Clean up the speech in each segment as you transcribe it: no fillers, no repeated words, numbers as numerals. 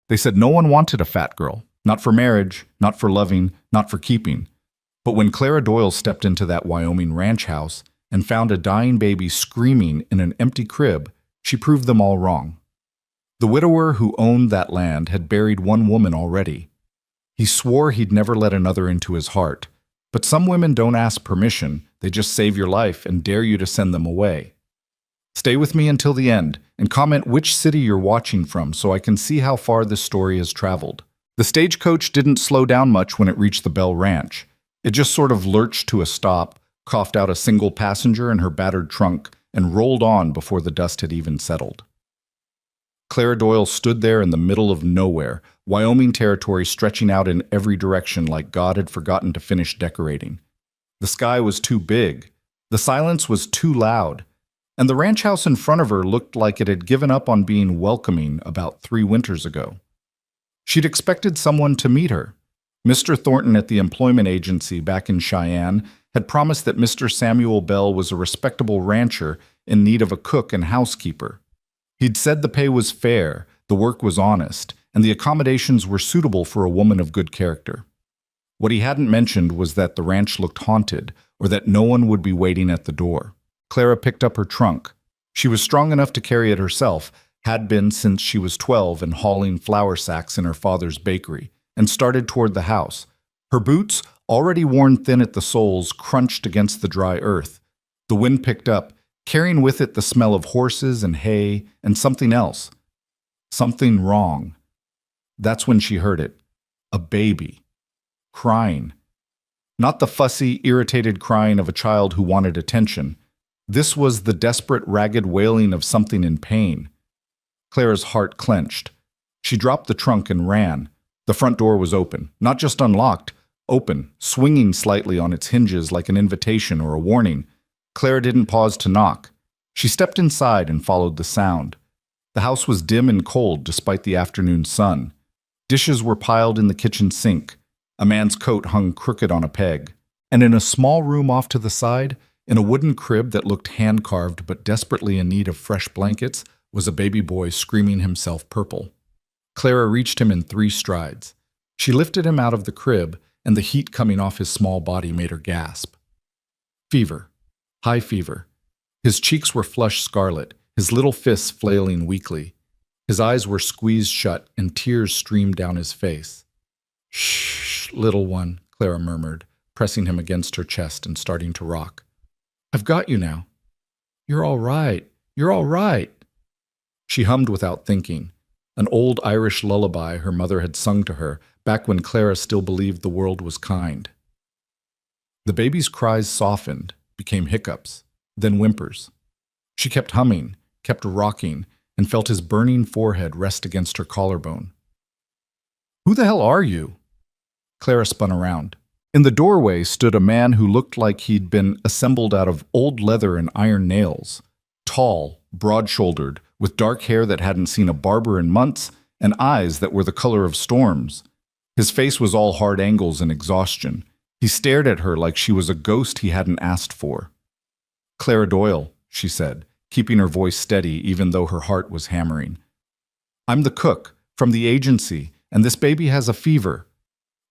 They said no one wanted a fat girl. Not for marriage, not for loving, not for keeping. But when Clara Doyle stepped into that Wyoming ranch house and found a dying baby screaming in an empty crib, she proved them all wrong. The widower who owned that land had buried one woman already. He swore he'd never let another into his heart. But some women don't ask permission, they just save your life and dare you to send them away. Stay with me until the end and comment which city you're watching from so I can see how far this story has traveled. The stagecoach didn't slow down much when it reached the Bell Ranch. It just sort of lurched to a stop, coughed out a single passenger in her battered trunk, and rolled on before the dust had even settled. Clara Doyle stood there in the middle of nowhere, Wyoming territory stretching out in every direction like God had forgotten to finish decorating. The sky was too big, the silence was too loud, and the ranch house in front of her looked like it had given up on being welcoming about 3 winters ago. She'd expected someone to meet her. Mr. Thornton at the employment agency back in Cheyenne had promised that Mr. Samuel Bell was a respectable rancher in need of a cook and housekeeper. He'd said the pay was fair, the work was honest, and the accommodations were suitable for a woman of good character. What he hadn't mentioned was that the ranch looked haunted, or that no one would be waiting at the door. Clara picked up her trunk. She was strong enough to carry it herself, had been since she was 12 and hauling flour sacks in her father's bakery, and started toward the house. Her boots, already worn thin at the soles, crunched against the dry earth. The wind picked up, carrying with it the smell of horses and hay and something else. Something wrong. That's when she heard it. A baby. Crying. Not the fussy, irritated crying of a child who wanted attention. This was the desperate, ragged wailing of something in pain. Clara's heart clenched. She dropped the trunk and ran. The front door was open, not just unlocked, open, swinging slightly on its hinges like an invitation or a warning. Clara didn't pause to knock. She stepped inside and followed the sound. The house was dim and cold despite the afternoon sun. Dishes were piled in the kitchen sink. A man's coat hung crooked on a peg. And in a small room off to the side, in a wooden crib that looked hand-carved but desperately in need of fresh blankets, was a baby boy screaming himself purple. Clara reached him in 3 strides. She lifted him out of the crib, and the heat coming off his small body made her gasp. Fever. High fever. His cheeks were flushed scarlet, his little fists flailing weakly. His eyes were squeezed shut, and tears streamed down his face. "Shh, little one," Clara murmured, pressing him against her chest and starting to rock. "I've got you now. You're all right. You're all right." She hummed without thinking, an old Irish lullaby her mother had sung to her back when Clara still believed the world was kind. The baby's cries softened, became hiccups, then whimpers. She kept humming, kept rocking, and felt his burning forehead rest against her collarbone. "Who the hell are you?" Clara spun around. In the doorway stood a man who looked like he'd been assembled out of old leather and iron nails. Tall, broad-shouldered, with dark hair that hadn't seen a barber in months, and eyes that were the color of storms. His face was all hard angles and exhaustion. He stared at her like she was a ghost he hadn't asked for. "Clara Doyle," she said, keeping her voice steady even though her heart was hammering. "I'm the cook, from the agency, and this baby has a fever."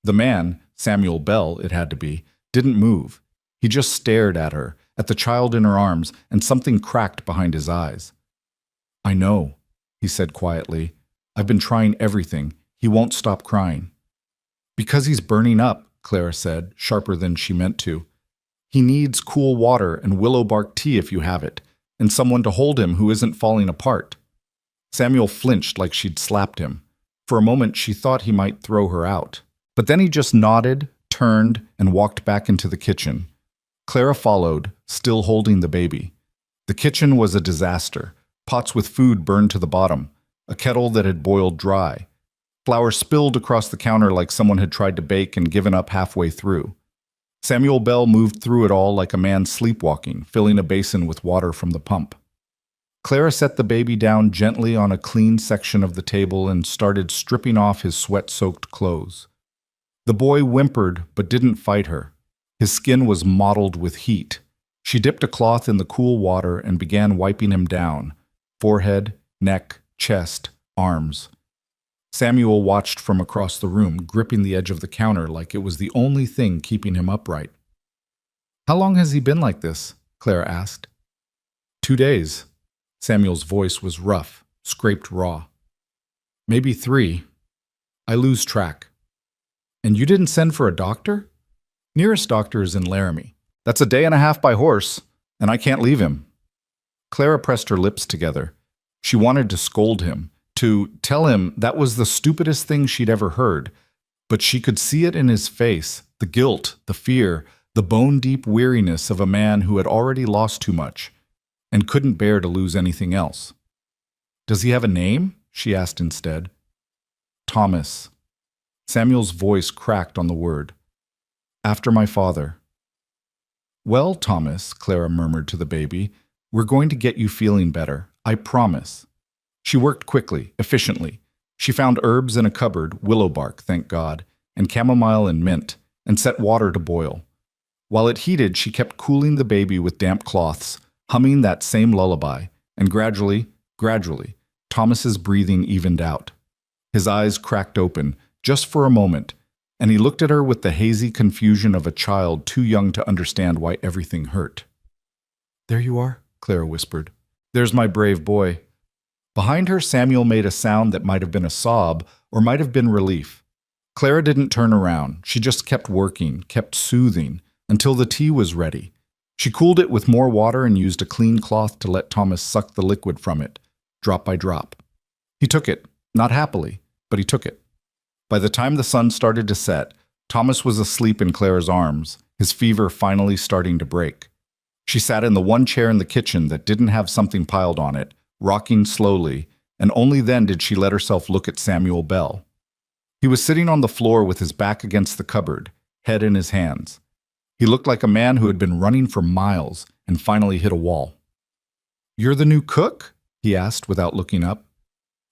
The man, Samuel Bell, it had to be, didn't move. He just stared at her, at the child in her arms, and something cracked behind his eyes. "I know," he said quietly. "I've been trying everything. He won't stop crying." "Because he's burning up," Clara said, sharper than she meant to. "He needs cool water and willow bark tea if you have it, and someone to hold him who isn't falling apart." Samuel flinched like she'd slapped him. For a moment she thought he might throw her out. But then he just nodded, turned, and walked back into the kitchen. Clara followed, still holding the baby. The kitchen was a disaster. Pots with food burned to the bottom, a kettle that had boiled dry. Flour spilled across the counter like someone had tried to bake and given up halfway through. Samuel Bell moved through it all like a man sleepwalking, filling a basin with water from the pump. Clara set the baby down gently on a clean section of the table and started stripping off his sweat-soaked clothes. The boy whimpered but didn't fight her. His skin was mottled with heat. She dipped a cloth in the cool water and began wiping him down. Forehead, neck, chest, arms. Samuel watched from across the room, gripping the edge of the counter like it was the only thing keeping him upright. "How long has he been like this?" Clara asked. 2 days. Samuel's voice was rough, scraped raw. "Maybe 3. I lose track." "And you didn't send for a doctor?" "Nearest doctor is in Laramie. That's a day and a half by horse, and I can't leave him." Clara pressed her lips together. She wanted to scold him, to tell him that was the stupidest thing she'd ever heard, but she could see it in his face, the guilt, the fear, the bone-deep weariness of a man who had already lost too much and couldn't bear to lose anything else. "Does he have a name?" she asked instead. "Thomas." Samuel's voice cracked on the word. "After my father." "Well, Thomas," Clara murmured to the baby, "we're going to get you feeling better. I promise." She worked quickly, efficiently. She found herbs in a cupboard, willow bark, thank God, and chamomile and mint, and set water to boil. While it heated, she kept cooling the baby with damp cloths, humming that same lullaby, and gradually, Thomas's breathing evened out. His eyes cracked open, just for a moment, and he looked at her with the hazy confusion of a child too young to understand why everything hurt. "There you are," Clara whispered. "There's my brave boy." Behind her, Samuel made a sound that might have been a sob or might have been relief. Clara didn't turn around. She just kept working, kept soothing, until the tea was ready. She cooled it with more water and used a clean cloth to let Thomas suck the liquid from it, drop by drop. He took it, not happily, but he took it. By the time the sun started to set, Thomas was asleep in Clara's arms, his fever finally starting to break. She sat in the one chair in the kitchen that didn't have something piled on it, rocking slowly, and only then did she let herself look at Samuel Bell. He was sitting on the floor with his back against the cupboard, head in his hands. He looked like a man who had been running for miles and finally hit a wall. "You're the new cook?" he asked without looking up.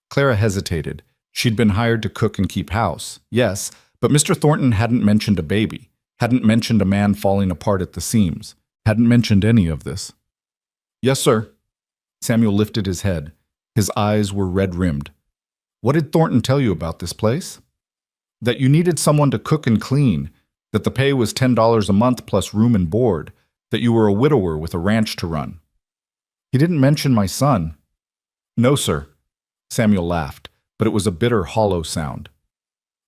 Clara hesitated. She'd been hired to cook and keep house, yes, but Mr. Thornton hadn't mentioned a baby, hadn't mentioned a man falling apart at the seams, hadn't mentioned any of this. "Yes, sir." Samuel lifted his head. His eyes were red-rimmed. "What did Thornton tell you about this place?" "That you needed someone to cook and clean, that the pay was $10 a month plus room and board, that you were a widower with a ranch to run." "He didn't mention my son." "No, sir." Samuel laughed, but it was a bitter, hollow sound.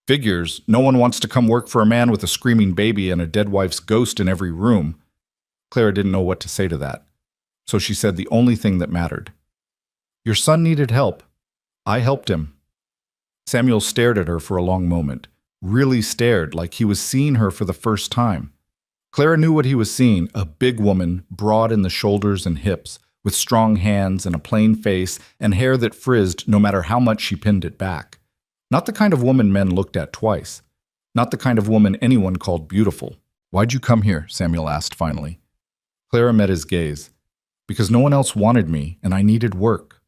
"Figures, no one wants to come work for a man with a screaming baby and a dead wife's ghost in every room." Clara didn't know what to say to that, so she said the only thing that mattered. "Your son needed help. I helped him." Samuel stared at her for a long moment, really stared like he was seeing her for the first time. Clara knew what he was seeing, a big woman, broad in the shoulders and hips, with strong hands and a plain face and hair that frizzed no matter how much she pinned it back. Not the kind of woman men looked at twice. Not the kind of woman anyone called beautiful. "Why'd you come here?" Samuel asked finally. Clara met his gaze. "Because no one else wanted me, and I needed work.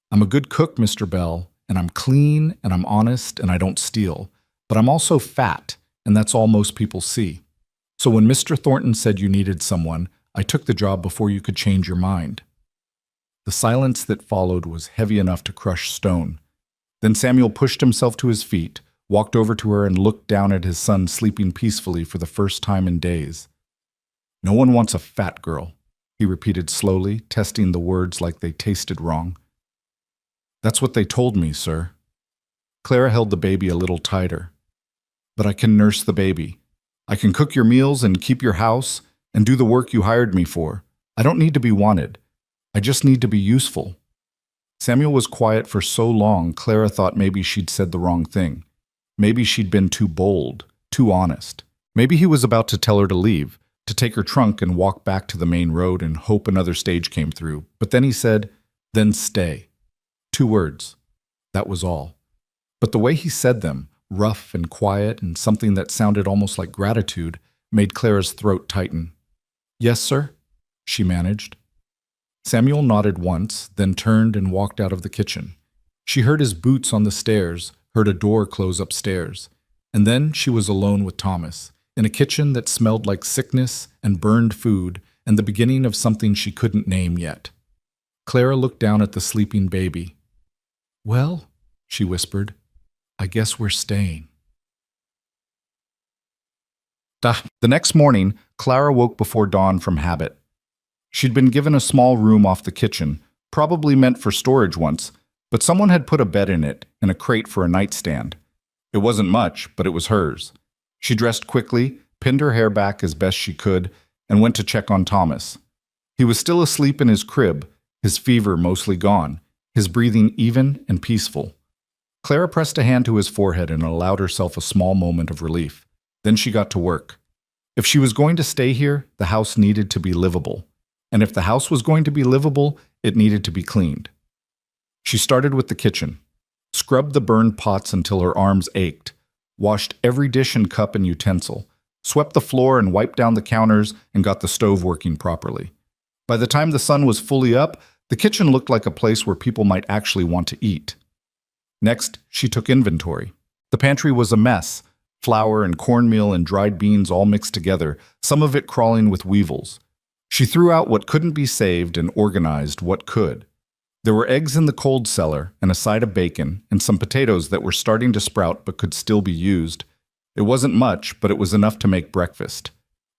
I'm a good cook, Mr. Bell, and I'm clean, and I'm honest, and I don't steal. But I'm also fat, and that's all most people see. So when Mr. Thornton said you needed someone, I took the job before you could change your mind." The silence that followed was heavy enough to crush stone. Then Samuel pushed himself to his feet, walked over to her, and looked down at his son sleeping peacefully for the first time in days. "No one wants a fat girl," he repeated slowly, testing the words like they tasted wrong. "That's what they told me, sir." Clara held the baby a little tighter. "But I can nurse the baby. I can cook your meals and keep your house and do the work you hired me for. I don't need to be wanted. I just need to be useful." Samuel was quiet for so long, Clara thought maybe she'd said the wrong thing. Maybe she'd been too bold, too honest. Maybe he was about to tell her to leave, to take her trunk and walk back to the main road and hope another stage came through. But then he said, "Then stay." 2 words. That was all. But the way he said them, rough and quiet and something that sounded almost like gratitude, made Clara's throat tighten. "Yes, sir," she managed. Samuel nodded once, then turned and walked out of the kitchen. She heard his boots on the stairs, heard a door close upstairs. And then she was alone with Thomas, in a kitchen that smelled like sickness and burned food and the beginning of something she couldn't name yet. Clara looked down at the sleeping baby. "Well," she whispered. I guess we're staying. The next morning, Clara woke before dawn from habit. She'd been given a small room off the kitchen, probably meant for storage once, but someone had put a bed in it and a crate for a nightstand. It wasn't much, but it was hers. She dressed quickly, pinned her hair back as best she could, and went to check on Thomas. He was still asleep in his crib, his fever mostly gone, his breathing even and peaceful. Clara pressed a hand to his forehead and allowed herself a small moment of relief. Then she got to work. If she was going to stay here, the house needed to be livable. And if the house was going to be livable, it needed to be cleaned. She started with the kitchen, scrubbed the burned pots until her arms ached, washed every dish and cup and utensil, swept the floor and wiped down the counters and got the stove working properly. By the time the sun was fully up, the kitchen looked like a place where people might actually want to eat. Next, she took inventory. The pantry was a mess, flour and cornmeal and dried beans all mixed together, some of it crawling with weevils. She threw out what couldn't be saved and organized what could. There were eggs in the cold cellar and a side of bacon and some potatoes that were starting to sprout but could still be used. It wasn't much, but it was enough to make breakfast.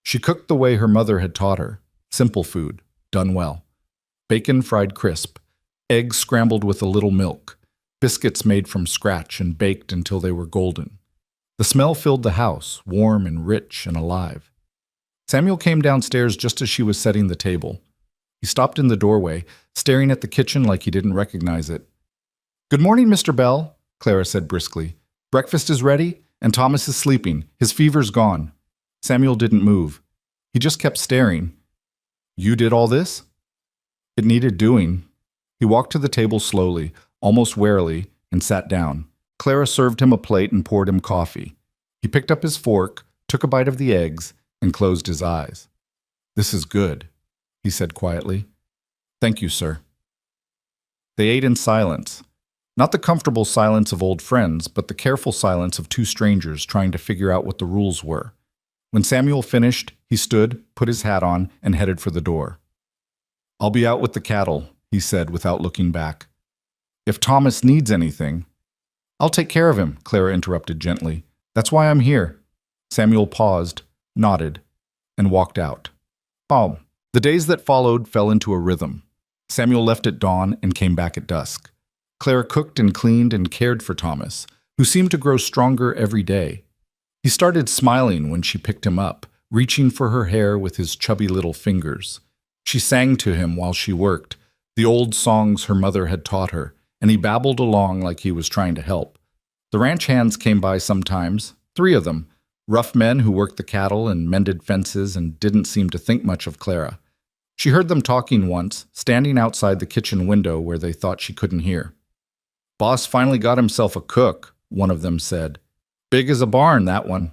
She cooked the way her mother had taught her. Simple food, done well. Bacon fried crisp, eggs scrambled with a little milk, biscuits made from scratch and baked until they were golden. The smell filled the house, warm and rich and alive. Samuel came downstairs just as she was setting the table. He stopped in the doorway, staring at the kitchen like he didn't recognize it. "Good morning, Mr. Bell," Clara said briskly. "Breakfast is ready, and Thomas is sleeping. His fever's gone." Samuel didn't move. He just kept staring. "You did all this?" It needed doing. He walked to the table slowly, almost warily, and sat down. Clara served him a plate and poured him coffee. He picked up his fork, took a bite of the eggs, and closed his eyes. "This is good," he said quietly. "Thank you, sir." They ate in silence. Not the comfortable silence of old friends, but the careful silence of two strangers trying to figure out what the rules were. When Samuel finished, he stood, put his hat on, and headed for the door. "I'll be out with the cattle," he said without looking back. "If Thomas needs anything—" "I'll take care of him," Clara interrupted gently. "That's why I'm here." Samuel paused, nodded, and walked out. The days that followed fell into a rhythm. Samuel left at dawn and came back at dusk. Clara cooked and cleaned and cared for Thomas, who seemed to grow stronger every day. He started smiling when she picked him up, reaching for her hair with his chubby little fingers. She sang to him while she worked, the old songs her mother had taught her, and he babbled along like he was trying to help. The ranch hands came by sometimes, 3 of them, rough men who worked the cattle and mended fences and didn't seem to think much of Clara. She heard them talking once, standing outside the kitchen window where they thought she couldn't hear. "Boss finally got himself a cook," one of them said. "Big as a barn, that one."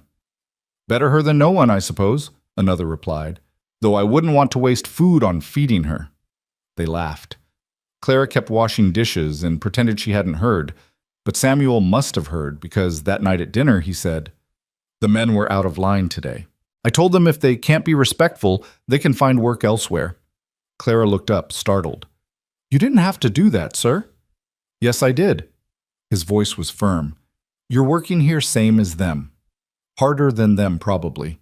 "Better her than no one, I suppose," another replied, "though I wouldn't want to waste food on feeding her." They laughed. Clara kept washing dishes and pretended she hadn't heard, but Samuel must have heard because that night at dinner he said, "The men were out of line today. I told them if they can't be respectful, they can find work elsewhere." Clara looked up, startled. "You didn't have to do that, sir." "Yes, I did." His voice was firm. "You're working here same as them. Harder than them, probably.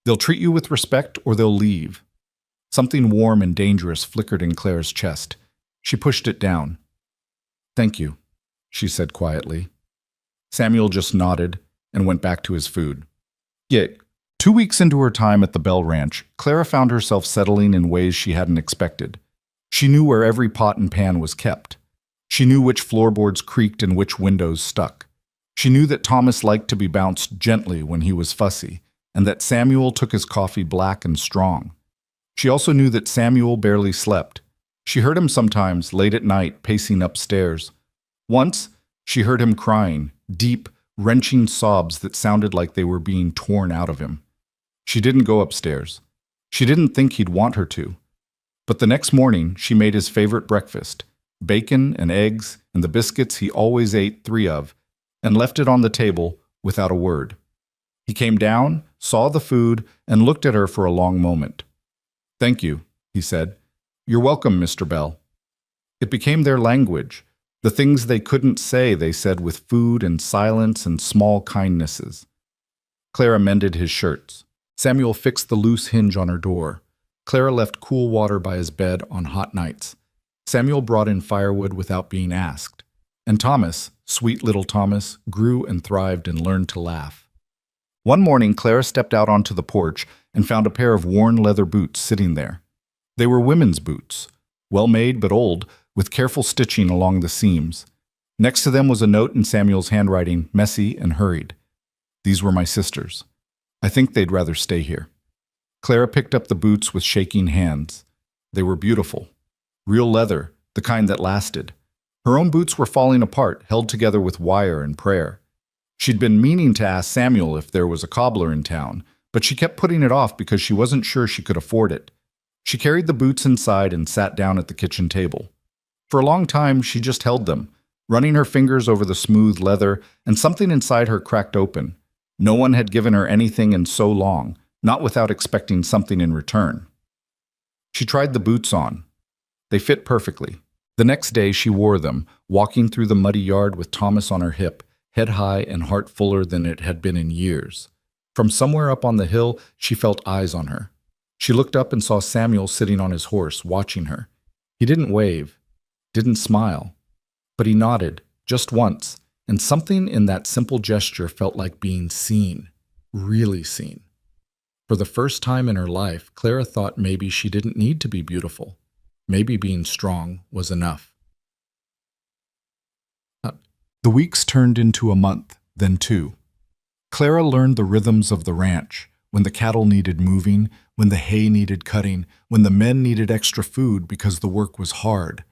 They'll treat you with respect or they'll leave." Something warm and dangerous flickered in Clara's chest. She pushed it down. "Thank you," she said quietly. Samuel just nodded and went back to his food. Yet, 2 weeks into her time at the Bell Ranch, Clara found herself settling in ways she hadn't expected. She knew where every pot and pan was kept. She knew which floorboards creaked and which windows stuck. She knew that Thomas liked to be bounced gently when he was fussy, and that Samuel took his coffee black and strong. She also knew that Samuel barely slept. She heard him sometimes, late at night, pacing upstairs. Once, she heard him crying, deep, wrenching sobs that sounded like they were being torn out of him. She didn't go upstairs. She didn't think he'd want her to. But the next morning, she made his favorite breakfast, bacon and eggs and the biscuits he always ate 3 of, and left it on the table without a word. He came down, saw the food, and looked at her for a long moment. "Thank you," he said. "You're welcome, Mr. Bell." It became their language, The things they couldn't say, they said with food and silence and small kindnesses. Clara mended his shirts. Samuel fixed the loose hinge on her door. Clara left cool water by his bed on hot nights. Samuel brought in firewood without being asked. And Thomas, sweet little Thomas, grew and thrived and learned to laugh. One morning, Clara stepped out onto the porch and found a pair of worn leather boots sitting there. They were women's boots, well-made but old, with careful stitching along the seams. Next to them was a note in Samuel's handwriting, messy and hurried. These were my sisters. I think they'd rather stay here. Clara picked up the boots with shaking hands. They were beautiful. Real leather, the kind that lasted. Her own boots were falling apart, held together with wire and prayer. She'd been meaning to ask Samuel if there was a cobbler in town, but she kept putting it off because she wasn't sure she could afford it. She carried the boots inside and sat down at the kitchen table. For a long time, she just held them, running her fingers over the smooth leather, and something inside her cracked open. No one had given her anything in so long, not without expecting something in return. She tried the boots on. They fit perfectly. The next day she wore them, walking through the muddy yard with Thomas on her hip, head high and heart fuller than it had been in years. From somewhere up on the hill, she felt eyes on her. She looked up and saw Samuel sitting on his horse, watching her. He didn't wave, didn't smile, but he nodded, just once, and something in that simple gesture felt like being seen, really seen. For the first time in her life, Clara thought maybe she didn't need to be beautiful. Maybe being strong was enough. The weeks turned into a month, then two. Clara learned the rhythms of the ranch, when the cattle needed moving, when the hay needed cutting, when the men needed extra food because the work was hard.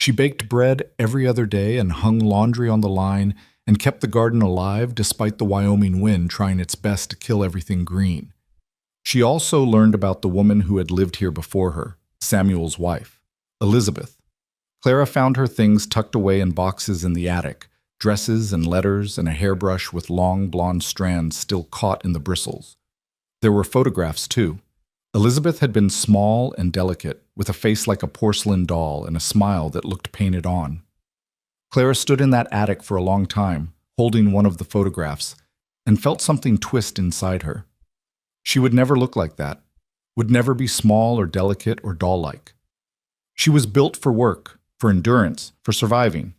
She baked bread every other day and hung laundry on the line and kept the garden alive despite the Wyoming wind trying its best to kill everything green. She also learned about the woman who had lived here before her, Samuel's wife, Elizabeth. Clara found her things tucked away in boxes in the attic, dresses and letters and a hairbrush with long blonde strands still caught in the bristles. There were photographs, too. Elizabeth had been small and delicate, with a face like a porcelain doll and a smile that looked painted on. Clara stood in that attic for a long time, holding one of the photographs, and felt something twist inside her. She would never look like that, would never be small or delicate or doll-like. She was built for work, for endurance, for surviving,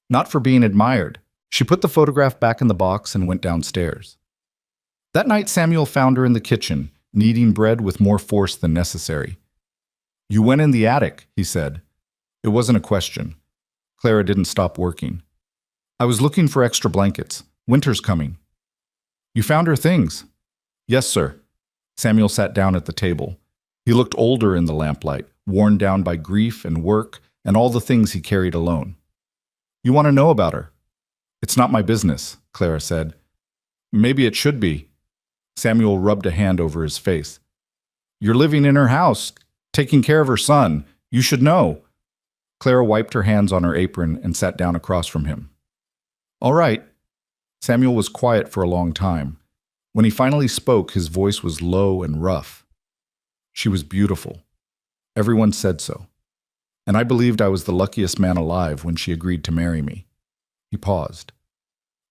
not for being admired. She put the photograph back in the box and went downstairs. That night Samuel found her in the kitchen, kneading bread with more force than necessary. "You went in the attic," he said. It wasn't a question. Clara didn't stop working. "I was looking for extra blankets. Winter's coming." "You found her things?" "Yes, sir." Samuel sat down at the table. He looked older in the lamplight, worn down by grief and work and all the things he carried alone. "You want to know about her?" "It's not my business," Clara said. "Maybe it should be." Samuel rubbed a hand over his face. "You're living in her house, taking care of her son. You should know." Clara wiped her hands on her apron and sat down across from him. "All right." Samuel was quiet for a long time. When he finally spoke, his voice was low and rough. "She was beautiful. Everyone said so. And I believed I was the luckiest man alive when she agreed to marry me." He paused.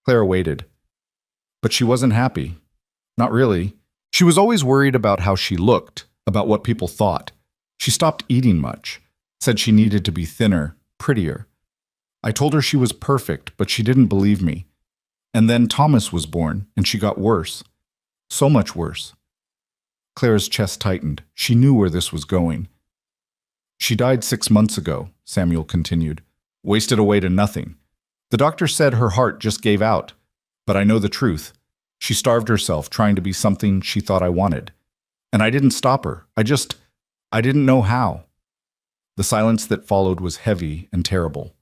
Clara waited. But she wasn't happy. Not really. She was always worried about how she looked, about what people thought. She stopped eating much, said she needed to be thinner, prettier. I told her she was perfect, but she didn't believe me. And then Thomas was born, and she got worse. So much worse. Clara's chest tightened. She knew where this was going. "She died 6 months ago," Samuel continued. "Wasted away to nothing. The doctor said her heart just gave out. But I know the truth. She starved herself trying to be something she thought I wanted. And I didn't stop her. I didn't know how." The silence that followed was heavy and terrible.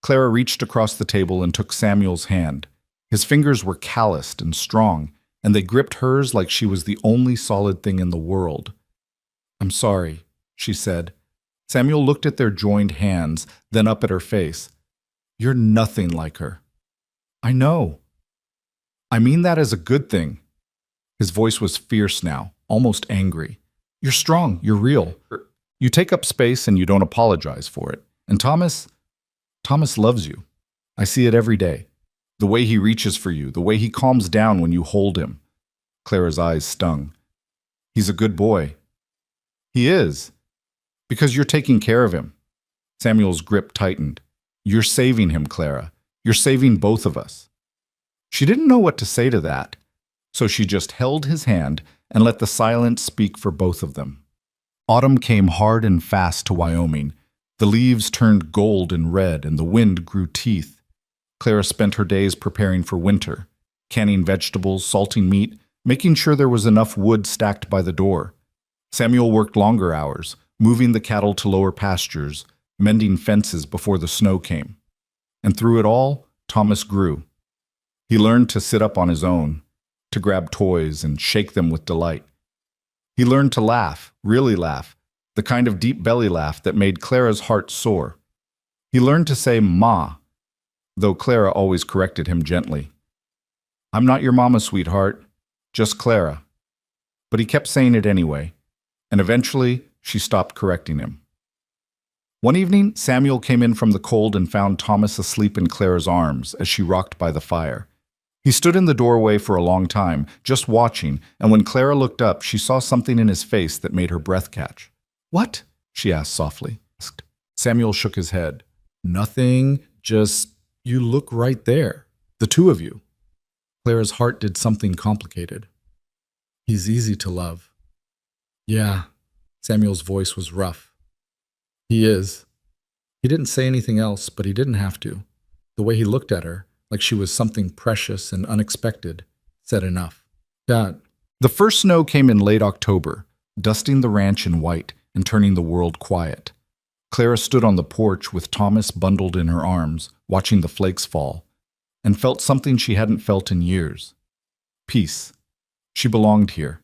Clara reached across the table and took Samuel's hand. His fingers were calloused and strong, and they gripped hers like she was the only solid thing in the world. "I'm sorry," she said. Samuel looked at their joined hands, then up at her face. "You're nothing like her." "I know. I mean that as a good thing." His voice was fierce now, almost angry. "You're strong, you're real. You take up space and you don't apologize for it. And Thomas, Thomas loves you. I see it every day. The way he reaches for you, the way he calms down when you hold him. Clara's eyes stung. He's a good boy. He is. Because you're taking care of him. Samuel's grip tightened. You're saving him, Clara. You're saving both of us. She didn't know what to say to that, so she just held his hand and let the silence speak for both of them. Autumn came hard and fast to Wyoming. The leaves turned gold and red, and the wind grew teeth. Clara spent her days preparing for winter, canning vegetables, salting meat, making sure there was enough wood stacked by the door. Samuel worked longer hours, moving the cattle to lower pastures, mending fences before the snow came. And through it all, Thomas grew. He learned to sit up on his own, to grab toys and shake them with delight. He learned to laugh, really laugh, the kind of deep belly laugh that made Clara's heart soar. He learned to say "Ma," though Clara always corrected him gently. "I'm not your mama, sweetheart, just Clara." But he kept saying it anyway, and eventually she stopped correcting him. One evening, Samuel came in from the cold and found Thomas asleep in Clara's arms as she rocked by the fire. He stood in the doorway for a long time, just watching, and when Clara looked up, she saw something in his face that made her breath catch. "What?" she asked softly. Samuel shook his head. "Nothing, just you look right there. The two of you." Clara's heart did something complicated. "He's easy to love." "Yeah." Samuel's voice was rough. "He is." He didn't say anything else, but he didn't have to. The way he looked at her, like she was something precious and unexpected, said enough. "Dad." The first snow came in late October, dusting the ranch in white and turning the world quiet. Clara stood on the porch with Thomas bundled in her arms, watching the flakes fall, and felt something she hadn't felt in years. Peace. She belonged here,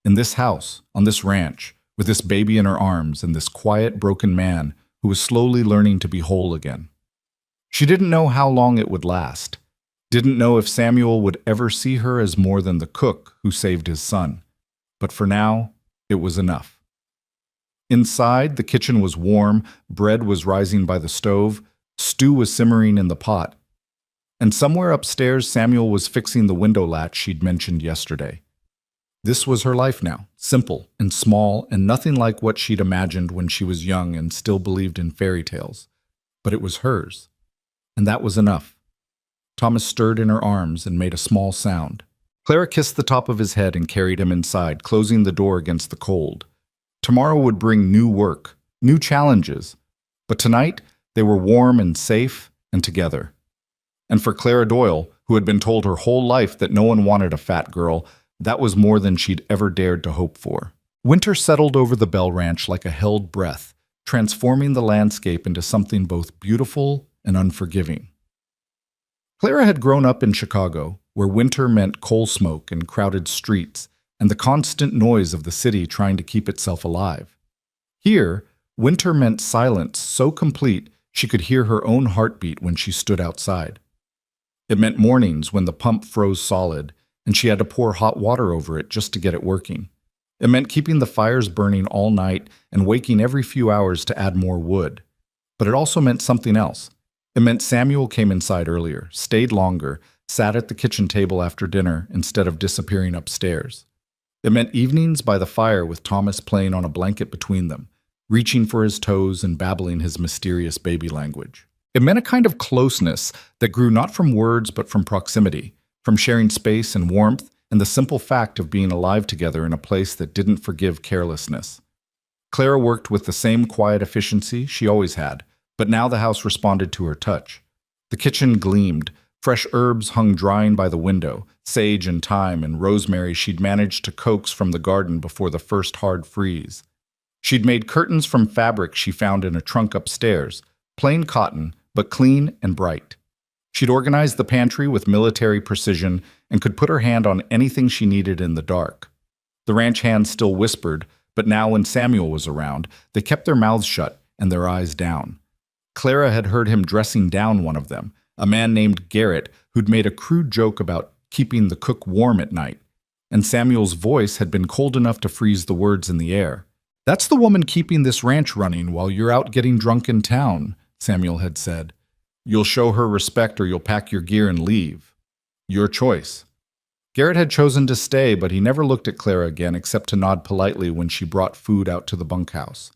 in this house, on this ranch, with this baby in her arms and this quiet, broken man who was slowly learning to be whole again. She didn't know how long it would last, didn't know if Samuel would ever see her as more than the cook who saved his son. But for now, it was enough. Inside, the kitchen was warm, bread was rising by the stove, stew was simmering in the pot. And somewhere upstairs, Samuel was fixing the window latch she'd mentioned yesterday. This was her life now, simple and small and nothing like what she'd imagined when she was young and still believed in fairy tales. But it was hers. And that was enough. Thomas stirred in her arms and made a small sound. Clara kissed the top of his head and carried him inside, closing the door against the cold. Tomorrow would bring new work, new challenges. But tonight, they were warm and safe and together. And for Clara Doyle, who had been told her whole life that no one wanted a fat girl, that was more than she'd ever dared to hope for. Winter settled over the Bell Ranch like a held breath, transforming the landscape into something both beautiful and unforgiving. Clara had grown up in Chicago, where winter meant coal smoke and crowded streets, and the constant noise of the city trying to keep itself alive. Here, winter meant silence so complete she could hear her own heartbeat when she stood outside. It meant mornings when the pump froze solid, and she had to pour hot water over it just to get it working. It meant keeping the fires burning all night and waking every few hours to add more wood. But it also meant something else. It meant Samuel came inside earlier, stayed longer, sat at the kitchen table after dinner instead of disappearing upstairs. It meant evenings by the fire with Thomas playing on a blanket between them, reaching for his toes and babbling his mysterious baby language. It meant a kind of closeness that grew not from words but from proximity, from sharing space and warmth and the simple fact of being alive together in a place that didn't forgive carelessness. Clara worked with the same quiet efficiency she always had, but now the house responded to her touch. The kitchen gleamed, fresh herbs hung drying by the window, sage and thyme and rosemary she'd managed to coax from the garden before the first hard freeze. She'd made curtains from fabric she found in a trunk upstairs, plain cotton, but clean and bright. She'd organized the pantry with military precision and could put her hand on anything she needed in the dark. The ranch hands still whispered, but now when Samuel was around, they kept their mouths shut and their eyes down. Clara had heard him dressing down one of them, a man named Garrett who'd made a crude joke about keeping the cook warm at night, and Samuel's voice had been cold enough to freeze the words in the air. "That's the woman keeping this ranch running while you're out getting drunk in town," Samuel had said. You'll show her respect or you'll pack your gear and leave. Your choice. Garrett had chosen to stay, but he never looked at Clara again except to nod politely when she brought food out to the bunkhouse.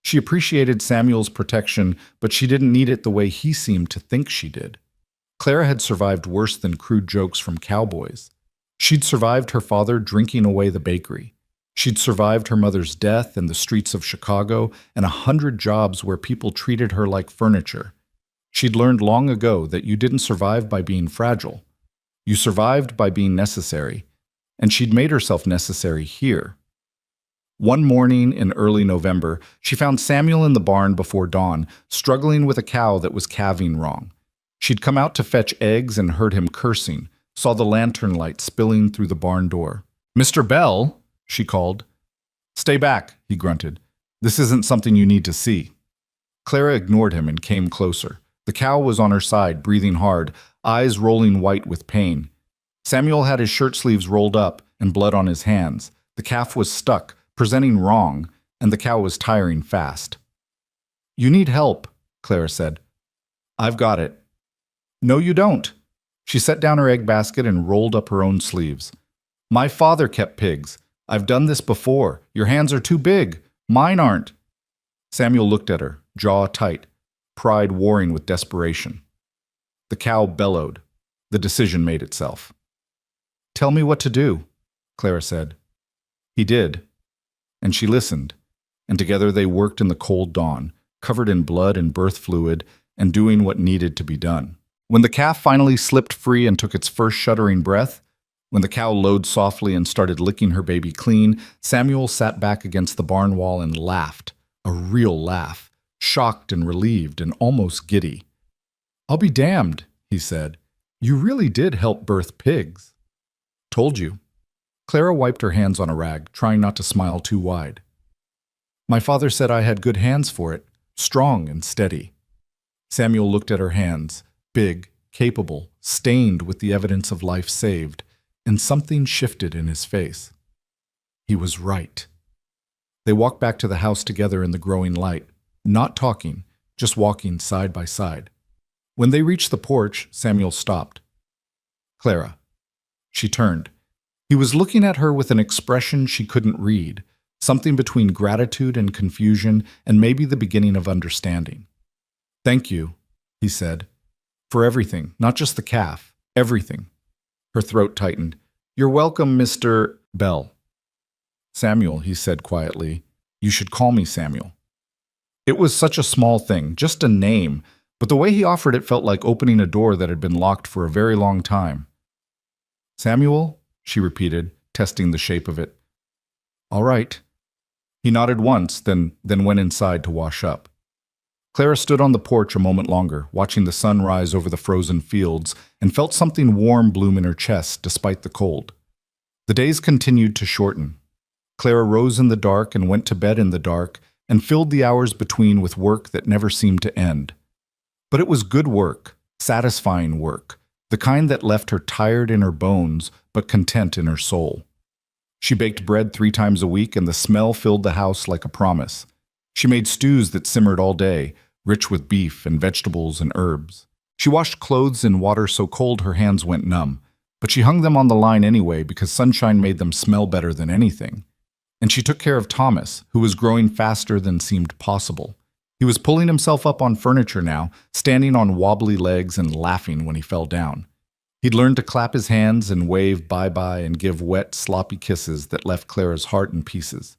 She appreciated Samuel's protection, but she didn't need it the way he seemed to think she did. Clara had survived worse than crude jokes from cowboys. She'd survived her father drinking away the bakery. She'd survived her mother's death in the streets of Chicago and 100 jobs where people treated her like furniture. She'd learned long ago that you didn't survive by being fragile. You survived by being necessary, and she'd made herself necessary here. One morning in early November, she found Samuel in the barn before dawn, struggling with a cow that was calving wrong. She'd come out to fetch eggs and heard him cursing, saw the lantern light spilling through the barn door. "Mr. Bell," she called. "Stay back," he grunted. "This isn't something you need to see." Clara ignored him and came closer. The cow was on her side, breathing hard, eyes rolling white with pain. Samuel had his shirt sleeves rolled up and blood on his hands. The calf was stuck, presenting wrong, and the cow was tiring fast. "You need help," Clara said. "I've got it." "No, you don't." She set down her egg basket and rolled up her own sleeves. "My father kept pigs. I've done this before. Your hands are too big. Mine aren't." Samuel looked at her, jaw tight, pride warring with desperation. The cow bellowed. The decision made itself. "Tell me what to do," Clara said. He did, and she listened, and together they worked in the cold dawn, covered in blood and birth fluid, and doing what needed to be done. When the calf finally slipped free and took its first shuddering breath, when the cow lowed softly and started licking her baby clean, Samuel sat back against the barn wall and laughed, a real laugh, shocked and relieved and almost giddy. "I'll be damned," he said. "You really did help birth pigs." "Told you." Clara wiped her hands on a rag, trying not to smile too wide. "My father said I had good hands for it, strong and steady." Samuel looked at her hands, big, capable, stained with the evidence of life saved, and something shifted in his face. He was right. They walked back to the house together in the growing light, not talking, just walking side by side. When they reached the porch, Samuel stopped. "Clara." She turned. He was looking at her with an expression she couldn't read, something between gratitude and confusion and maybe the beginning of understanding. "Thank you," he said, "for everything, not just the calf, everything." Her throat tightened. "You're welcome, Mr. Bell." "Samuel," he said quietly. "You should call me Samuel." It was such a small thing, just a name, but the way he offered it felt like opening a door that had been locked for a very long time. "Samuel?" she repeated, testing the shape of it. "All right." He nodded once, then went inside to wash up. Clara stood on the porch a moment longer, watching the sun rise over the frozen fields, and felt something warm bloom in her chest despite the cold. The days continued to shorten. Clara rose in the dark and went to bed in the dark, and filled the hours between with work that never seemed to end. But it was good work, satisfying work, the kind that left her tired in her bones, but content in her soul. She baked bread 3 times a week, and the smell filled the house like a promise. She made stews that simmered all day, rich with beef and vegetables and herbs. She washed clothes in water so cold her hands went numb, but she hung them on the line anyway because sunshine made them smell better than anything. And she took care of Thomas, who was growing faster than seemed possible. He was pulling himself up on furniture now, standing on wobbly legs and laughing when he fell down. He'd learned to clap his hands and wave bye-bye and give wet, sloppy kisses that left Clara's heart in pieces.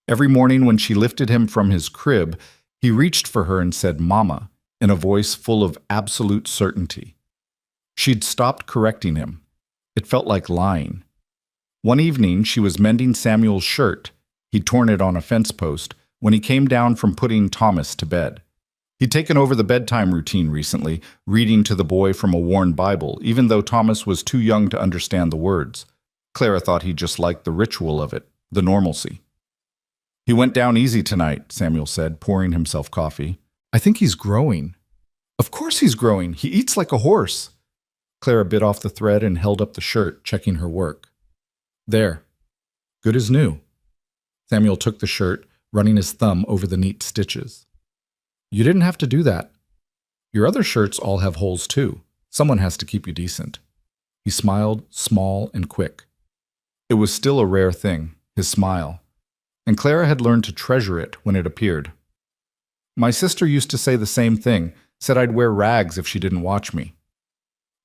Every morning when she lifted him from his crib, he reached for her and said, "Mama," in a voice full of absolute certainty. She'd stopped correcting him. It felt like lying. One evening, she was mending Samuel's shirt. He'd torn it on a fence post when he came down from putting Thomas to bed. He'd taken over the bedtime routine recently, reading to the boy from a worn Bible, even though Thomas was too young to understand the words. Clara thought he just liked the ritual of it, the normalcy. "He went down easy tonight," Samuel said, pouring himself coffee. "I think he's growing." "Of course he's growing. He eats like a horse." Clara bit off the thread and held up the shirt, checking her work. "There. Good as new." Samuel took the shirt, running his thumb over the neat stitches. "You didn't have to do that." Your other shirts all have holes too. Someone has to keep you decent. He smiled, small and quick. It was still a rare thing, his smile, and Clara had learned to treasure it when it appeared. My sister used to say the same thing, said I'd wear rags if she didn't watch me.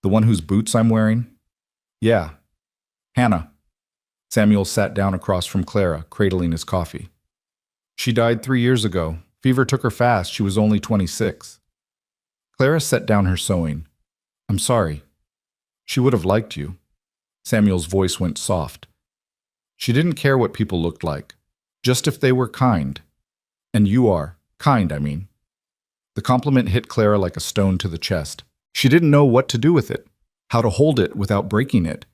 The one whose boots I'm wearing? Yeah. Hannah. Samuel sat down across from Clara, cradling his coffee. She died 3 years ago. Fever took her fast. She was only 26. Clara set down her sewing. I'm sorry. She would have liked you. Samuel's voice went soft. She didn't care what people looked like, just if they were kind. And you are. Kind, I mean. The compliment hit Clara like a stone to the chest. She didn't know what to do with it, how to hold it without breaking it.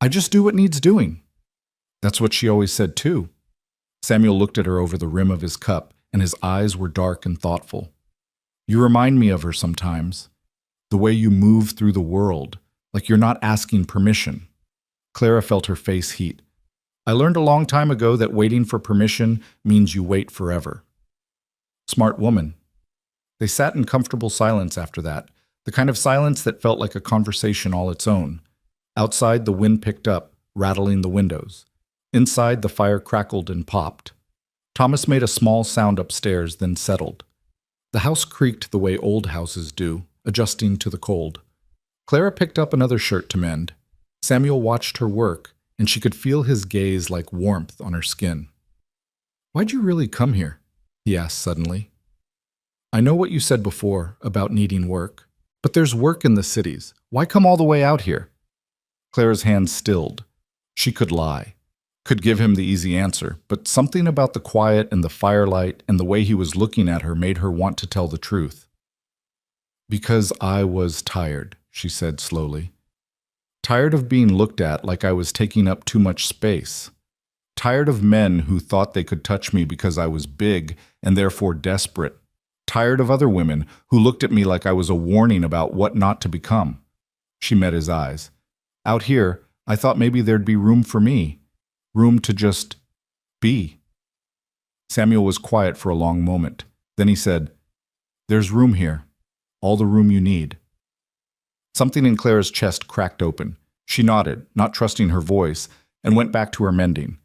I just do what needs doing. That's what she always said too. Samuel looked at her over the rim of his cup, and his eyes were dark and thoughtful. You remind me of her sometimes. The way you move through the world, like you're not asking permission. Clara felt her face heat. I learned a long time ago that waiting for permission means you wait forever. Smart woman. They sat in comfortable silence after that, the kind of silence that felt like a conversation all its own. Outside, the wind picked up, rattling the windows. Inside, the fire crackled and popped. Thomas made a small sound upstairs, then settled. The house creaked the way old houses do, adjusting to the cold. Clara picked up another shirt to mend. Samuel watched her work, and she could feel his gaze like warmth on her skin. Why'd you really come here? He asked suddenly. I know what you said before about needing work, but there's work in the cities. Why come all the way out here? Clara's hand stilled. She could lie, could give him the easy answer, but something about the quiet and the firelight and the way he was looking at her made her want to tell the truth. Because I was tired, she said slowly. Tired of being looked at like I was taking up too much space. Tired of men who thought they could touch me because I was big and therefore desperate. Tired of other women who looked at me like I was a warning about what not to become. She met his eyes. Out here, I thought maybe there'd be room for me. Room to just be. Samuel was quiet for a long moment. Then he said, There's room here. All the room you need. Something in Clara's chest cracked open. She nodded, not trusting her voice, and went back to her mending.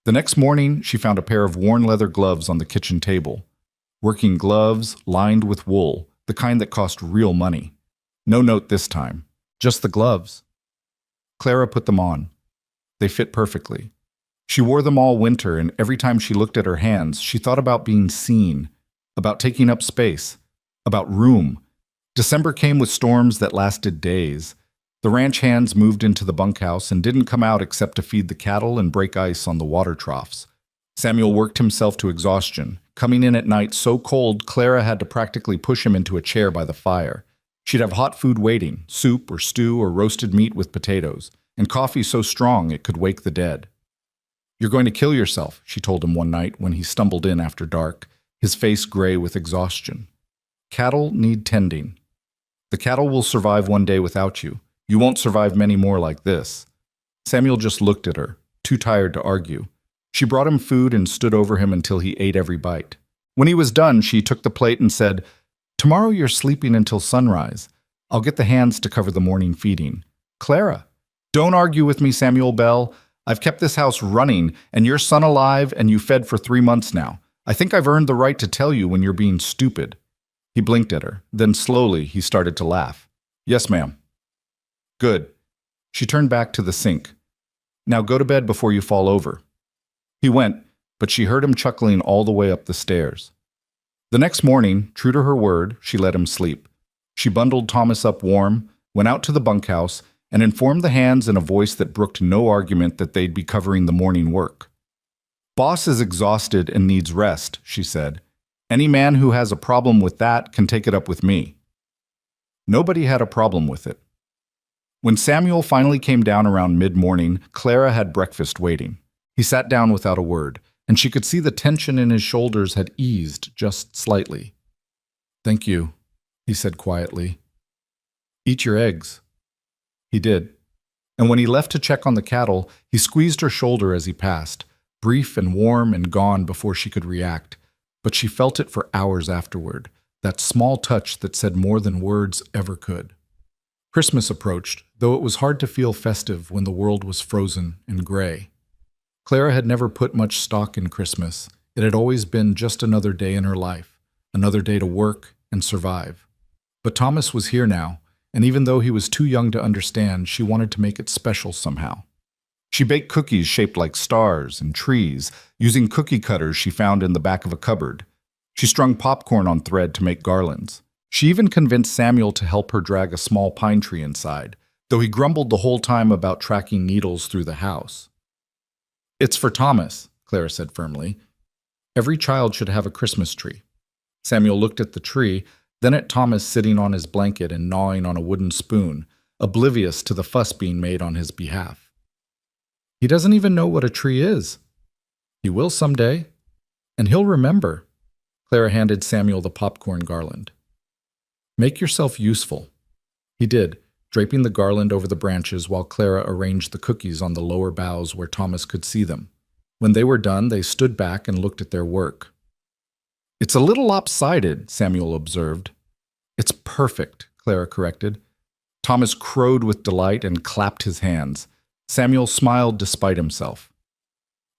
The next morning, she found a pair of worn leather gloves on the kitchen table. Working gloves lined with wool, the kind that cost real money. No note this time, just the gloves. Clara put them on. They fit perfectly. She wore them all winter, and every time she looked at her hands, she thought about being seen, about taking up space, about room. December came with storms that lasted days. The ranch hands moved into the bunkhouse and didn't come out except to feed the cattle and break ice on the water troughs. Samuel worked himself to exhaustion, coming in at night so cold Clara had to practically push him into a chair by the fire. She'd have hot food waiting, soup or stew or roasted meat with potatoes, and coffee so strong it could wake the dead. You're going to kill yourself, she told him one night when he stumbled in after dark, his face gray with exhaustion. Cattle need tending. The cattle will survive one day without you. You won't survive many more like this. Samuel just looked at her, too tired to argue. She brought him food and stood over him until he ate every bite. When he was done, she took the plate and said, Tomorrow you're sleeping until sunrise. I'll get the hands to cover the morning feeding. Clara, don't argue with me, Samuel Bell. I've kept this house running and your son alive and you fed for 3 months now. I think I've earned the right to tell you when you're being stupid. He blinked at her. Then slowly he started to laugh. Yes, ma'am. Good. She turned back to the sink. Now go to bed before you fall over. He went, but she heard him chuckling all the way up the stairs. The next morning, true to her word, she let him sleep. She bundled Thomas up warm, went out to the bunkhouse, and informed the hands in a voice that brooked no argument that they'd be covering the morning work. Boss is exhausted and needs rest, she said. Any man who has a problem with that can take it up with me. Nobody had a problem with it. When Samuel finally came down around mid-morning, Clara had breakfast waiting. He sat down without a word, and she could see the tension in his shoulders had eased just slightly. Thank you, he said quietly. Eat your eggs. He did. And when he left to check on the cattle, he squeezed her shoulder as he passed, brief and warm and gone before she could react. But she felt it for hours afterward, that small touch that said more than words ever could. Christmas approached, though it was hard to feel festive when the world was frozen and gray. Clara had never put much stock in Christmas. It had always been just another day in her life, another day to work and survive. But Thomas was here now, and even though he was too young to understand, she wanted to make it special somehow. She baked cookies shaped like stars and trees, using cookie cutters she found in the back of a cupboard. She strung popcorn on thread to make garlands. She even convinced Samuel to help her drag a small pine tree inside, though he grumbled the whole time about tracking needles through the house. "It's for Thomas," Clara said firmly. "Every child should have a Christmas tree." Samuel looked at the tree, then at Thomas sitting on his blanket and gnawing on a wooden spoon, oblivious to the fuss being made on his behalf. "He doesn't even know what a tree is." "He will someday, and he'll remember." Clara handed Samuel the popcorn garland. "Make yourself useful." He did, draping the garland over the branches while Clara arranged the cookies on the lower boughs where Thomas could see them. When they were done, they stood back and looked at their work. "It's a little lopsided," Samuel observed. "It's perfect," Clara corrected. Thomas crowed with delight and clapped his hands. Samuel smiled despite himself.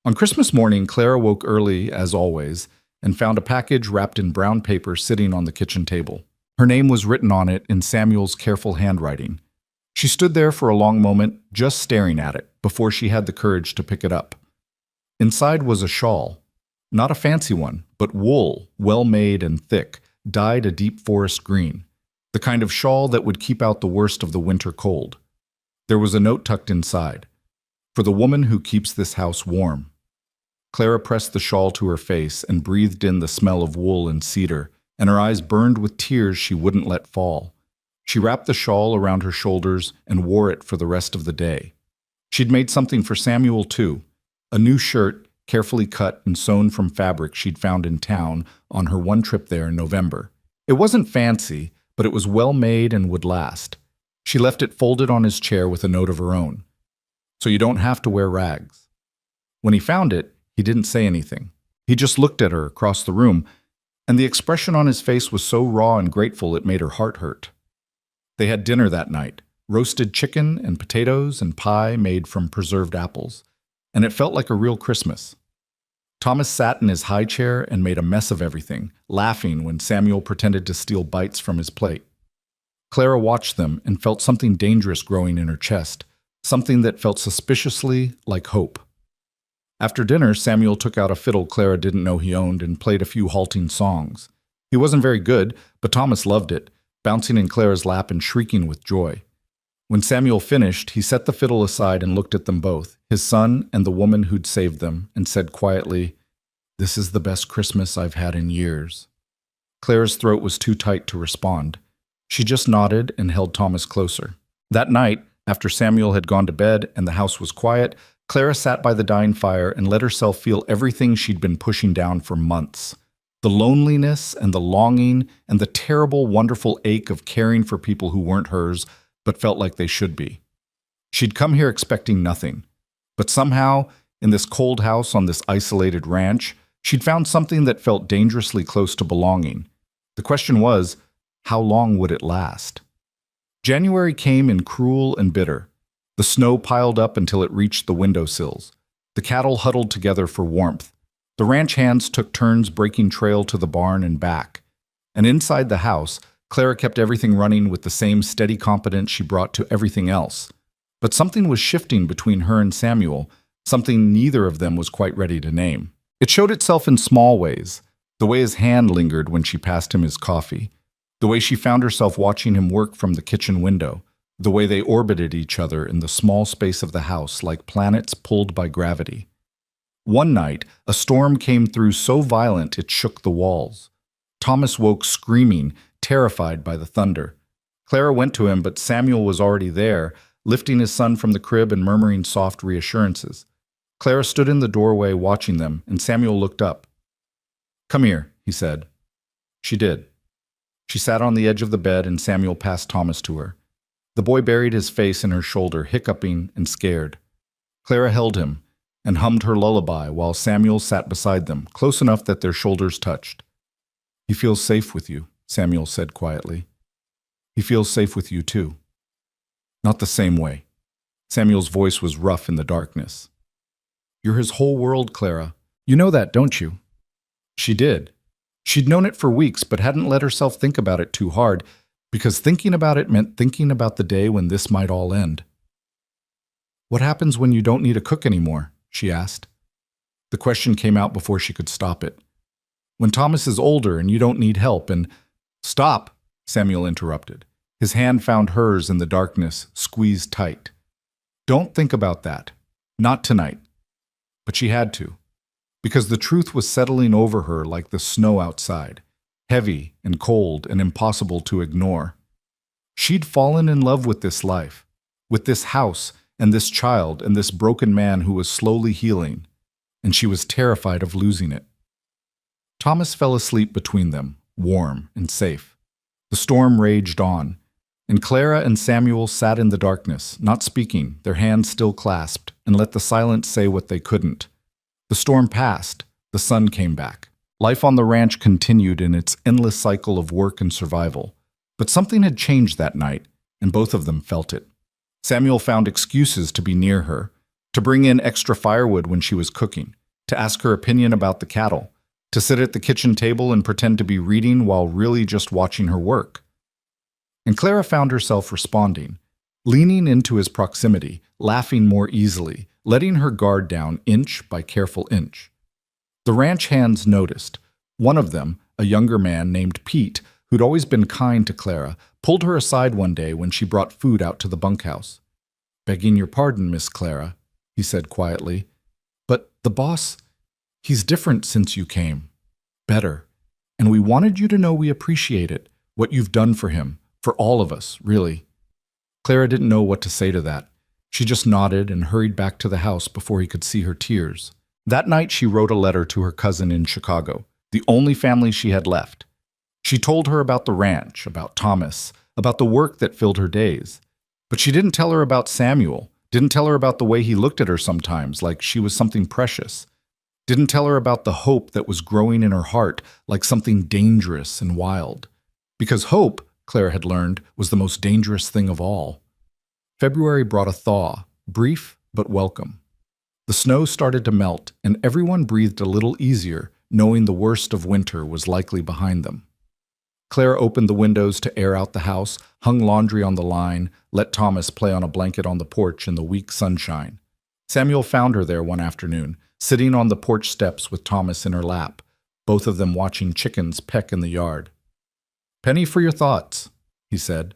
On Christmas morning, Clara woke early, as always, and found a package wrapped in brown paper sitting on the kitchen table. Her name was written on it in Samuel's careful handwriting. She stood there for a long moment, just staring at it, before she had the courage to pick it up. Inside was a shawl. Not a fancy one, but wool, well-made and thick, dyed a deep forest green, the kind of shawl that would keep out the worst of the winter cold. There was a note tucked inside. "For the woman who keeps this house warm." Clara pressed the shawl to her face and breathed in the smell of wool and cedar, and her eyes burned with tears she wouldn't let fall. She wrapped the shawl around her shoulders and wore it for the rest of the day. She'd made something for Samuel, too, a new shirt, carefully cut and sewn from fabric she'd found in town on her one trip there in November. It wasn't fancy, but it was well made and would last. She left it folded on his chair with a note of her own. "So you don't have to wear rags." When he found it, he didn't say anything. He just looked at her across the room, and the expression on his face was so raw and grateful it made her heart hurt. They had dinner that night, roasted chicken and potatoes and pie made from preserved apples, and it felt like a real Christmas. Thomas sat in his high chair and made a mess of everything, laughing when Samuel pretended to steal bites from his plate. Clara watched them and felt something dangerous growing in her chest, something that felt suspiciously like hope. After dinner, Samuel took out a fiddle Clara didn't know he owned and played a few halting songs. He wasn't very good, but Thomas loved it, bouncing in Clara's lap and shrieking with joy. When Samuel finished, he set the fiddle aside and looked at them both, his son and the woman who'd saved them, and said quietly, "This is the best Christmas I've had in years." Clara's throat was too tight to respond. She just nodded and held Thomas closer. That night, after Samuel had gone to bed and the house was quiet, Clara sat by the dying fire and let herself feel everything she'd been pushing down for months. The loneliness and the longing and the terrible, wonderful ache of caring for people who weren't hers but felt like they should be. She'd come here expecting nothing. But somehow, in this cold house on this isolated ranch, she'd found something that felt dangerously close to belonging. The question was, how long would it last? January came in cruel and bitter. The snow piled up until it reached the windowsills. The cattle huddled together for warmth. The ranch hands took turns breaking trail to the barn and back. And inside the house, Clara kept everything running with the same steady competence she brought to everything else. But something was shifting between her and Samuel, something neither of them was quite ready to name. It showed itself in small ways, the way his hand lingered when she passed him his coffee, the way she found herself watching him work from the kitchen window, the way they orbited each other in the small space of the house like planets pulled by gravity. One night, a storm came through so violent it shook the walls. Thomas woke screaming, terrified by the thunder. Clara went to him, but Samuel was already there, lifting his son from the crib and murmuring soft reassurances. Clara stood in the doorway watching them, and Samuel looked up. "Come here," he said. She did. She sat on the edge of the bed, and Samuel passed Thomas to her. The boy buried his face in her shoulder, hiccuping and scared. Clara held him and hummed her lullaby while Samuel sat beside them, close enough that their shoulders touched. "He feels safe with you," Samuel said quietly. He feels safe with you too. Not the same way. Samuel's voice was rough in the darkness. You're his whole world, Clara. You know that, don't you? She did. She'd known it for weeks, but hadn't let herself think about it too hard, because thinking about it meant thinking about the day when this might all end. What happens when you don't need a cook anymore? She asked. The question came out before she could stop it. When Thomas is older and you don't need help and… Stop, Samuel interrupted. His hand found hers in the darkness, squeezed tight. Don't think about that. Not tonight. But she had to, because the truth was settling over her like the snow outside, heavy and cold and impossible to ignore. She'd fallen in love with this life, with this house and this child and this broken man who was slowly healing, and she was terrified of losing it. Thomas fell asleep between them, warm and safe. The storm raged on, and Clara and Samuel sat in the darkness, not speaking, their hands still clasped, and let the silence say what they couldn't. The storm passed. The sun came back. Life on the ranch continued in its endless cycle of work and survival. But something had changed that night, and both of them felt it. Samuel found excuses to be near her, to bring in extra firewood when she was cooking, to ask her opinion about the cattle, to sit at the kitchen table and pretend to be reading while really just watching her work. And Clara found herself responding, leaning into his proximity, laughing more easily, letting her guard down inch by careful inch. The ranch hands noticed. One of them, a younger man named Pete, who'd always been kind to Clara, pulled her aside one day when she brought food out to the bunkhouse. Begging your pardon, Miss Clara, he said quietly, but the boss, he's different since you came. Better. And we wanted you to know we appreciate it, what you've done for him, for all of us, really. Clara didn't know what to say to that. She just nodded and hurried back to the house before he could see her tears. That night she wrote a letter to her cousin in Chicago, the only family she had left. She told her about the ranch, about Thomas, about the work that filled her days. But she didn't tell her about Samuel, didn't tell her about the way he looked at her sometimes like she was something precious, didn't tell her about the hope that was growing in her heart like something dangerous and wild. Because hope, Claire had learned, was the most dangerous thing of all. February brought a thaw, brief but welcome. The snow started to melt, and everyone breathed a little easier, knowing the worst of winter was likely behind them. Claire opened the windows to air out the house, hung laundry on the line, let Thomas play on a blanket on the porch in the weak sunshine. Samuel found her there one afternoon, sitting on the porch steps with Thomas in her lap, both of them watching chickens peck in the yard. "Penny for your thoughts," he said.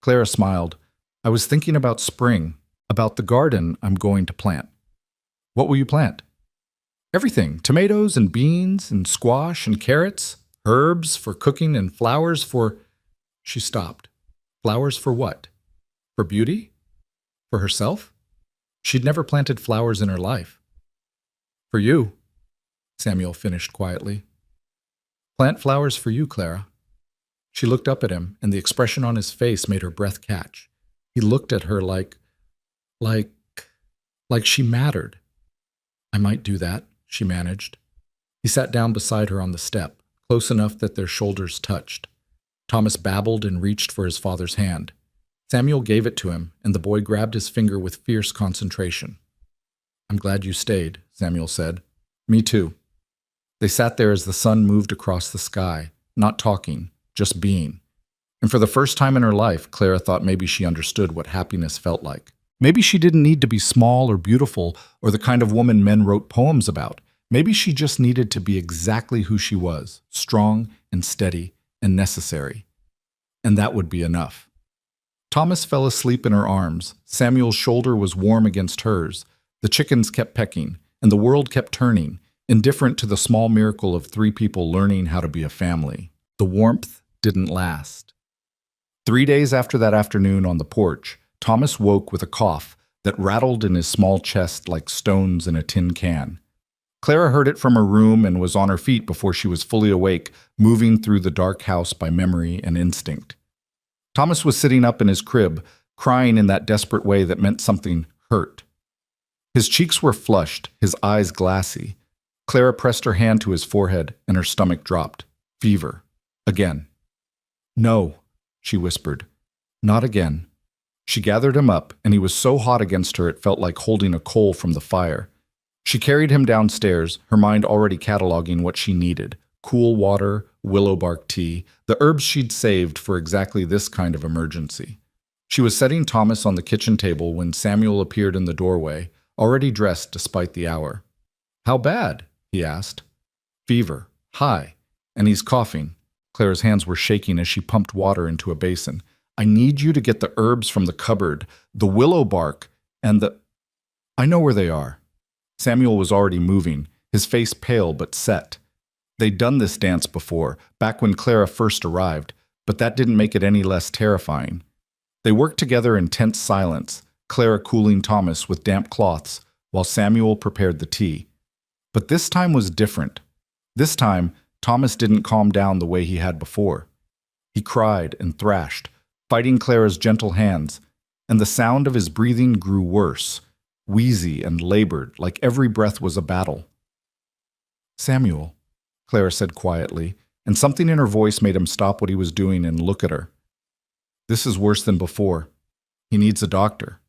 Clara smiled. "I was thinking about spring, about the garden I'm going to plant." "What will you plant?" "Everything. Tomatoes and beans and squash and carrots, herbs for cooking and flowers for…" She stopped. Flowers for what? For beauty? For herself? She'd never planted flowers in her life. "For you," Samuel finished quietly. "Plant flowers for you, Clara." She looked up at him, and the expression on his face made her breath catch. He looked at her like she mattered. "I might do that," she managed. He sat down beside her on the step, close enough that their shoulders touched. Thomas babbled and reached for his father's hand. Samuel gave it to him, and the boy grabbed his finger with fierce concentration. "I'm glad you stayed," Samuel said. "Me too." They sat there as the sun moved across the sky, not talking, just being. And for the first time in her life, Clara thought maybe she understood what happiness felt like. Maybe she didn't need to be small or beautiful or the kind of woman men wrote poems about. Maybe she just needed to be exactly who she was, strong and steady and necessary. And that would be enough. Thomas fell asleep in her arms. Samuel's shoulder was warm against hers. The chickens kept pecking, and the world kept turning, indifferent to the small miracle of three people learning how to be a family. The warmth didn't last. 3 days after that afternoon on the porch, Thomas woke with a cough that rattled in his small chest like stones in a tin can. Clara heard it from her room and was on her feet before she was fully awake, moving through the dark house by memory and instinct. Thomas was sitting up in his crib, crying in that desperate way that meant something hurt. His cheeks were flushed, his eyes glassy. Clara pressed her hand to his forehead, and her stomach dropped. Fever. Again. No, she whispered. Not again. She gathered him up, and he was so hot against her it felt like holding a coal from the fire. She carried him downstairs, her mind already cataloging what she needed: cool water, willow bark tea, the herbs she'd saved for exactly this kind of emergency. She was setting Thomas on the kitchen table when Samuel appeared in the doorway, already dressed despite the hour. How bad? He asked. Fever. High. And he's coughing. Clara's hands were shaking as she pumped water into a basin. I need you to get the herbs from the cupboard, the willow bark, and the... I know where they are. Samuel was already moving, his face pale but set. They'd done this dance before, back when Clara first arrived, but that didn't make it any less terrifying. They worked together in tense silence, Clara cooling Thomas with damp cloths, while Samuel prepared the tea. But this time was different. This time, Thomas didn't calm down the way he had before. He cried and thrashed, fighting Clara's gentle hands, and the sound of his breathing grew worse, wheezy and labored, like every breath was a battle. Samuel, Clara said quietly, and something in her voice made him stop what he was doing and look at her. This is worse than before. He needs a doctor.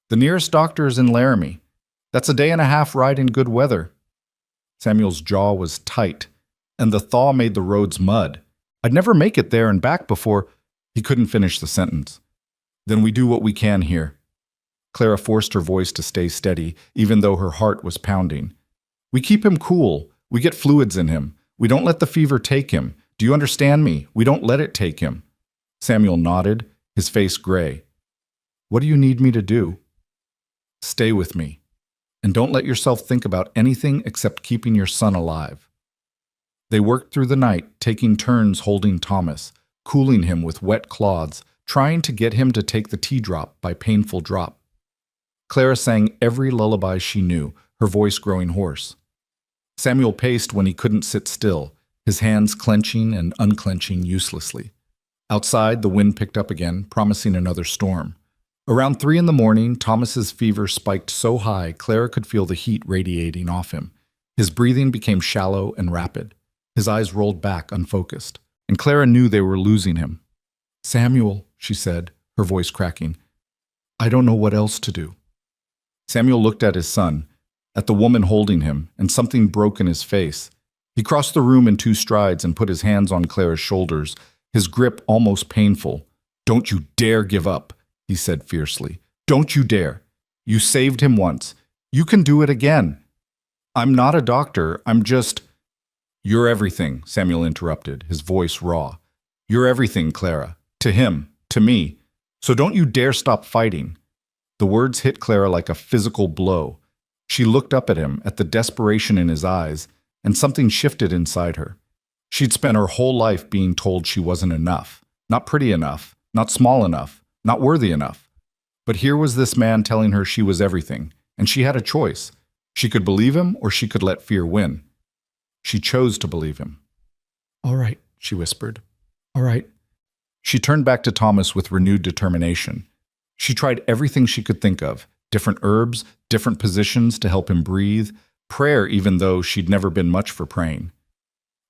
The nearest doctor is in Laramie. That's a day-and-a-half ride in good weather. Samuel's jaw was tight, and the thaw made the roads mud. I'd never make it there and back before. He couldn't finish the sentence. Then we do what we can here. Clara forced her voice to stay steady, even though her heart was pounding. We keep him cool. We get fluids in him. We don't let the fever take him. Do you understand me? We don't let it take him. Samuel nodded, his face gray. What do you need me to do? Stay with me. And don't let yourself think about anything except keeping your son alive. They worked through the night, taking turns holding Thomas, cooling him with wet cloths, trying to get him to take the tea drop by painful drop. Clara sang every lullaby she knew, her voice growing hoarse. Samuel paced when he couldn't sit still, his hands clenching and unclenching uselessly. Outside, the wind picked up again, promising another storm. Around 3 a.m, Thomas's fever spiked so high Clara could feel the heat radiating off him. His breathing became shallow and rapid. His eyes rolled back, unfocused, and Clara knew they were losing him. Samuel, she said, her voice cracking, I don't know what else to do. Samuel looked at his son, at the woman holding him, and something broke in his face. He crossed the room in 2 strides and put his hands on Clara's shoulders, his grip almost painful. Don't you dare give up, he said fiercely. Don't you dare. You saved him once. You can do it again. I'm not a doctor. I'm just... You're everything, Samuel interrupted, his voice raw. You're everything, Clara. To him. To me. So don't you dare stop fighting. The words hit Clara like a physical blow. She looked up at him, at the desperation in his eyes, and something shifted inside her. She'd spent her whole life being told she wasn't enough, not pretty enough, not small enough, not worthy enough. But here was this man telling her she was everything, and she had a choice. She could believe him or she could let fear win. She chose to believe him. All right, she whispered. All right. She turned back to Thomas with renewed determination. She tried everything she could think of, different herbs, different positions to help him breathe, prayer even though she'd never been much for praying.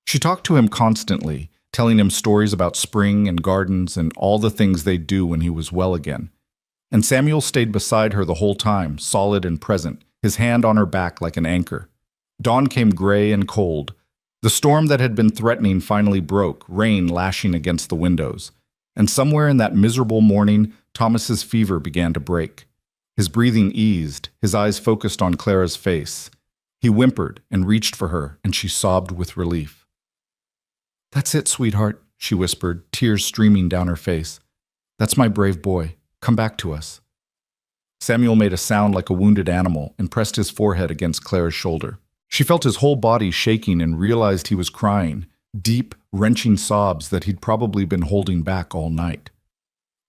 She talked to him constantly, telling him stories about spring and gardens and all the things they'd do when he was well again. And Samuel stayed beside her the whole time, solid and present, his hand on her back like an anchor. Dawn came gray and cold. The storm that had been threatening finally broke, rain lashing against the windows. And somewhere in that miserable morning, Thomas's fever began to break. His breathing eased, his eyes focused on Clara's face. He whimpered and reached for her, and she sobbed with relief. That's it, sweetheart, she whispered, tears streaming down her face. That's my brave boy. Come back to us. Samuel made a sound like a wounded animal and pressed his forehead against Clara's shoulder. She felt his whole body shaking and realized he was crying, deep, wrenching sobs that he'd probably been holding back all night.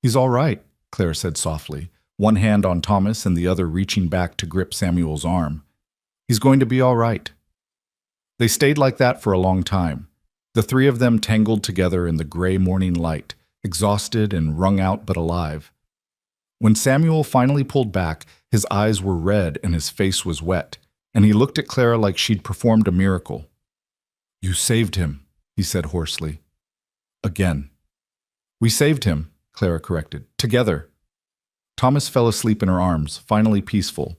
He's all right, Clara said softly, one hand on Thomas and the other reaching back to grip Samuel's arm. He's going to be all right. They stayed like that for a long time, the 3 of them tangled together in the gray morning light, exhausted and wrung out but alive. When Samuel finally pulled back, his eyes were red and his face was wet, and he looked at Clara like she'd performed a miracle. You saved him, he said hoarsely. Again. We saved him, Clara corrected. Together. Thomas fell asleep in her arms, finally peaceful.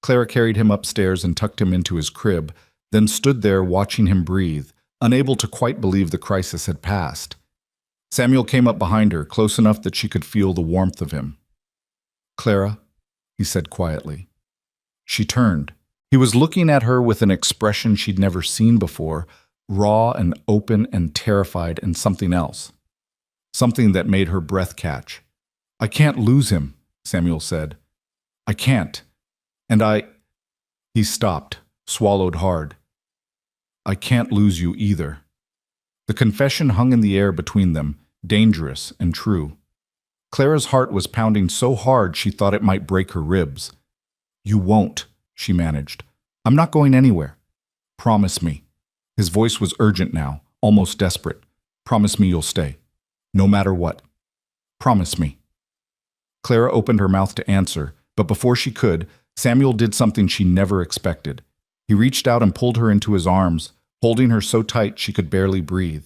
Clara carried him upstairs and tucked him into his crib, then stood there watching him breathe, unable to quite believe the crisis had passed. Samuel came up behind her, close enough that she could feel the warmth of him. "Clara," he said quietly. She turned. He was looking at her with an expression she'd never seen before, raw and open and terrified and something else. Something that made her breath catch. "I can't lose him," Samuel said. "I can't. And I—" He stopped, swallowed hard. "I can't lose you either." The confession hung in the air between them, dangerous and true. Clara's heart was pounding so hard she thought it might break her ribs. "You won't," she managed. "I'm not going anywhere. Promise me." His voice was urgent now, almost desperate. "Promise me you'll stay. No matter what. Promise me." Clara opened her mouth to answer, but before she could, Samuel did something she never expected. He reached out and pulled her into his arms, holding her so tight she could barely breathe.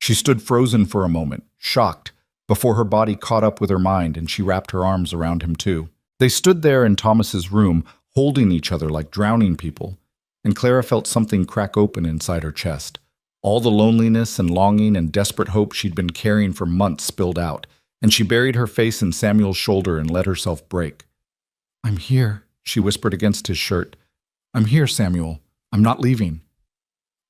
She stood frozen for a moment, shocked, before her body caught up with her mind and she wrapped her arms around him too. They stood there in Thomas's room, holding each other like drowning people, and Clara felt something crack open inside her chest. All the loneliness and longing and desperate hope she'd been carrying for months spilled out, and she buried her face in Samuel's shoulder and let herself break. "I'm here," she whispered against his shirt. "I'm here, Samuel. I'm not leaving."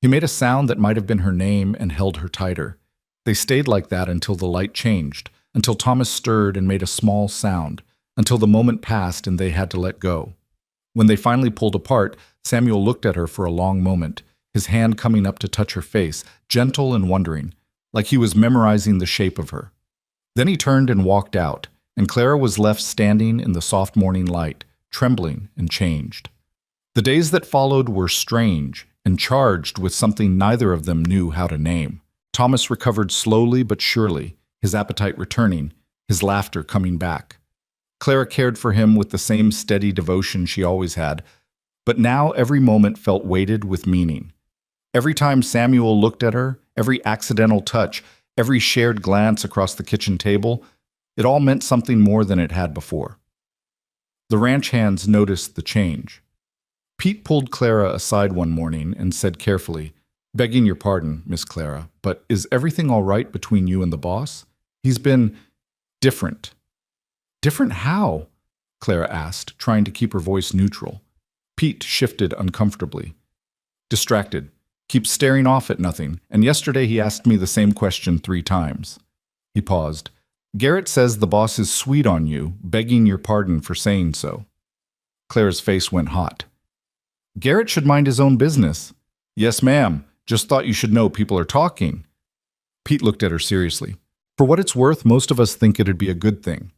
He made a sound that might have been her name and held her tighter. They stayed like that until the light changed, until Thomas stirred and made a small sound, until the moment passed and they had to let go. When they finally pulled apart, Samuel looked at her for a long moment, his hand coming up to touch her face, gentle and wondering, like he was memorizing the shape of her. Then he turned and walked out, and Clara was left standing in the soft morning light, trembling and changed. The days that followed were strange and charged with something neither of them knew how to name. Thomas recovered slowly but surely, his appetite returning, his laughter coming back. Clara cared for him with the same steady devotion she always had, but now every moment felt weighted with meaning. Every time Samuel looked at her, every accidental touch, every shared glance across the kitchen table, it all meant something more than it had before. The ranch hands noticed the change. Pete pulled Clara aside one morning and said carefully, "Begging your pardon, Miss Clara, but is everything all right between you and the boss? He's been different." "Different how?" Clara asked, trying to keep her voice neutral. Pete shifted uncomfortably. "Distracted. Keeps staring off at nothing, and yesterday he asked me the same question 3 times. He paused. "Garrett says the boss is sweet on you, begging your pardon for saying so." Clara's face went hot. "Garrett should mind his own business." "Yes, ma'am. Just thought you should know people are talking." Pete looked at her seriously. "For what it's worth, most of us think it'd be a good thing.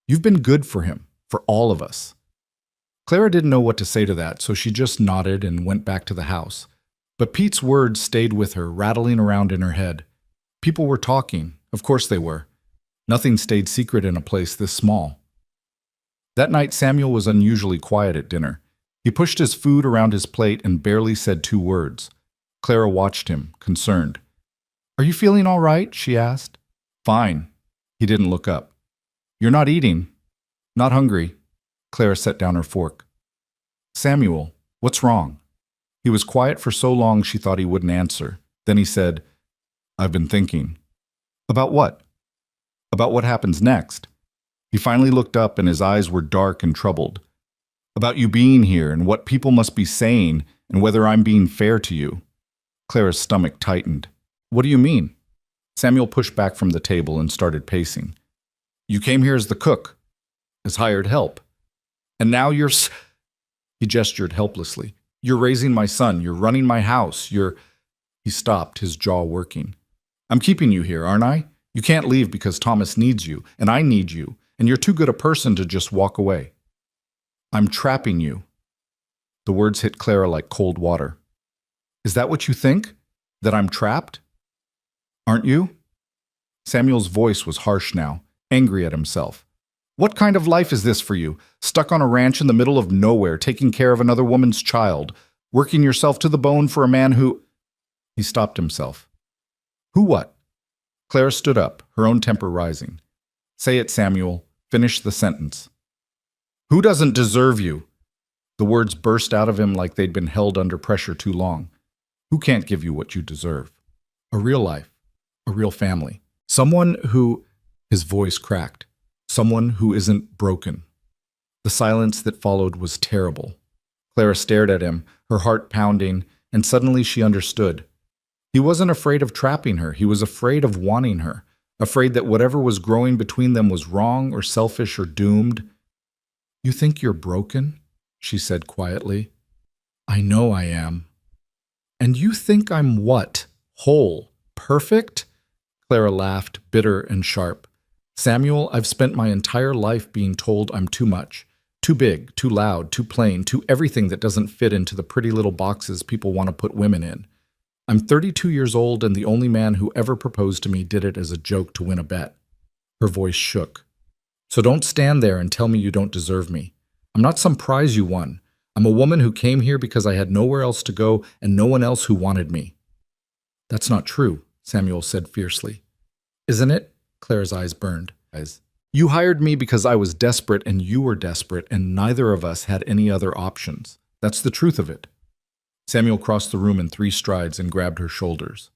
You've been good for him, for all of us." Clara didn't know what to say to that, so she just nodded and went back to the house. But Pete's words stayed with her, rattling around in her head. People were talking. Of course they were. Nothing stayed secret in a place this small. That night, Samuel was unusually quiet at dinner. He pushed his food around his plate and barely said 2 words. Clara watched him, concerned. "Are you feeling all right?" she asked. "Fine." He didn't look up. "You're not eating?" "Not hungry." Clara set down her fork. "Samuel, what's wrong?" He was quiet for so long she thought he wouldn't answer. Then he said, "I've been thinking." "About what?" "About what happens next." He finally looked up and his eyes were dark and troubled. "About you being here and what people must be saying and whether I'm being fair to you." Clara's stomach tightened. "What do you mean?" Samuel pushed back from the table and started pacing. "You came here as the cook, as hired help. And now He gestured helplessly. "You're raising my son. You're running my house. He stopped, his jaw working. "I'm keeping you here, aren't I? You can't leave because Thomas needs you, and I need you, and you're too good a person to just walk away." "I'm trapping you." The words hit Clara like cold water. "Is that what you think? That I'm trapped?" "Aren't you?" Samuel's voice was harsh now, angry at himself. "What kind of life is this for you? Stuck on a ranch in the middle of nowhere, taking care of another woman's child, working yourself to the bone for a man who—" He stopped himself. "Who what?" Clara stood up, her own temper rising. Say it, Samuel. Finish the sentence. Who doesn't deserve you? The words burst out of him like they'd been held under pressure too long. Who can't give you what you deserve? A real life, a real family. Someone who, his voice cracked, someone who isn't broken. The silence that followed was terrible. Clara stared at him, her heart pounding, and suddenly she understood. He wasn't afraid of trapping her, he was afraid of wanting her, afraid that whatever was growing between them was wrong or selfish or doomed. You think you're broken? She said quietly. I know I am. And you think I'm what? Whole? Perfect? Clara laughed, bitter and sharp. Samuel, I've spent my entire life being told I'm too much. Too big, too loud, too plain, too everything that doesn't fit into the pretty little boxes people want to put women in. I'm 32 years old, and the only man who ever proposed to me did it as a joke to win a bet. Her voice shook. So don't stand there and tell me you don't deserve me. I'm not some prize you won. I'm a woman who came here because I had nowhere else to go and no one else who wanted me. That's not true, Samuel said fiercely. Isn't it? Clara's eyes burned. You hired me because I was desperate and you were desperate and neither of us had any other options. That's the truth of it. Samuel crossed the room in 3 strides and grabbed her shoulders.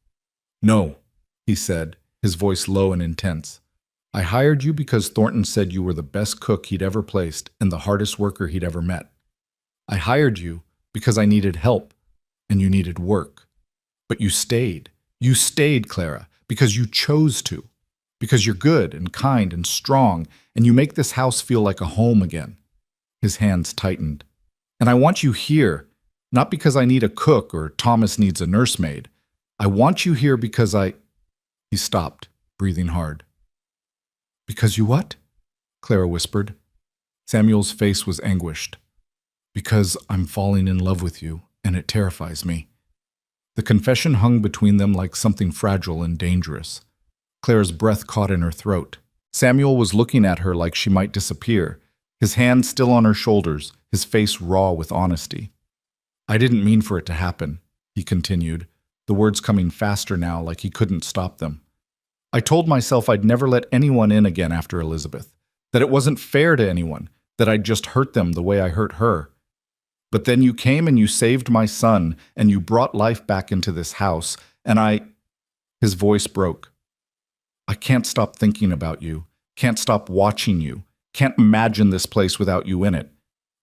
No, he said, his voice low and intense. I hired you because Thornton said you were the best cook he'd ever placed and the hardest worker he'd ever met. I hired you because I needed help and you needed work. But you stayed. You stayed, Clara, because you chose to. Because you're good and kind and strong, and you make this house feel like a home again. His hands tightened. And I want you here, not because I need a cook or Thomas needs a nursemaid. I want you here because He stopped, breathing hard. Because you what? Clara whispered. Samuel's face was anguished. Because I'm falling in love with you, and it terrifies me. The confession hung between them like something fragile and dangerous. Clara's breath caught in her throat. Samuel was looking at her like she might disappear, his hands still on her shoulders, his face raw with honesty. I didn't mean for it to happen, he continued, the words coming faster now like he couldn't stop them. I told myself I'd never let anyone in again after Elizabeth, that it wasn't fair to anyone, that I'd just hurt them the way I hurt her. But then you came and you saved my son, and you brought life back into this house, and His voice broke. I can't stop thinking about you, can't stop watching you, can't imagine this place without you in it.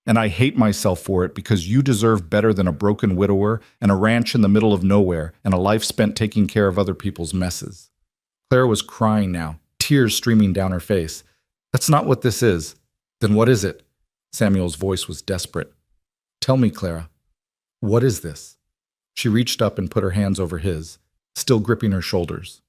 And I hate myself for it because you deserve better than a broken widower and a ranch in the middle of nowhere and a life spent taking care of other people's messes. Clara was crying now, tears streaming down her face. That's not what this is. Then what is it? Samuel's voice was desperate. Tell me, Clara, what is this? She reached up and put her hands over his, still gripping her shoulders.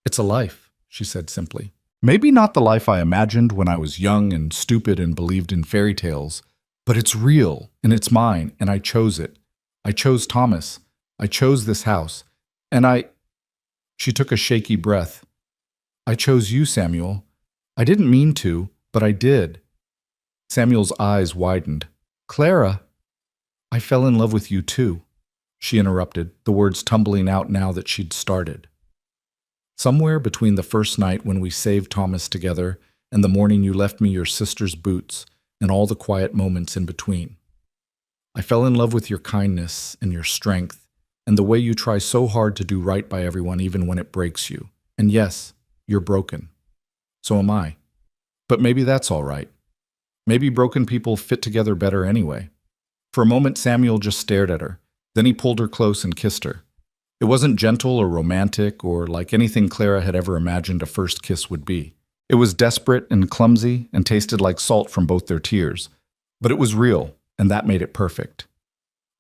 It's a life, she said simply. Maybe not the life I imagined when I was young and stupid and believed in fairy tales, but it's real, and it's mine, and I chose it. I chose Thomas. I chose this house. And She took a shaky breath. I chose you, Samuel. I didn't mean to, but I did. Samuel's eyes widened. Clara, I fell in love with you too, she interrupted, the words tumbling out now that she'd started. Somewhere between the first night when we saved Thomas together and the morning you left me your sister's boots and all the quiet moments in between. I fell in love with your kindness and your strength and the way you try so hard to do right by everyone even when it breaks you. And yes, you're broken. So am I. But maybe that's all right. Maybe broken people fit together better anyway. For a moment, Samuel just stared at her. Then he pulled her close and kissed her. It wasn't gentle or romantic or like anything Clara had ever imagined a first kiss would be. It was desperate and clumsy and tasted like salt from both their tears. But it was real, and that made it perfect.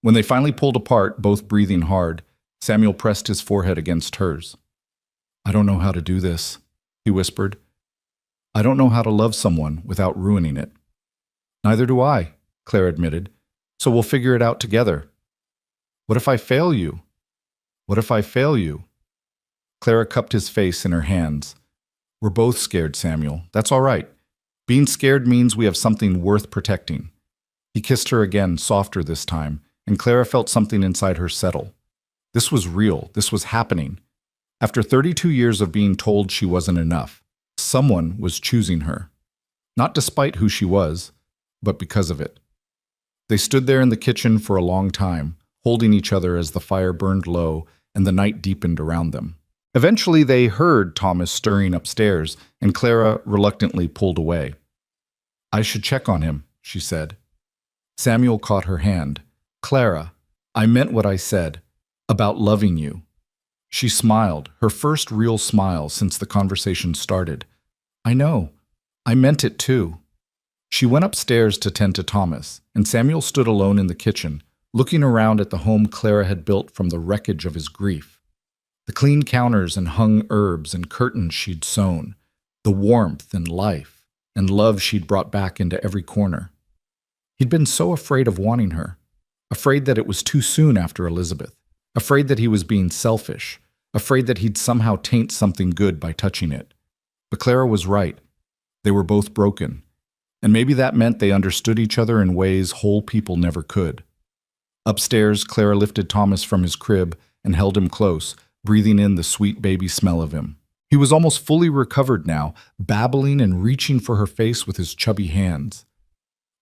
When they finally pulled apart, both breathing hard, Samuel pressed his forehead against hers. I don't know how to do this, he whispered. I don't know how to love someone without ruining it. Neither do I, Clara admitted. So we'll figure it out together. What if I fail you? What if I fail you? Clara cupped his face in her hands. We're both scared, Samuel. That's all right. Being scared means we have something worth protecting. He kissed her again, softer this time, and Clara felt something inside her settle. This was real. This was happening. After 32 years of being told she wasn't enough, someone was choosing her. Not despite who she was, but because of it. They stood there in the kitchen for a long time, holding each other as the fire burned low and the night deepened around them. Eventually, they heard Thomas stirring upstairs, and Clara reluctantly pulled away. "I should check on him," she said. Samuel caught her hand. "Clara, I meant what I said, about loving you." She smiled, her first real smile since the conversation started. "I know. I meant it too." She went upstairs to tend to Thomas, and Samuel stood alone in the kitchen, looking around at the home Clara had built from the wreckage of his grief. The clean counters and hung herbs and curtains she'd sewn, the warmth and life and love she'd brought back into every corner. He'd been so afraid of wanting her, afraid that it was too soon after Elizabeth, afraid that he was being selfish, afraid that he'd somehow taint something good by touching it. But Clara was right. They were both broken, and maybe that meant they understood each other in ways whole people never could. Upstairs, Clara lifted Thomas from his crib and held him close, breathing in the sweet baby smell of him. He was almost fully recovered now, babbling and reaching for her face with his chubby hands.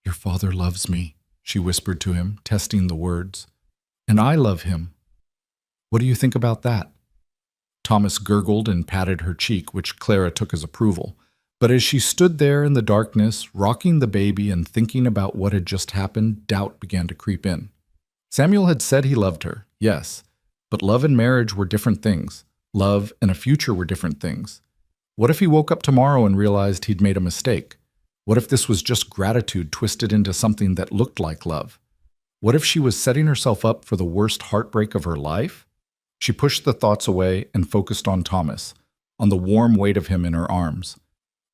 "Your father loves me," she whispered to him, testing the words. "And I love him. What do you think about that?" Thomas gurgled and patted her cheek, which Clara took as approval. But as she stood there in the darkness, rocking the baby and thinking about what had just happened, doubt began to creep in. Samuel had said he loved her, yes, but love and marriage were different things. Love and a future were different things. What if he woke up tomorrow and realized he'd made a mistake? What if this was just gratitude twisted into something that looked like love? What if she was setting herself up for the worst heartbreak of her life? She pushed the thoughts away and focused on Thomas, on the warm weight of him in her arms.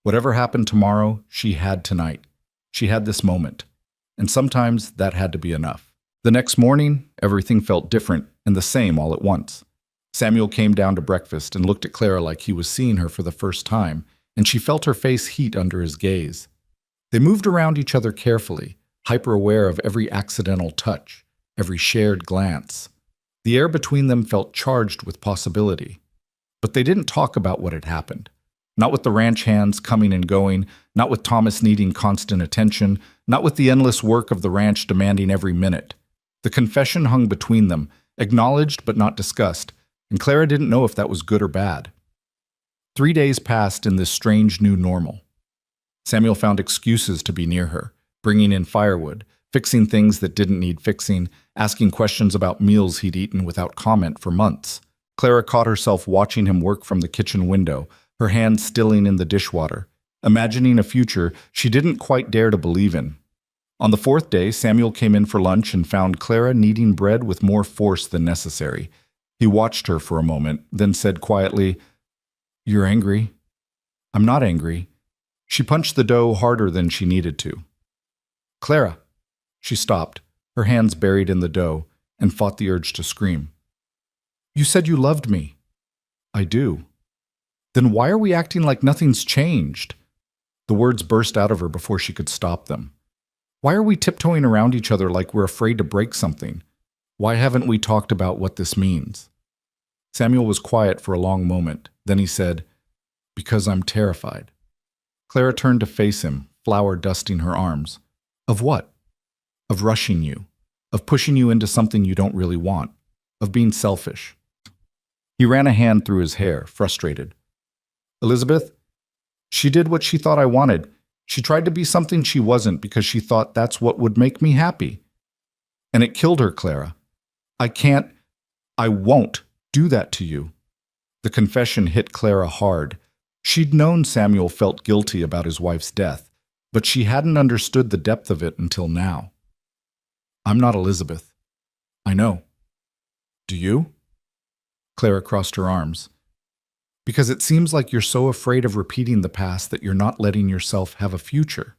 Whatever happened tomorrow, she had tonight. She had this moment. And sometimes that had to be enough. The next morning, everything felt different and the same all at once. Samuel came down to breakfast and looked at Clara like he was seeing her for the first time, and she felt her face heat under his gaze. They moved around each other carefully, hyper-aware of every accidental touch, every shared glance. The air between them felt charged with possibility. But they didn't talk about what had happened. Not with the ranch hands coming and going, not with Thomas needing constant attention, not with the endless work of the ranch demanding every minute. The confession hung between them, acknowledged but not discussed, and Clara didn't know if that was good or bad. 3 days passed in this strange new normal. Samuel found excuses to be near her, bringing in firewood, fixing things that didn't need fixing, asking questions about meals he'd eaten without comment for months. Clara caught herself watching him work from the kitchen window, her hands stilling in the dishwater, imagining a future she didn't quite dare to believe in. On the 4th day, Samuel came in for lunch and found Clara kneading bread with more force than necessary. He watched her for a moment, then said quietly, "You're angry." "I'm not angry." She punched the dough harder than she needed to. "Clara." She stopped, her hands buried in the dough, and fought the urge to scream. "You said you loved me." "I do." "Then why are we acting like nothing's changed?" The words burst out of her before she could stop them. Why are we tiptoeing around each other like we're afraid to break something? Why haven't we talked about what this means? Samuel was quiet for a long moment. Then he said, "Because I'm terrified." Clara turned to face him, flour dusting her arms. "Of what?" "Of rushing you. Of pushing you into something you don't really want. Of being selfish." He ran a hand through his hair, frustrated. "Elizabeth, she did what she thought I wanted. She tried to be something she wasn't because she thought that's what would make me happy. And it killed her, Clara. I won't do that to you." The confession hit Clara hard. She'd known Samuel felt guilty about his wife's death, but she hadn't understood the depth of it until now. "I'm not Elizabeth." "I know." "Do you?" Clara crossed her arms. "Because it seems like you're so afraid of repeating the past that you're not letting yourself have a future."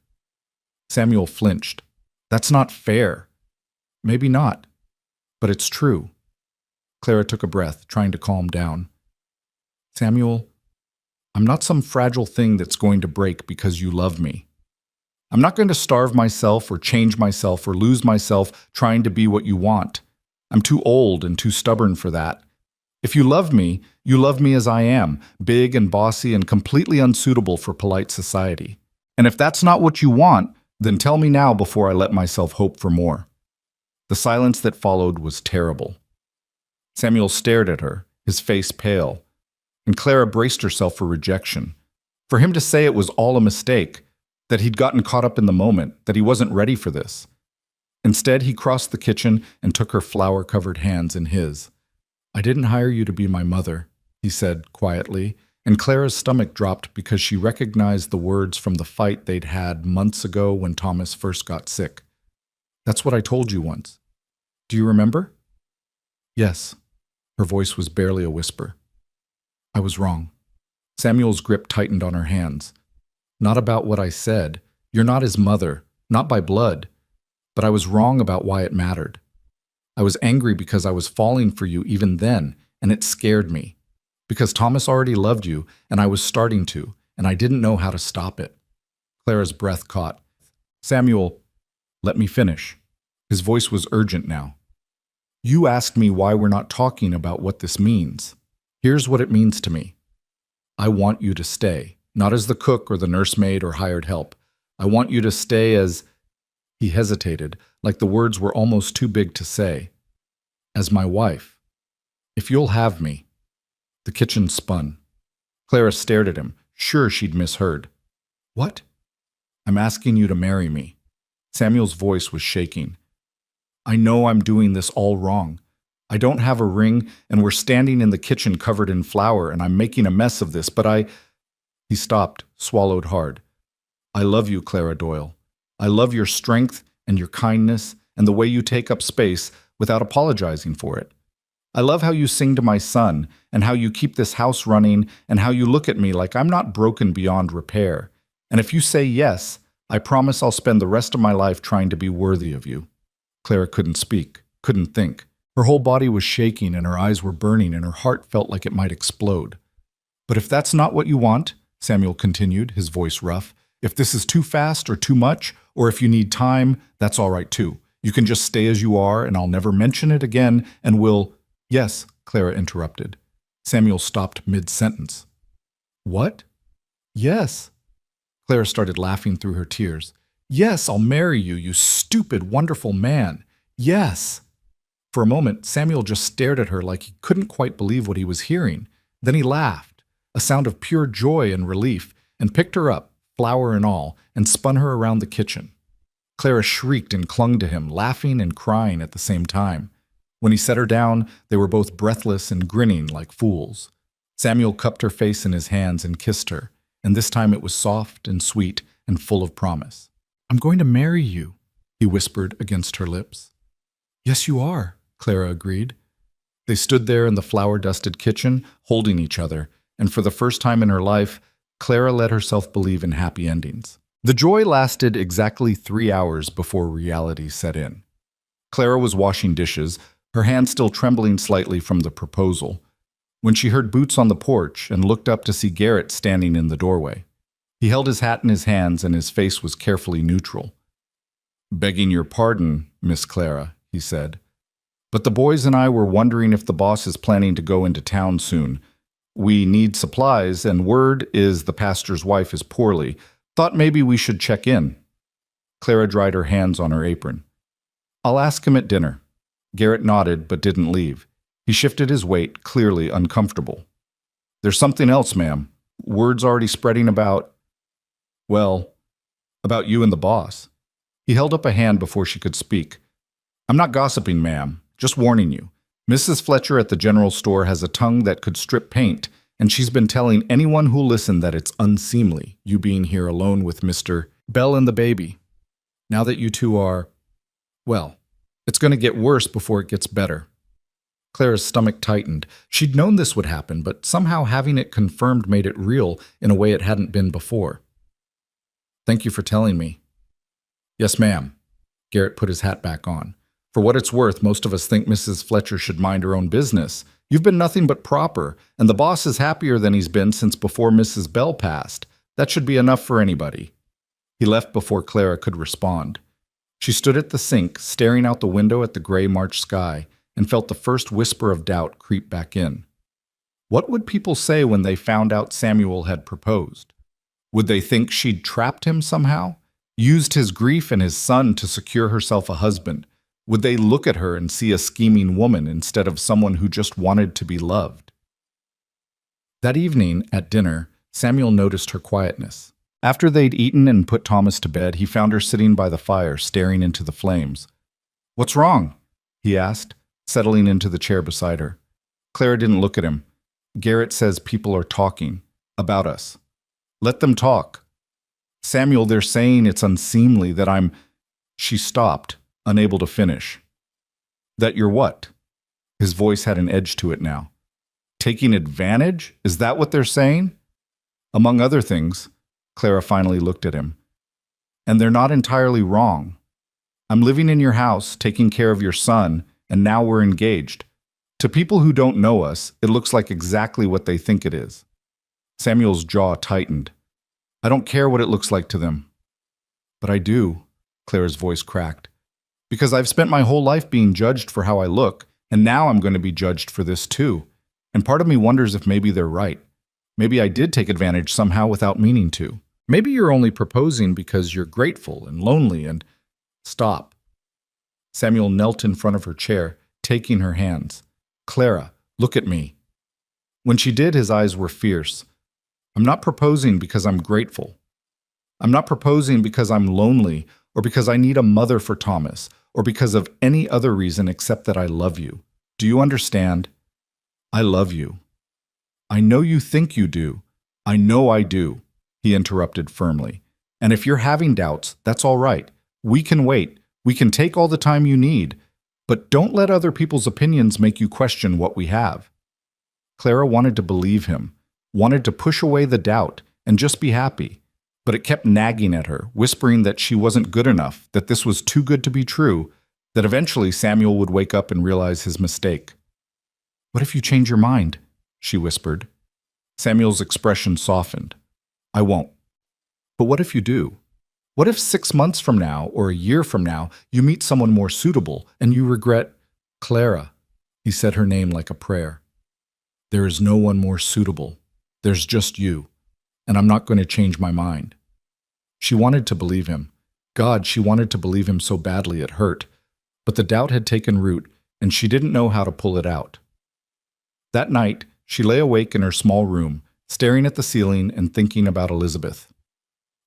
Samuel flinched. "That's not fair." "Maybe not, but it's true." Clara took a breath, trying to calm down. "Samuel, I'm not some fragile thing that's going to break because you love me. I'm not going to starve myself or change myself or lose myself trying to be what you want. I'm too old and too stubborn for that. If you love me, you love me as I am, big and bossy and completely unsuitable for polite society. And if that's not what you want, then tell me now before I let myself hope for more." The silence that followed was terrible. Samuel stared at her, his face pale, and Clara braced herself for rejection. For him to say it was all a mistake, that he'd gotten caught up in the moment, that he wasn't ready for this. Instead, he crossed the kitchen and took her flour-covered hands in his. "I didn't hire you to be my mother," he said quietly, and Clara's stomach dropped because she recognized the words from the fight they'd had months ago when Thomas first got sick. "That's what I told you once. Do you remember?" "Yes." Her voice was barely a whisper. "I was wrong." Samuel's grip tightened on her hands. "Not about what I said. You're not his mother, not by blood. But I was wrong about why it mattered. I was angry because I was falling for you even then, and it scared me. Because Thomas already loved you, and I was starting to, and I didn't know how to stop it." Clara's breath caught. "Samuel, let me finish." His voice was urgent now. "You asked me why we're not talking about what this means. Here's what it means to me. I want you to stay, not as the cook or the nursemaid or hired help. I want you to stay as—" He hesitated, like the words were almost too big to say. "As my wife. If you'll have me." The kitchen spun. Clara stared at him, sure she'd misheard. "What?" "I'm asking you to marry me." Samuel's voice was shaking. "I know I'm doing this all wrong. I don't have a ring, and we're standing in the kitchen covered in flour, and I'm making a mess of this, but I—" He stopped, swallowed hard. "I love you, Clara Doyle. I love your strength and your kindness and the way you take up space without apologizing for it. I love how you sing to my son and how you keep this house running and how you look at me like I'm not broken beyond repair. And if you say yes, I promise I'll spend the rest of my life trying to be worthy of you." Clara couldn't speak, couldn't think. Her whole body was shaking and her eyes were burning and her heart felt like it might explode. "But if that's not what you want," Samuel continued, his voice rough, "if this is too fast or too much, or if you need time, that's all right too. You can just stay as you are and I'll never mention it again and we'll—" "Yes," Clara interrupted. Samuel stopped mid-sentence. "What?" "Yes." Clara started laughing through her tears. "Yes, I'll marry you, you stupid, wonderful man. Yes." For a moment, Samuel just stared at her like he couldn't quite believe what he was hearing. Then he laughed, a sound of pure joy and relief, and picked her up, flour and all, and spun her around the kitchen. Clara shrieked and clung to him, laughing and crying at the same time. When he set her down, they were both breathless and grinning like fools. Samuel cupped her face in his hands and kissed her, and this time it was soft and sweet and full of promise. "I'm going to marry you," he whispered against her lips. "Yes, you are," Clara agreed. They stood there in the flour-dusted kitchen, holding each other, and for the first time in her life, Clara let herself believe in happy endings. The joy lasted exactly 3 hours before reality set in. Clara was washing dishes, her hand still trembling slightly from the proposal, when she heard boots on the porch and looked up to see Garrett standing in the doorway. He held his hat in his hands and his face was carefully neutral. "Begging your pardon, Miss Clara," he said. "But the boys and I were wondering if the boss is planning to go into town soon. We need supplies, and word is the pastor's wife is poorly. Thought maybe we should check in." Clara dried her hands on her apron. "I'll ask him at dinner." Garrett nodded but didn't leave. He shifted his weight, clearly uncomfortable. "There's something else, ma'am. Word's already spreading about you and the boss." He held up a hand before she could speak. "I'm not gossiping, ma'am. Just warning you. Mrs. Fletcher at the general store has a tongue that could strip paint, and she's been telling anyone who'll listen that it's unseemly, you being here alone with Mr. Bell and the baby. Now that you two are, it's going to get worse before it gets better." Clara's stomach tightened. She'd known this would happen, but somehow having it confirmed made it real in a way it hadn't been before. "Thank you for telling me." "Yes, ma'am." Garrett put his hat back on. "For what it's worth, most of us think Mrs. Fletcher should mind her own business. You've been nothing but proper, and the boss is happier than he's been since before Mrs. Bell passed. That should be enough for anybody." He left before Clara could respond. She stood at the sink, staring out the window at the gray March sky, and felt the first whisper of doubt creep back in. What would people say when they found out Samuel had proposed? Would they think she'd trapped him somehow? Used his grief and his son to secure herself a husband? Would they look at her and see a scheming woman instead of someone who just wanted to be loved? That evening, at dinner, Samuel noticed her quietness. After they'd eaten and put Thomas to bed, he found her sitting by the fire, staring into the flames. "What's wrong?" he asked, settling into the chair beside her. Clara didn't look at him. "Garrett says people are talking about us." "Let them talk." "Samuel, they're saying it's unseemly that I'm—" She stopped, unable to finish. "That you're what?" His voice had an edge to it now. "Taking advantage? Is that what they're saying?" "Among other things." Clara finally looked at him. "And they're not entirely wrong. I'm living in your house, taking care of your son, and now we're engaged. To people who don't know us, it looks like exactly what they think it is." Samuel's jaw tightened. "I don't care what it looks like to them." "But I do," Clara's voice cracked. "Because I've spent my whole life being judged for how I look, and now I'm going to be judged for this too. And part of me wonders if maybe they're right. Maybe I did take advantage somehow without meaning to. Maybe you're only proposing because you're grateful and lonely and—" "Stop." Samuel knelt in front of her chair, taking her hands. "Clara, look at me." When she did, his eyes were fierce. "I'm not proposing because I'm grateful. I'm not proposing because I'm lonely or because I need a mother for Thomas or because of any other reason except that I love you. Do you understand? I love you." "I know you think you do. I know I do," he interrupted firmly. "And if you're having doubts, that's all right. We can wait. We can take all the time you need. But don't let other people's opinions make you question what we have." Clara wanted to believe him, wanted to push away the doubt and just be happy. But it kept nagging at her, whispering that she wasn't good enough, that this was too good to be true, that eventually Samuel would wake up and realize his mistake. "What if you change your mind?" she whispered. Samuel's expression softened. "I won't." "But what if you do? What if 6 months from now or a year from now you meet someone more suitable and you regret—" "Clara," he said her name like a prayer. "There is no one more suitable. There's just you. And I'm not going to change my mind." She wanted to believe him. God, she wanted to believe him so badly it hurt. But the doubt had taken root, and she didn't know how to pull it out. That night, she lay awake in her small room, staring at the ceiling and thinking about Elizabeth.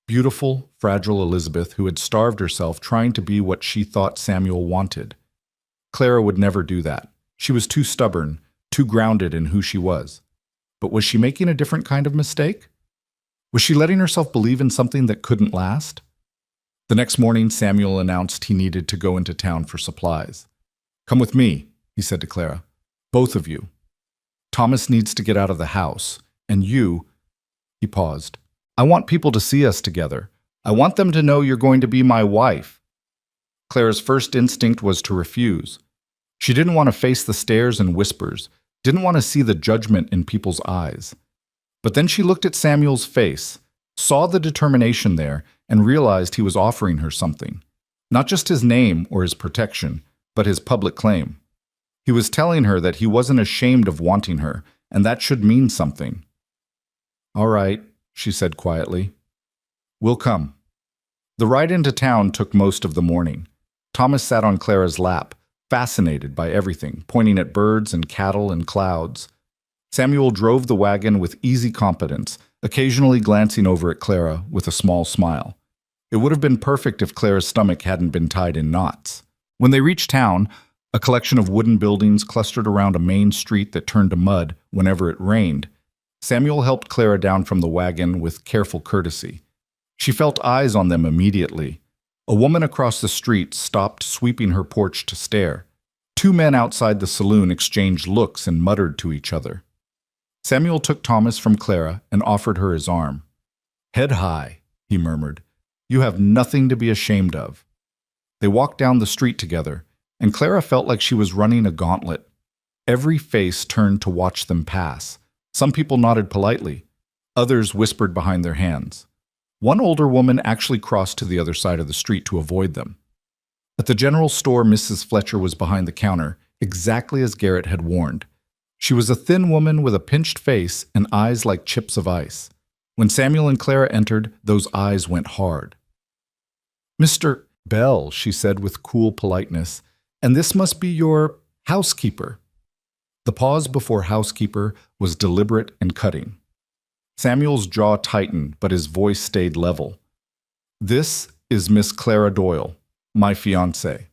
Beautiful, fragile Elizabeth who had starved herself trying to be what she thought Samuel wanted. Clara would never do that. She was too stubborn, too grounded in who she was. But was she making a different kind of mistake? Was she letting herself believe in something that couldn't last? The next morning, Samuel announced he needed to go into town for supplies. "Come with me," he said to Clara. "Both of you. Thomas needs to get out of the house, and you—" He paused. "I want people to see us together. I want them to know you're going to be my wife." Clara's first instinct was to refuse. She didn't want to face the stares and whispers, didn't want to see the judgment in people's eyes. But then she looked at Samuel's face, saw the determination there, and realized he was offering her something. Not just his name or his protection, but his public claim. He was telling her that he wasn't ashamed of wanting her, and that should mean something. "All right," she said quietly. "We'll come." The ride into town took most of the morning. Thomas sat on Clara's lap, fascinated by everything, pointing at birds and cattle and clouds. Samuel drove the wagon with easy competence, occasionally glancing over at Clara with a small smile. It would have been perfect if Clara's stomach hadn't been tied in knots. When they reached town, a collection of wooden buildings clustered around a main street that turned to mud whenever it rained, Samuel helped Clara down from the wagon with careful courtesy. She felt eyes on them immediately. A woman across the street stopped sweeping her porch to stare. 2 men outside the saloon exchanged looks and muttered to each other. Samuel took Thomas from Clara and offered her his arm. "Head high," he murmured. "You have nothing to be ashamed of." They walked down the street together, and Clara felt like she was running a gauntlet. Every face turned to watch them pass. Some people nodded politely. Others whispered behind their hands. One older woman actually crossed to the other side of the street to avoid them. At the general store, Mrs. Fletcher was behind the counter, exactly as Garrett had warned. She was a thin woman with a pinched face and eyes like chips of ice. When Samuel and Clara entered, those eyes went hard. "Mr. Bell," she said with cool politeness, "and this must be your housekeeper." The pause before housekeeper was deliberate and cutting. Samuel's jaw tightened, but his voice stayed level. "This is Miss Clara Doyle, my fiancée."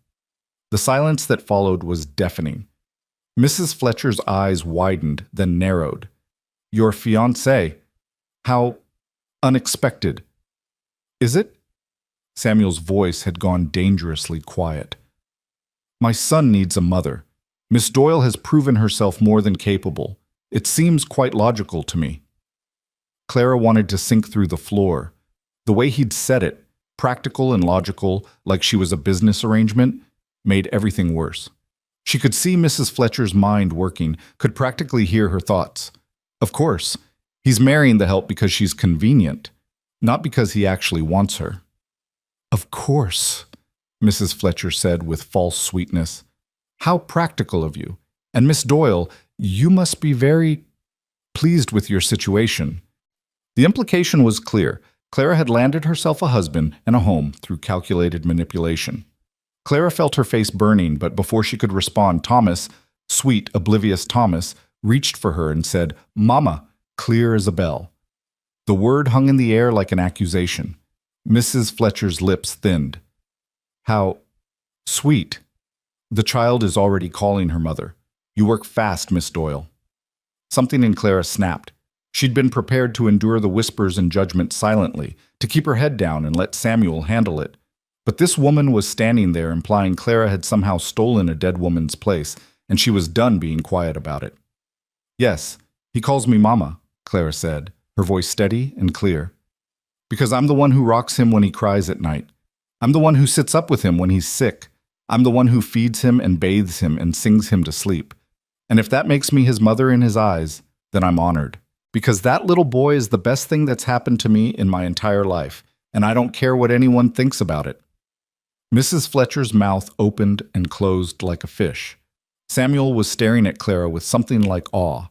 The silence that followed was deafening. Mrs. Fletcher's eyes widened, then narrowed. "Your fiancé? How unexpected. Is it?" Samuel's voice had gone dangerously quiet. "My son needs a mother. Miss Doyle has proven herself more than capable. It seems quite logical to me." Clara wanted to sink through the floor. The way he'd said it, practical and logical, like she was a business arrangement, made everything worse. She could see Mrs. Fletcher's mind working, could practically hear her thoughts. Of course, he's marrying the help because she's convenient, not because he actually wants her. "Of course," Mrs. Fletcher said with false sweetness. "How practical of you. And Miss Doyle, you must be very pleased with your situation." The implication was clear. Clara had landed herself a husband and a home through calculated manipulation. Clara felt her face burning, but before she could respond, Thomas, sweet, oblivious Thomas, reached for her and said, "Mama," clear as a bell. The word hung in the air like an accusation. Mrs. Fletcher's lips thinned. "How sweet. The child is already calling her mother. You work fast, Miss Doyle." Something in Clara snapped. She'd been prepared to endure the whispers and judgment silently, to keep her head down and let Samuel handle it. But this woman was standing there, implying Clara had somehow stolen a dead woman's place, and she was done being quiet about it. "Yes, he calls me Mama," Clara said, her voice steady and clear. "Because I'm the one who rocks him when he cries at night. I'm the one who sits up with him when he's sick. I'm the one who feeds him and bathes him and sings him to sleep. And if that makes me his mother in his eyes, then I'm honored. Because that little boy is the best thing that's happened to me in my entire life, and I don't care what anyone thinks about it." Mrs. Fletcher's mouth opened and closed like a fish. Samuel was staring at Clara with something like awe.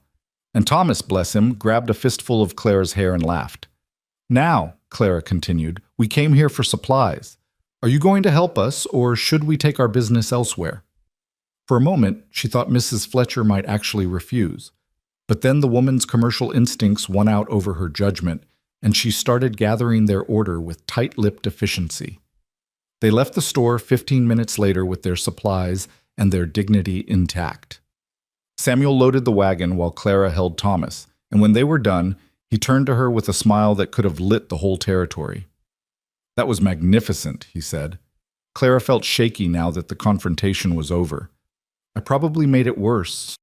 And Thomas, bless him, grabbed a fistful of Clara's hair and laughed. "Now," Clara continued, "we came here for supplies. Are you going to help us, or should we take our business elsewhere?" For a moment, she thought Mrs. Fletcher might actually refuse. But then the woman's commercial instincts won out over her judgment, and she started gathering their order with tight-lipped efficiency. They left the store 15 minutes later with their supplies and their dignity intact. Samuel loaded the wagon while Clara held Thomas, and when they were done, he turned to her with a smile that could have lit the whole territory. "That was magnificent," he said. Clara felt shaky now that the confrontation was over. "I probably made it worse."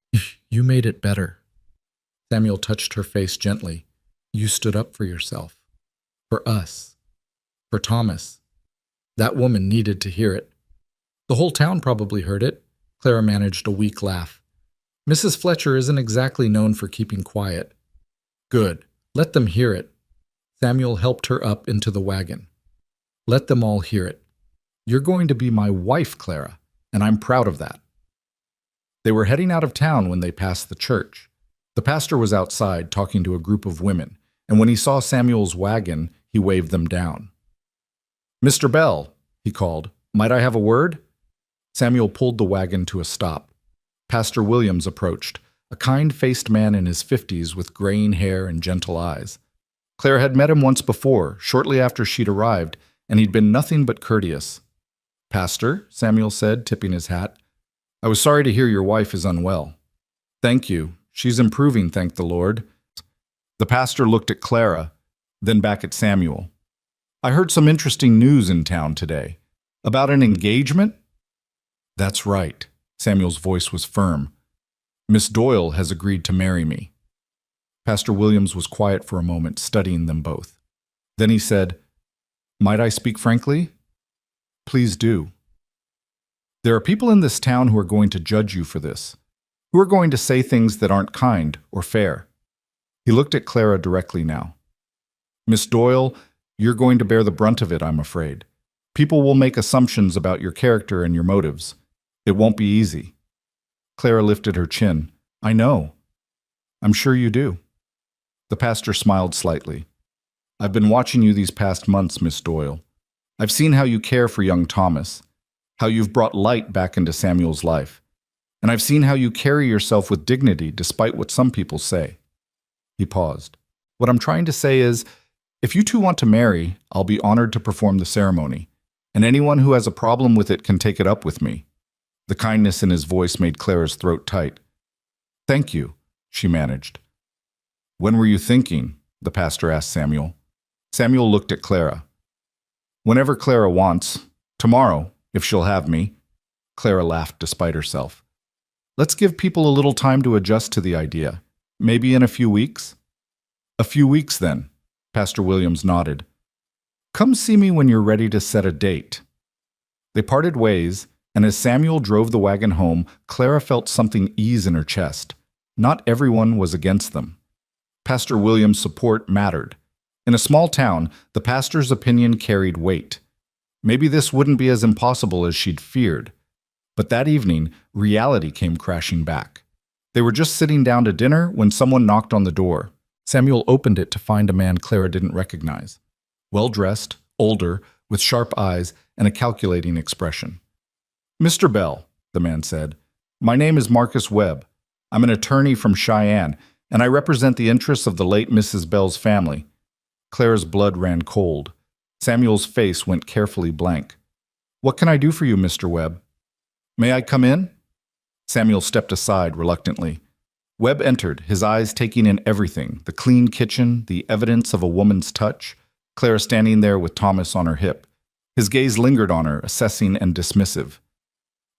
"You made it better." Samuel touched her face gently. "You stood up for yourself. For us. For Thomas. That woman needed to hear it." "The whole town probably heard it." Clara managed a weak laugh. "Mrs. Fletcher isn't exactly known for keeping quiet." "Good. Let them hear it." Samuel helped her up into the wagon. "Let them all hear it. You're going to be my wife, Clara, and I'm proud of that." They were heading out of town when they passed the church. The pastor was outside talking to a group of women, and when he saw Samuel's wagon, he waved them down. "Mr. Bell," he called, "might I have a word?" Samuel pulled the wagon to a stop. Pastor Williams approached, a kind-faced man in his 50s with graying hair and gentle eyes. Clara had met him once before, shortly after she'd arrived, and he'd been nothing but courteous. "Pastor," Samuel said, tipping his hat, "I was sorry to hear your wife is unwell." "Thank you. She's improving, thank the Lord." The pastor looked at Clara, then back at Samuel. "I heard some interesting news in town today. About an engagement?" "That's right." Samuel's voice was firm. "Miss Doyle has agreed to marry me." Pastor Williams was quiet for a moment, studying them both. Then he said, "Might I speak frankly?" "Please do." "There are people in this town who are going to judge you for this, who are going to say things that aren't kind or fair." He looked at Clara directly now. "Miss Doyle, you're going to bear the brunt of it, I'm afraid. People will make assumptions about your character and your motives. It won't be easy." Clara lifted her chin. "I know. I'm sure you do. The pastor smiled slightly. I've been watching you these past months, Miss Doyle. I've seen how you care for young Thomas, how you've brought light back into Samuel's life, and I've seen how you carry yourself with dignity despite what some people say. He paused. What I'm trying to say is, if you two want to marry, I'll be honored to perform the ceremony, and anyone who has a problem with it can take it up with me. The kindness in his voice made Clara's throat tight. Thank you, she managed. When were you thinking? The pastor asked Samuel. Samuel looked at Clara. Whenever Clara wants. Tomorrow, if she'll have me. Clara laughed despite herself. Let's give people a little time to adjust to the idea. Maybe in a few weeks? A few weeks, then. Pastor Williams nodded. Come see me when you're ready to set a date. They parted ways, and as Samuel drove the wagon home, Clara felt something ease in her chest. Not everyone was against them. Pastor Williams' support mattered. In a small town, the pastor's opinion carried weight. Maybe this wouldn't be as impossible as she'd feared. But that evening, reality came crashing back. They were just sitting down to dinner when someone knocked on the door. Samuel opened it to find a man Clara didn't recognize. Well-dressed, older, with sharp eyes and a calculating expression. Mr. Bell, the man said, my name is Marcus Webb. I'm an attorney from Cheyenne, and I represent the interests of the late Mrs. Bell's family. Clara's blood ran cold. Samuel's face went carefully blank. What can I do for you, Mr. Webb? May I come in? Samuel stepped aside reluctantly. Webb entered, his eyes taking in everything, the clean kitchen, the evidence of a woman's touch, Clara standing there with Thomas on her hip. His gaze lingered on her, assessing and dismissive.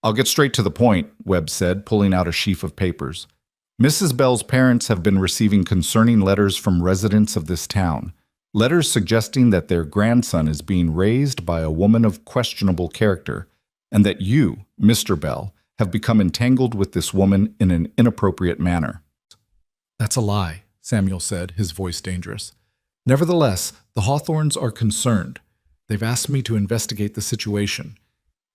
I'll get straight to the point, Webb said, pulling out a sheaf of papers. Mrs. Bell's parents have been receiving concerning letters from residents of this town, letters suggesting that their grandson is being raised by a woman of questionable character, and that you, Mr. Bell, have become entangled with this woman in an inappropriate manner. That's a lie, Samuel said, his voice dangerous. Nevertheless, the Hawthorns are concerned. They've asked me to investigate the situation,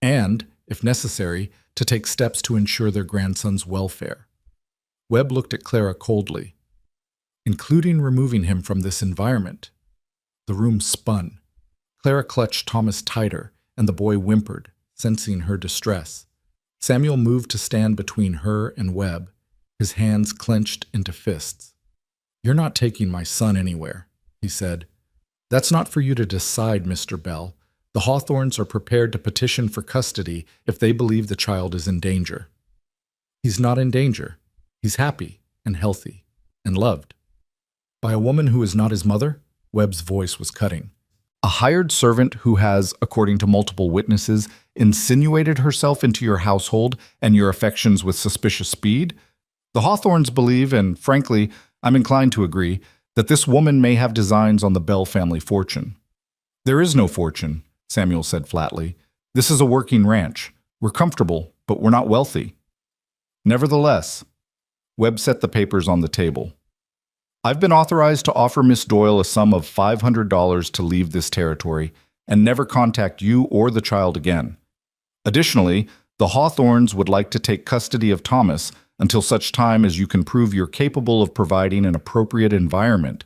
and, if necessary, to take steps to ensure their grandson's welfare. Webb looked at Clara coldly. Including removing him from this environment. The room spun. Clara clutched Thomas tighter, and the boy whimpered, sensing her distress. Samuel moved to stand between her and Webb, his hands clenched into fists. You're not taking my son anywhere, he said. That's not for you to decide, Mr. Bell. The Hawthorns are prepared to petition for custody if they believe the child is in danger. He's not in danger. He's happy and healthy and loved. By a woman who is not his mother? Webb's voice was cutting. A hired servant who has, according to multiple witnesses, insinuated herself into your household and your affections with suspicious speed? The Hawthorns believe, and frankly, I'm inclined to agree, that this woman may have designs on the Bell family fortune. There is no fortune, Samuel said flatly. This is a working ranch. We're comfortable, but we're not wealthy. Nevertheless, Webb set the papers on the table. I've been authorized to offer Miss Doyle a sum of $500 to leave this territory and never contact you or the child again. Additionally, the Hawthorns would like to take custody of Thomas until such time as you can prove you're capable of providing an appropriate environment.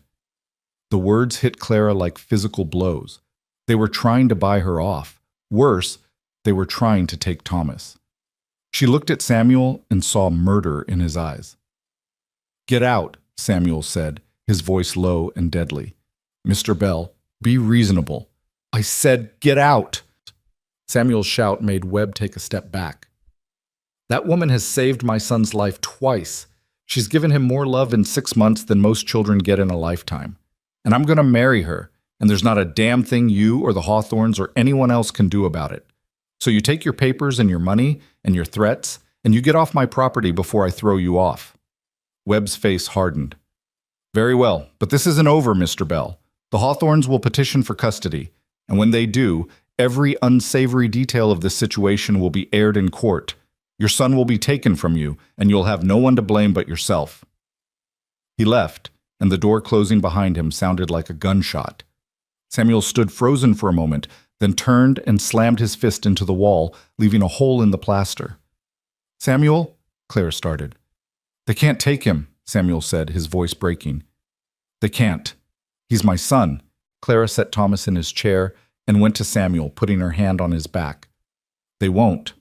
The words hit Clara like physical blows. They were trying to buy her off. Worse, they were trying to take Thomas. She looked at Samuel and saw murder in his eyes. Get out, Samuel said, his voice low and deadly. Mr. Bell, be reasonable. I said, get out! Samuel's shout made Webb take a step back. That woman has saved my son's life twice. She's given him more love in 6 months than most children get in a lifetime. And I'm going to marry her, and there's not a damn thing you or the Hawthorns or anyone else can do about it. So you take your papers and your money and your threats, and you get off my property before I throw you off. Webb's face hardened. Very well, but this isn't over, Mr. Bell. The Hawthorns will petition for custody, and when they do, every unsavory detail of this situation will be aired in court. Your son will be taken from you, and you'll have no one to blame but yourself. He left, and the door closing behind him sounded like a gunshot. Samuel stood frozen for a moment, then turned and slammed his fist into the wall, leaving a hole in the plaster. Samuel, Clara started. They can't take him, Samuel said, his voice breaking. They can't. He's my son. Clara set Thomas in his chair and went to Samuel, putting her hand on his back. They won't.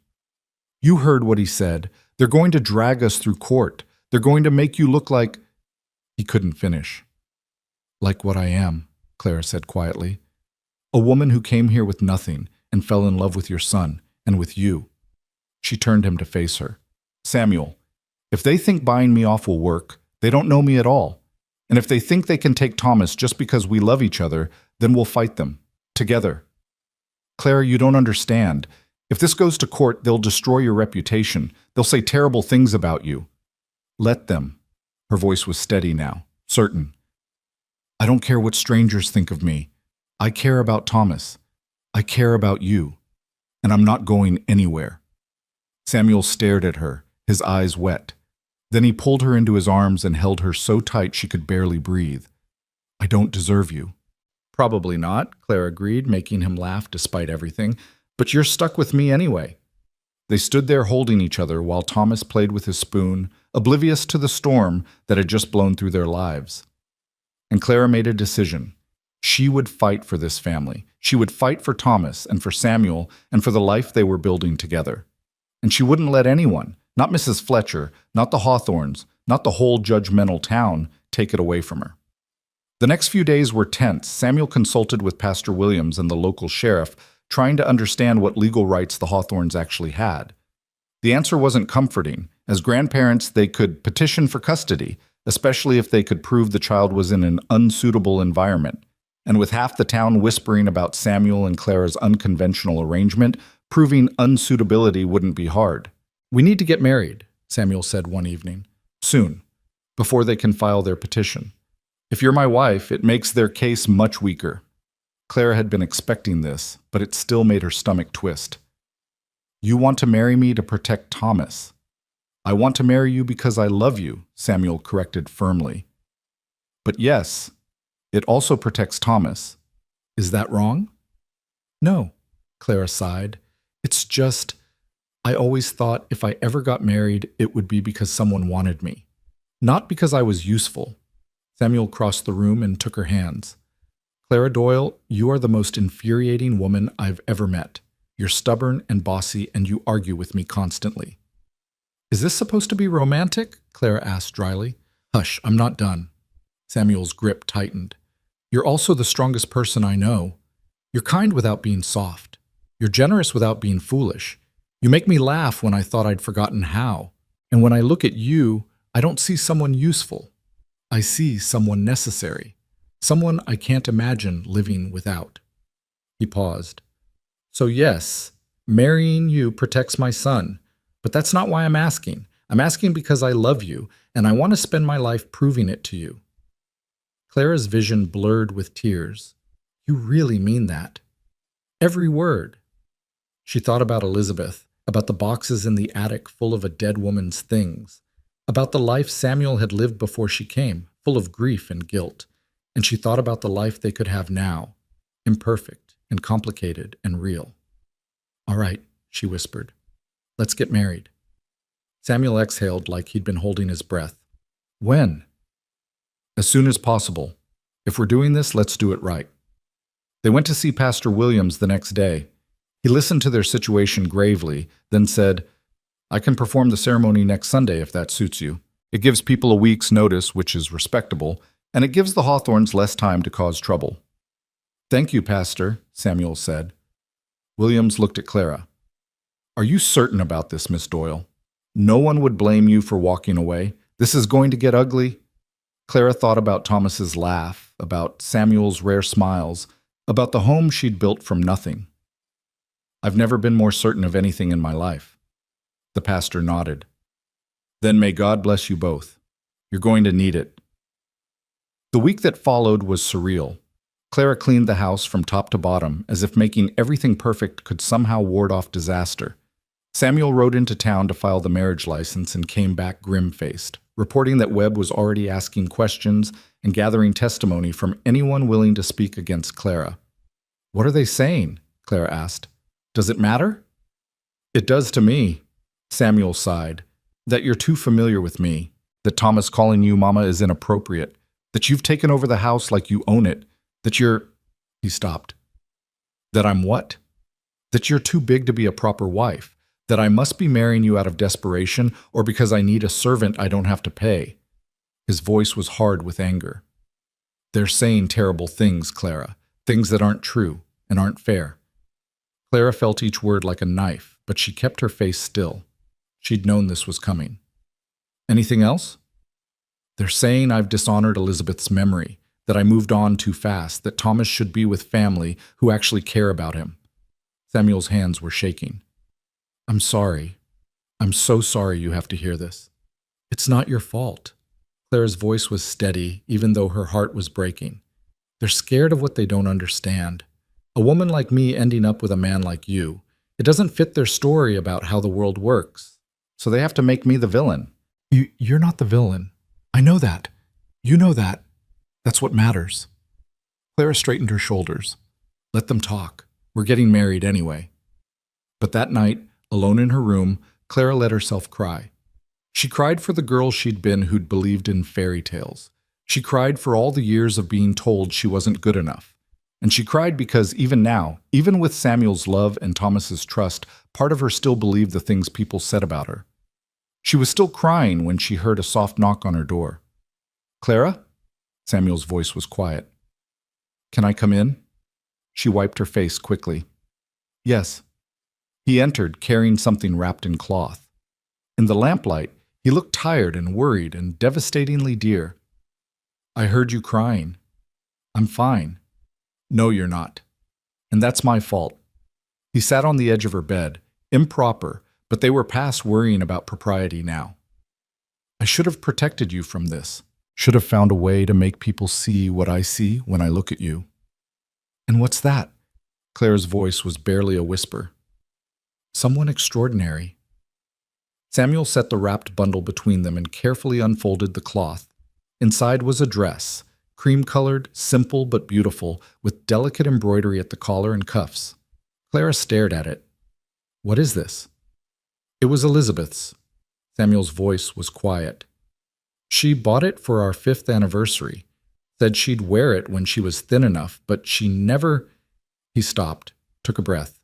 You heard what he said. They're going to drag us through court. They're going to make you look like... He couldn't finish. Like what I am, Clara said quietly. A woman who came here with nothing and fell in love with your son and with you. She turned him to face her. Samuel, if they think buying me off will work, they don't know me at all. And if they think they can take Thomas just because we love each other, then we'll fight them. Together. Clara, you don't understand. If this goes to court, they'll destroy your reputation. They'll say terrible things about you. Let them. Her voice was steady now, certain. I don't care what strangers think of me. I care about Thomas. I care about you. And I'm not going anywhere. Samuel stared at her, his eyes wet. Then he pulled her into his arms and held her so tight she could barely breathe. I don't deserve you. Probably not, Clara agreed, making him laugh despite everything. But you're stuck with me anyway. They stood there holding each other while Thomas played with his spoon, oblivious to the storm that had just blown through their lives. And Clara made a decision. She would fight for this family. She would fight for Thomas and for Samuel and for the life they were building together. And she wouldn't let anyone, not Mrs. Fletcher, not the Hawthorns, not the whole judgmental town, take it away from her. The next few days were tense. Samuel consulted with Pastor Williams and the local sheriff, trying to understand what legal rights the Hawthorns actually had. The answer wasn't comforting. As grandparents, they could petition for custody, especially if they could prove the child was in an unsuitable environment. And with half the town whispering about Samuel and Clara's unconventional arrangement, proving unsuitability wouldn't be hard. We need to get married, Samuel said one evening. Soon, before they can file their petition. If you're my wife, it makes their case much weaker. Clara had been expecting this, but it still made her stomach twist. You want to marry me to protect Thomas. I want to marry you because I love you, Samuel corrected firmly. But yes, it also protects Thomas. Is that wrong? No, Clara sighed. It's just, I always thought if I ever got married, it would be because someone wanted me. Not because I was useful. Samuel crossed the room and took her hands. Clara Doyle, you are the most infuriating woman I've ever met. You're stubborn and bossy, and you argue with me constantly. Is this supposed to be romantic? Clara asked dryly. Hush, I'm not done. Samuel's grip tightened. You're also the strongest person I know. You're kind without being soft. You're generous without being foolish. You make me laugh when I thought I'd forgotten how. And when I look at you, I don't see someone useful. I see someone necessary. Someone I can't imagine living without. He paused. So yes, marrying you protects my son, but that's not why I'm asking. I'm asking because I love you, and I want to spend my life proving it to you. Clara's vision blurred with tears. You really mean that? Every word. She thought about Elizabeth, about the boxes in the attic full of a dead woman's things, about the life Samuel had lived before she came, full of grief and guilt. And she thought about the life they could have now, imperfect and complicated and real. All right, she whispered. Let's get married. Samuel exhaled like he'd been holding his breath. When? As soon as possible. If we're doing this, let's do it right. They went to see Pastor Williams the next day. He listened to their situation gravely, then said, I can perform the ceremony next Sunday if that suits you. It gives people a week's notice, which is respectable, and it gives the Hawthorns less time to cause trouble. Thank you, Pastor, Samuel said. Williams looked at Clara. Are you certain about this, Miss Doyle? No one would blame you for walking away. This is going to get ugly. Clara thought about Thomas's laugh, about Samuel's rare smiles, about the home she'd built from nothing. I've never been more certain of anything in my life. The pastor nodded. Then may God bless you both. You're going to need it. The week that followed was surreal. Clara cleaned the house from top to bottom, as if making everything perfect could somehow ward off disaster. Samuel rode into town to file the marriage license and came back grim-faced, reporting that Webb was already asking questions and gathering testimony from anyone willing to speak against Clara. What are they saying? Clara asked. Does it matter? It does to me, Samuel sighed. That you're too familiar with me, that Thomas calling you mama is inappropriate, that you've taken over the house like you own it, that you're... He stopped. That I'm what? That you're too big to be a proper wife, that I must be marrying you out of desperation or because I need a servant I don't have to pay. His voice was hard with anger. They're saying terrible things, Clara, things that aren't true and aren't fair. Clara felt each word like a knife, but she kept her face still. She'd known this was coming. Anything else? They're saying I've dishonored Elizabeth's memory, that I moved on too fast, that Thomas should be with family who actually care about him. Samuel's hands were shaking. I'm sorry. I'm so sorry you have to hear this. It's not your fault. Clara's voice was steady, even though her heart was breaking. They're scared of what they don't understand. A woman like me ending up with a man like you. It doesn't fit their story about how the world works. So they have to make me the villain. You're not the villain. I know that. You know that. That's what matters. Clara straightened her shoulders. Let them talk. We're getting married anyway. But that night, alone in her room, Clara let herself cry. She cried for the girl she'd been who'd believed in fairy tales. She cried for all the years of being told she wasn't good enough. And she cried because even now, even with Samuel's love and Thomas's trust, part of her still believed the things people said about her. She was still crying when she heard a soft knock on her door. Clara? Samuel's voice was quiet. Can I come in? She wiped her face quickly. Yes. He entered, carrying something wrapped in cloth. In the lamplight, he looked tired and worried and devastatingly dear. I heard you crying. I'm fine. No, you're not. And that's my fault. He sat on the edge of her bed, improper, but they were past worrying about propriety now. I should have protected you from this. Should have found a way to make people see what I see when I look at you. And what's that? Clara's voice was barely a whisper. Someone extraordinary. Samuel set the wrapped bundle between them and carefully unfolded the cloth. Inside was a dress, cream-colored, simple but beautiful, with delicate embroidery at the collar and cuffs. Clara stared at it. What is this? It was Elizabeth's. Samuel's voice was quiet. She bought it for our 5th anniversary. Said she'd wear it when she was thin enough, but she never... He stopped, took a breath.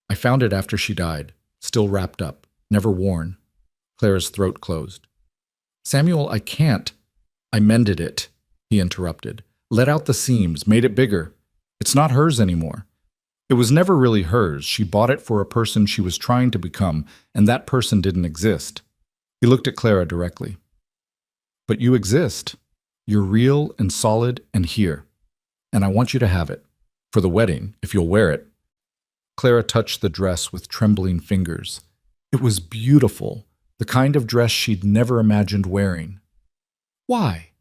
I found it after she died, still wrapped up, never worn. Clara's throat closed. Samuel, I can't. I mended it, he interrupted. Let out the seams, made it bigger. It's not hers anymore. It was never really hers. She bought it for a person she was trying to become, and that person didn't exist. He looked at Clara directly. But you exist. You're real and solid and here. And I want you to have it. For the wedding, if you'll wear it. Clara touched the dress with trembling fingers. It was beautiful, the kind of dress she'd never imagined wearing. Why?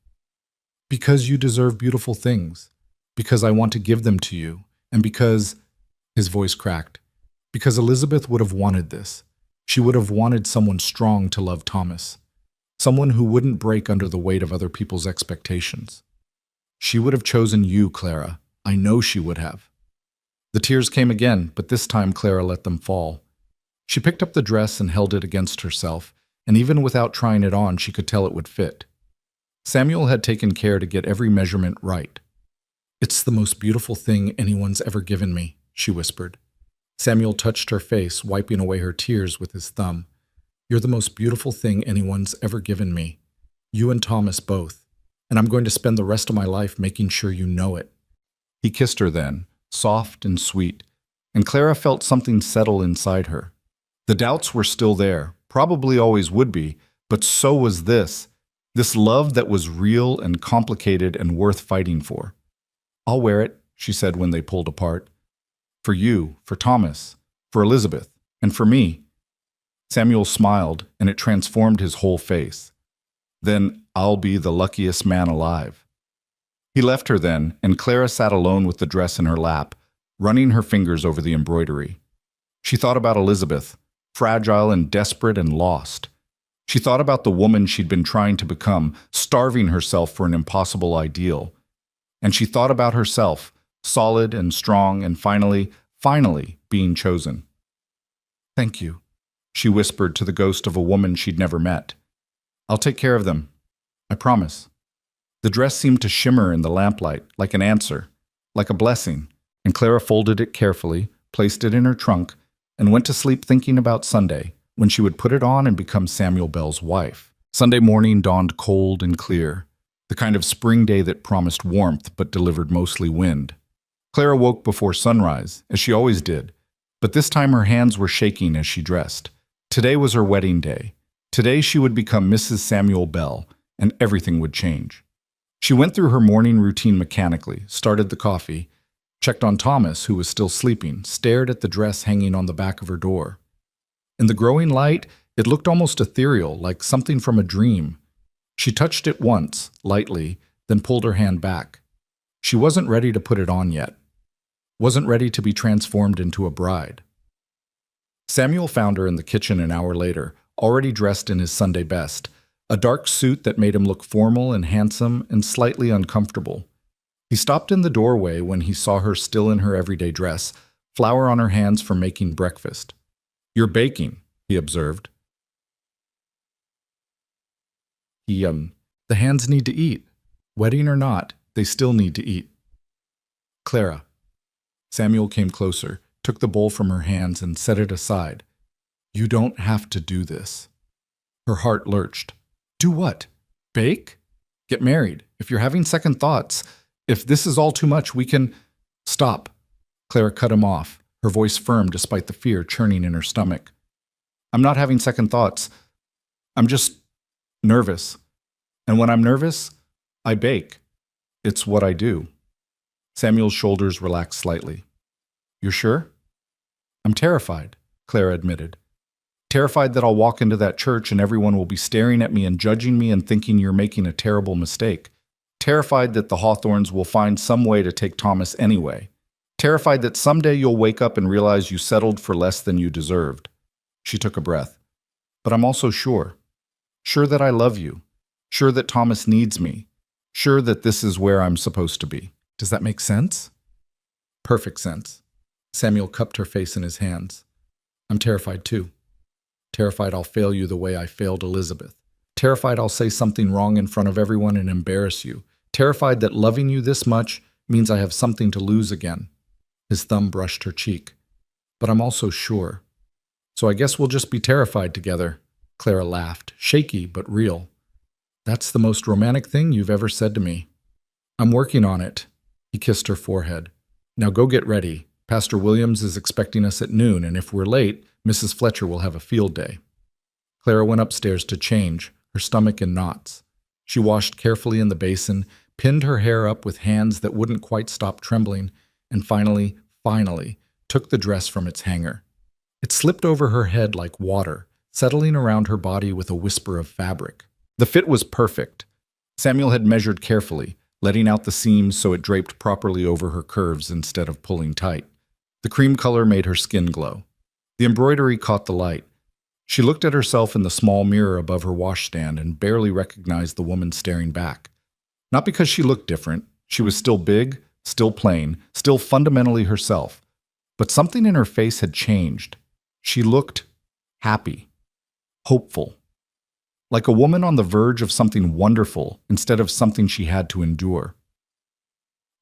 Because you deserve beautiful things. Because I want to give them to you. And because... His voice cracked. Because Elizabeth would have wanted this. She would have wanted someone strong to love Thomas. Someone who wouldn't break under the weight of other people's expectations. She would have chosen you, Clara. I know she would have. The tears came again, but this time Clara let them fall. She picked up the dress and held it against herself, and even without trying it on, she could tell it would fit. Samuel had taken care to get every measurement right. It's the most beautiful thing anyone's ever given me, she whispered. Samuel touched her face, wiping away her tears with his thumb. You're the most beautiful thing anyone's ever given me. You and Thomas both. And I'm going to spend the rest of my life making sure you know it. He kissed her then, soft and sweet, and Clara felt something settle inside her. The doubts were still there, probably always would be, but so was this love that was real and complicated and worth fighting for. I'll wear it, she said when they pulled apart. For you, for Thomas, for Elizabeth, and for me. Samuel smiled, and it transformed his whole face. Then I'll be the luckiest man alive. He left her then, and Clara sat alone with the dress in her lap, running her fingers over the embroidery. She thought about Elizabeth, fragile and desperate and lost. She thought about the woman she'd been trying to become, starving herself for an impossible ideal. And she thought about herself, solid and strong and finally being chosen. Thank you, she whispered to the ghost of a woman she'd never met. I'll take care of them. I promise. The dress seemed to shimmer in the lamplight, like an answer, like a blessing, and Clara folded it carefully, placed it in her trunk, and went to sleep thinking about Sunday, when she would put it on and become Samuel Bell's wife. Sunday morning dawned cold and clear, the kind of spring day that promised warmth but delivered mostly wind. Clara woke before sunrise, as she always did, but this time her hands were shaking as she dressed. Today was her wedding day. Today she would become Mrs. Samuel Bell, and everything would change. She went through her morning routine mechanically, started the coffee, checked on Thomas, who was still sleeping, stared at the dress hanging on the back of her door. In the growing light, it looked almost ethereal, like something from a dream. She touched it once, lightly, then pulled her hand back. She wasn't ready to put it on yet. Wasn't ready to be transformed into a bride. Samuel found her in the kitchen an hour later, already dressed in his Sunday best, a dark suit that made him look formal and handsome and slightly uncomfortable. He stopped in the doorway when he saw her still in her everyday dress, flour on her hands from making breakfast. "You're baking," he observed. The hands need to eat. Wedding or not, they still need to eat. Clara. Samuel came closer, took the bowl from her hands and set it aside. "You don't have to do this." Her heart lurched. "Do what? Bake? Get married. If you're having second thoughts, if this is all too much, we can—" "Stop." Clara cut him off, her voice firm despite the fear churning in her stomach. "I'm not having second thoughts. I'm just nervous. And when I'm nervous, I bake. It's what I do." Samuel's shoulders relaxed slightly. "You're sure?" "I'm terrified," Clara admitted. "Terrified that I'll walk into that church and everyone will be staring at me and judging me and thinking you're making a terrible mistake. Terrified that the Hawthorns will find some way to take Thomas anyway. Terrified that someday you'll wake up and realize you settled for less than you deserved." She took a breath. "But I'm also sure. Sure that I love you. Sure that Thomas needs me. Sure that this is where I'm supposed to be. Does that make sense?" "Perfect sense." Samuel cupped her face in his hands. "I'm terrified too. Terrified I'll fail you the way I failed Elizabeth. Terrified I'll say something wrong in front of everyone and embarrass you. Terrified that loving you this much means I have something to lose again." His thumb brushed her cheek. "But I'm also sure. So I guess we'll just be terrified together." Clara laughed, shaky but real. "That's the most romantic thing you've ever said to me." "I'm working on it." He kissed her forehead. "Now go get ready. Pastor Williams is expecting us at noon, and if we're late, Mrs. Fletcher will have a field day." Clara went upstairs to change, her stomach in knots. She washed carefully in the basin, pinned her hair up with hands that wouldn't quite stop trembling, and finally, took the dress from its hanger. It slipped over her head like water, settling around her body with a whisper of fabric. The fit was perfect. Samuel had measured carefully, letting out the seams so it draped properly over her curves instead of pulling tight. The cream color made her skin glow. The embroidery caught the light. She looked at herself in the small mirror above her washstand and barely recognized the woman staring back. Not because she looked different. She was still big, still plain, still fundamentally herself. But something in her face had changed. She looked happy, hopeful. Like a woman on the verge of something wonderful instead of something she had to endure.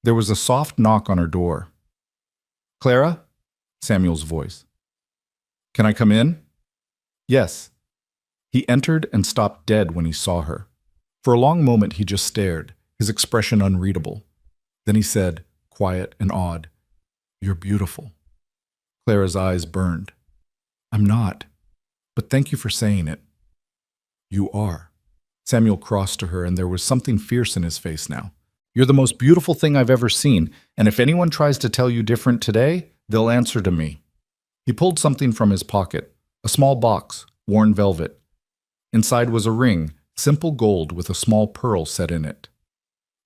There was a soft knock on her door. "Clara?" Samuel's voice. "Can I come in?" "Yes." He entered and stopped dead when he saw her. For a long moment he just stared, his expression unreadable. Then he said, quiet and odd, "You're beautiful." Clara's eyes burned. "I'm not. But thank you for saying it." "You are." Samuel crossed to her, and there was something fierce in his face now. "You're the most beautiful thing I've ever seen, and if anyone tries to tell you different today, they'll answer to me." He pulled something from his pocket, a small box, worn velvet. Inside was a ring, simple gold with a small pearl set in it.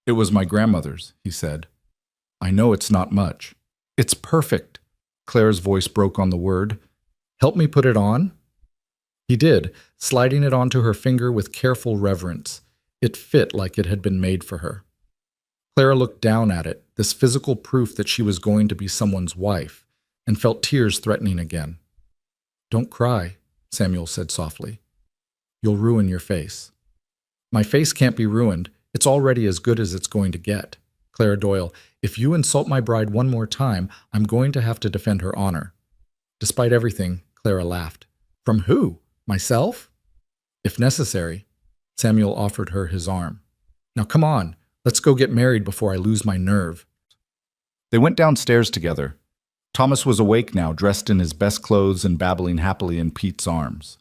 "It was my grandmother's," he said. "I know it's not much." "It's perfect." Clara's voice broke on the word. "Help me put it on?" He did, sliding it onto her finger with careful reverence. It fit like it had been made for her. Clara looked down at it, this physical proof that she was going to be someone's wife, and felt tears threatening again. "Don't cry," Samuel said softly. "You'll ruin your face." My face can't be ruined. It's already as good as it's going to get. Clara Doyle, if you insult my bride one more time, I'm going to have to defend her honor. Despite everything, Clara laughed. From who? Myself? If necessary. Samuel offered her his arm. Now come on, let's go get married before I lose my nerve. They went downstairs together. Thomas was awake now, dressed in his best clothes and babbling happily in Pete's arms.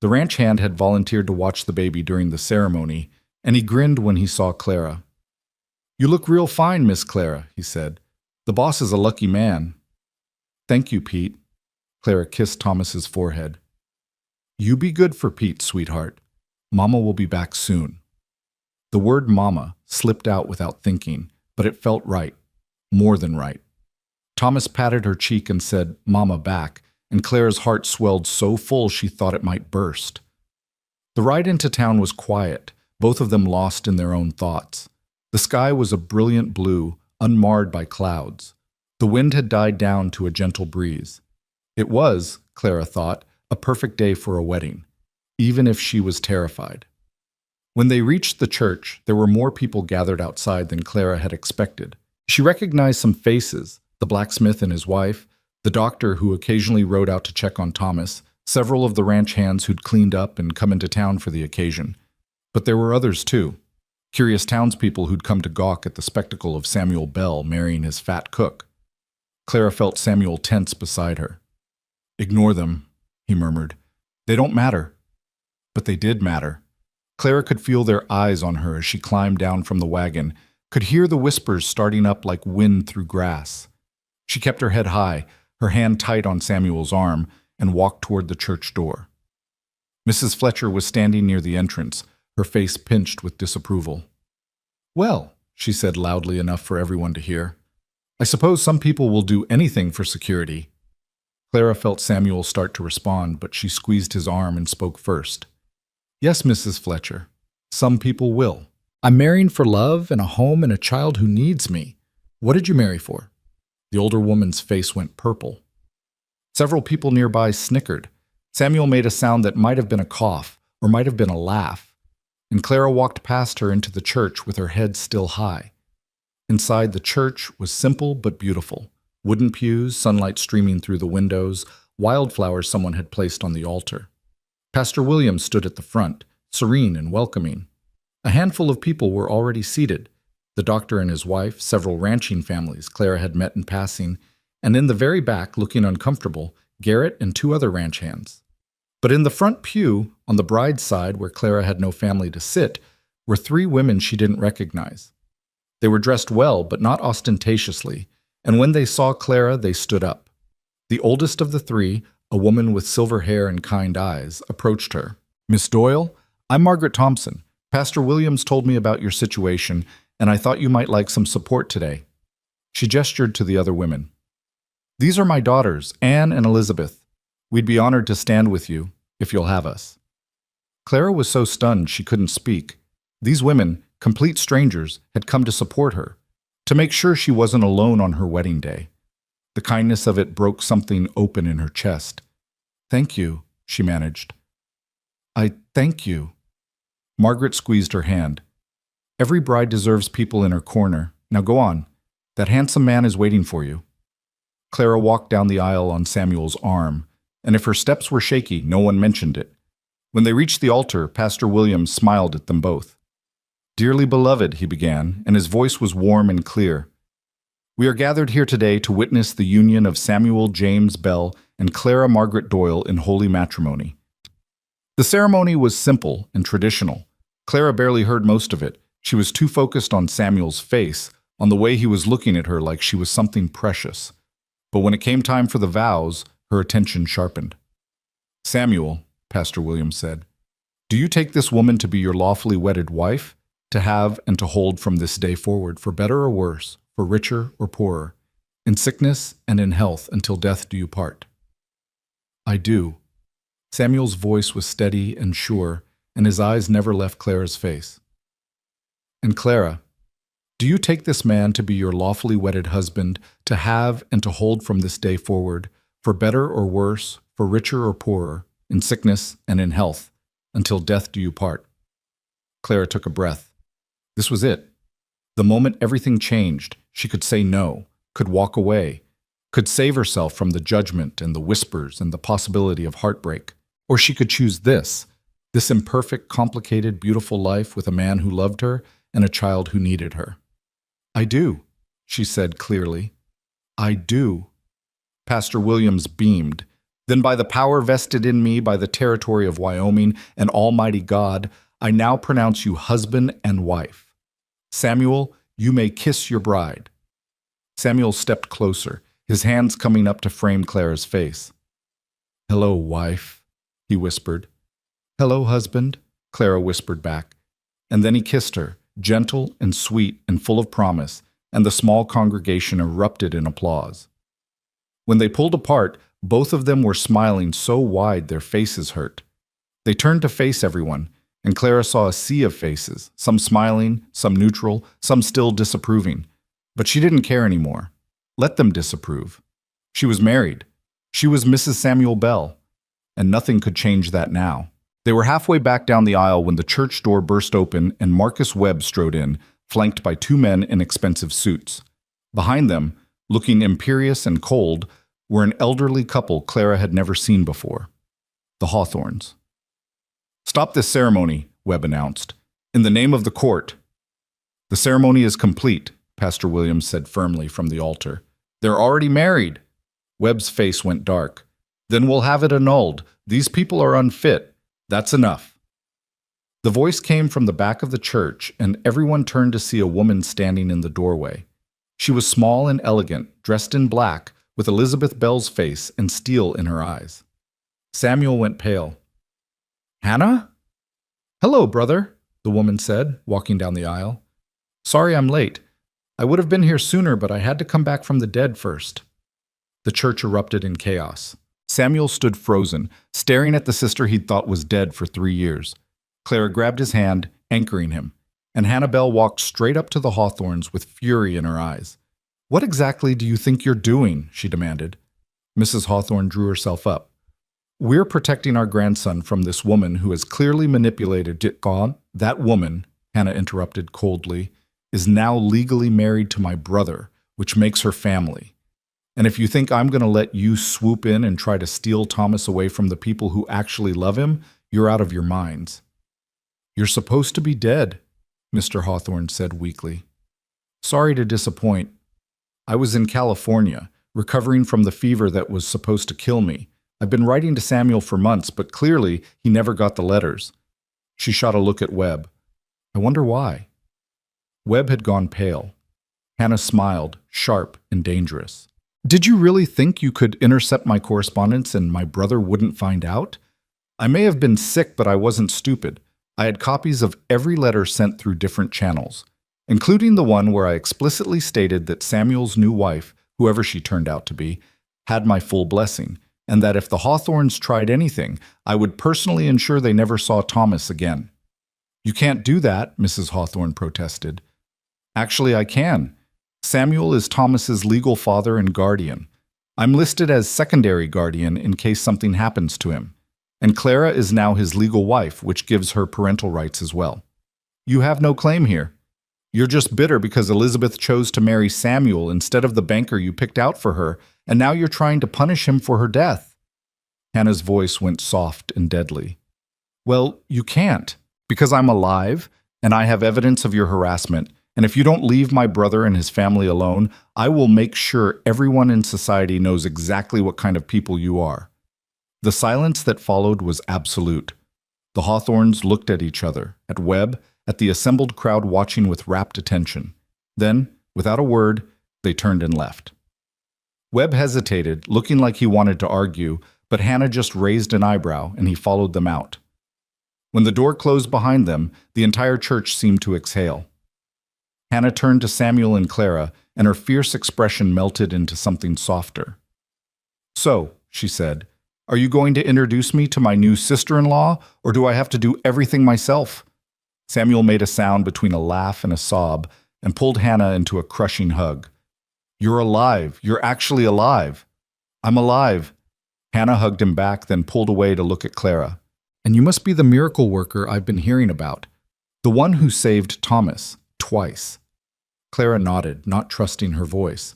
The ranch hand had volunteered to watch the baby during the ceremony, and he grinned when he saw Clara. You look real fine, Miss Clara, he said. The boss is a lucky man. Thank you, Pete. Clara kissed Thomas's forehead. You be good for Pete, sweetheart. Mama will be back soon. The word mama slipped out without thinking, but it felt right. More than right. Thomas patted her cheek and said, Mama back, and Clara's heart swelled so full she thought it might burst. The ride into town was quiet, both of them lost in their own thoughts. The sky was a brilliant blue, unmarred by clouds. The wind had died down to a gentle breeze. It was, Clara thought, a perfect day for a wedding, even if she was terrified. When they reached the church, there were more people gathered outside than Clara had expected. She recognized some faces, the blacksmith and his wife, the doctor who occasionally rode out to check on Thomas, several of the ranch hands who'd cleaned up and come into town for the occasion. But there were others too. Curious townspeople who'd come to gawk at the spectacle of Samuel Bell marrying his fat cook. Clara felt Samuel tense beside her. Ignore them, he murmured. They don't matter. But they did matter. Clara could feel their eyes on her as she climbed down from the wagon, could hear the whispers starting up like wind through grass. She kept her head high, her hand tight on Samuel's arm, and walked toward the church door. Mrs. Fletcher was standing near the entrance, her face pinched with disapproval. Well, she said loudly enough for everyone to hear, I suppose some people will do anything for security. Clara felt Samuel start to respond, but she squeezed his arm and spoke first. Yes, Mrs. Fletcher, some people will. I'm marrying for love and a home and a child who needs me. What did you marry for? The older woman's face went purple. Several people nearby snickered. Samuel made a sound that might have been a cough or might have been a laugh, and Clara walked past her into the church with her head still high. Inside the church was simple but beautiful. Wooden pews, sunlight streaming through the windows, wildflowers someone had placed on the altar. Pastor William stood at the front, serene and welcoming. A handful of people were already seated. The doctor and his wife, several ranching families Clara had met in passing, and in the very back, looking uncomfortable, Garrett and two other ranch hands. But in the front pew, on the bride's side where Clara had no family to sit, were three women she didn't recognize. They were dressed well, but not ostentatiously, and when they saw Clara, they stood up. The oldest of the three, a woman with silver hair and kind eyes, approached her. Miss Doyle, I'm Margaret Thompson. Pastor Williams told me about your situation, and I thought you might like some support today. She gestured to the other women. These are my daughters, Anne and Elizabeth. We'd be honored to stand with you, if you'll have us. Clara was so stunned she couldn't speak. These women, complete strangers, had come to support her, to make sure she wasn't alone on her wedding day. The kindness of it broke something open in her chest. Thank you, she managed. I thank you. Margaret squeezed her hand. Every bride deserves people in her corner. Now go on. That handsome man is waiting for you. Clara walked down the aisle on Samuel's arm, and if her steps were shaky, no one mentioned it. When they reached the altar, Pastor Williams smiled at them both. Dearly beloved, he began, and his voice was warm and clear. We are gathered here today to witness the union of Samuel James Bell and Clara Margaret Doyle in holy matrimony. The ceremony was simple and traditional. Clara barely heard most of it. She was too focused on Samuel's face, on the way he was looking at her like she was something precious. But when it came time for the vows, her attention sharpened. Samuel, Pastor Williams said, do you take this woman to be your lawfully wedded wife, to have and to hold from this day forward, for better or worse, for richer or poorer, in sickness and in health, until death do you part? I do. Samuel's voice was steady and sure, and his eyes never left Clara's face. And Clara, do you take this man to be your lawfully wedded husband, to have and to hold from this day forward, for better or worse, for richer or poorer, in sickness and in health, until death do you part? Clara took a breath. This was it. The moment everything changed, she could say no, could walk away, could save herself from the judgment and the whispers and the possibility of heartbreak. Or she could choose this imperfect, complicated, beautiful life with a man who loved her and a child who needed her. I do, she said clearly. I do. Pastor Williams beamed. Then by the power vested in me by the territory of Wyoming and Almighty God, I now pronounce you husband and wife. Samuel, you may kiss your bride. Samuel stepped closer, his hands coming up to frame Clara's face. Hello, wife, he whispered. Hello, husband, Clara whispered back. And then he kissed her, gentle and sweet and full of promise, and the small congregation erupted in applause. When they pulled apart, both of them were smiling so wide their faces hurt. They turned to face everyone, and Clara saw a sea of faces, some smiling, some neutral, some still disapproving. But she didn't care anymore. Let them disapprove. She was married. She was Mrs. Samuel Bell, and nothing could change that now. They were halfway back down the aisle when the church door burst open and Marcus Webb strode in, flanked by two men in expensive suits. Behind them, looking imperious and cold, were an elderly couple Clara had never seen before. The Hawthorns. Stop this ceremony, Webb announced. In the name of the court. The ceremony is complete, Pastor Williams said firmly from the altar. They're already married. Webb's face went dark. Then we'll have it annulled. These people are unfit. That's enough. The voice came from the back of the church, and everyone turned to see a woman standing in the doorway. She was small and elegant, dressed in black, with Elizabeth Bell's face and steel in her eyes. Samuel went pale. Hannah? Hello, brother, the woman said, walking down the aisle. Sorry I'm late. I would have been here sooner, but I had to come back from the dead first. The church erupted in chaos. Samuel stood frozen, staring at the sister he'd thought was dead for 3 years. Clara grabbed his hand, anchoring him, and Hannah Bell walked straight up to the Hawthorns with fury in her eyes. What exactly do you think you're doing? She demanded. Mrs. Hawthorne drew herself up. We're protecting our grandson from this woman who has clearly manipulated God. That woman, Hannah interrupted coldly, is now legally married to my brother, which makes her family. And if you think I'm going to let you swoop in and try to steal Thomas away from the people who actually love him, you're out of your minds. You're supposed to be dead, Mr. Hawthorne said weakly. Sorry to disappoint. I was in California, recovering from the fever that was supposed to kill me. I've been writing to Samuel for months, but clearly he never got the letters. She shot a look at Webb. I wonder why. Webb had gone pale. Hannah smiled, sharp and dangerous. Did you really think you could intercept my correspondence and my brother wouldn't find out? I may have been sick, but I wasn't stupid. I had copies of every letter sent through different channels, including the one where I explicitly stated that Samuel's new wife, whoever she turned out to be, had my full blessing, and that if the Hawthorns tried anything, I would personally ensure they never saw Thomas again. You can't do that, Mrs. Hawthorne protested. Actually, I can. Samuel is Thomas's legal father and guardian. I'm listed as secondary guardian in case something happens to him. And Clara is now his legal wife, which gives her parental rights as well. You have no claim here. You're just bitter because Elizabeth chose to marry Samuel instead of the banker you picked out for her, and now you're trying to punish him for her death. Hannah's voice went soft and deadly. Well, you can't, because I'm alive, and I have evidence of your harassment, and if you don't leave my brother and his family alone, I will make sure everyone in society knows exactly what kind of people you are. The silence that followed was absolute. The Hawthorns looked at each other, at Webb, at the assembled crowd watching with rapt attention. Then, without a word, they turned and left. Webb hesitated, looking like he wanted to argue, but Hannah just raised an eyebrow and he followed them out. When the door closed behind them, the entire church seemed to exhale. Hannah turned to Samuel and Clara, and her fierce expression melted into something softer. So, she said, are you going to introduce me to my new sister-in-law, or do I have to do everything myself? Samuel made a sound between a laugh and a sob and pulled Hannah into a crushing hug. You're alive. You're actually alive. I'm alive. Hannah hugged him back, then pulled away to look at Clara. And you must be the miracle worker I've been hearing about. The one who saved Thomas, twice. Clara nodded, not trusting her voice.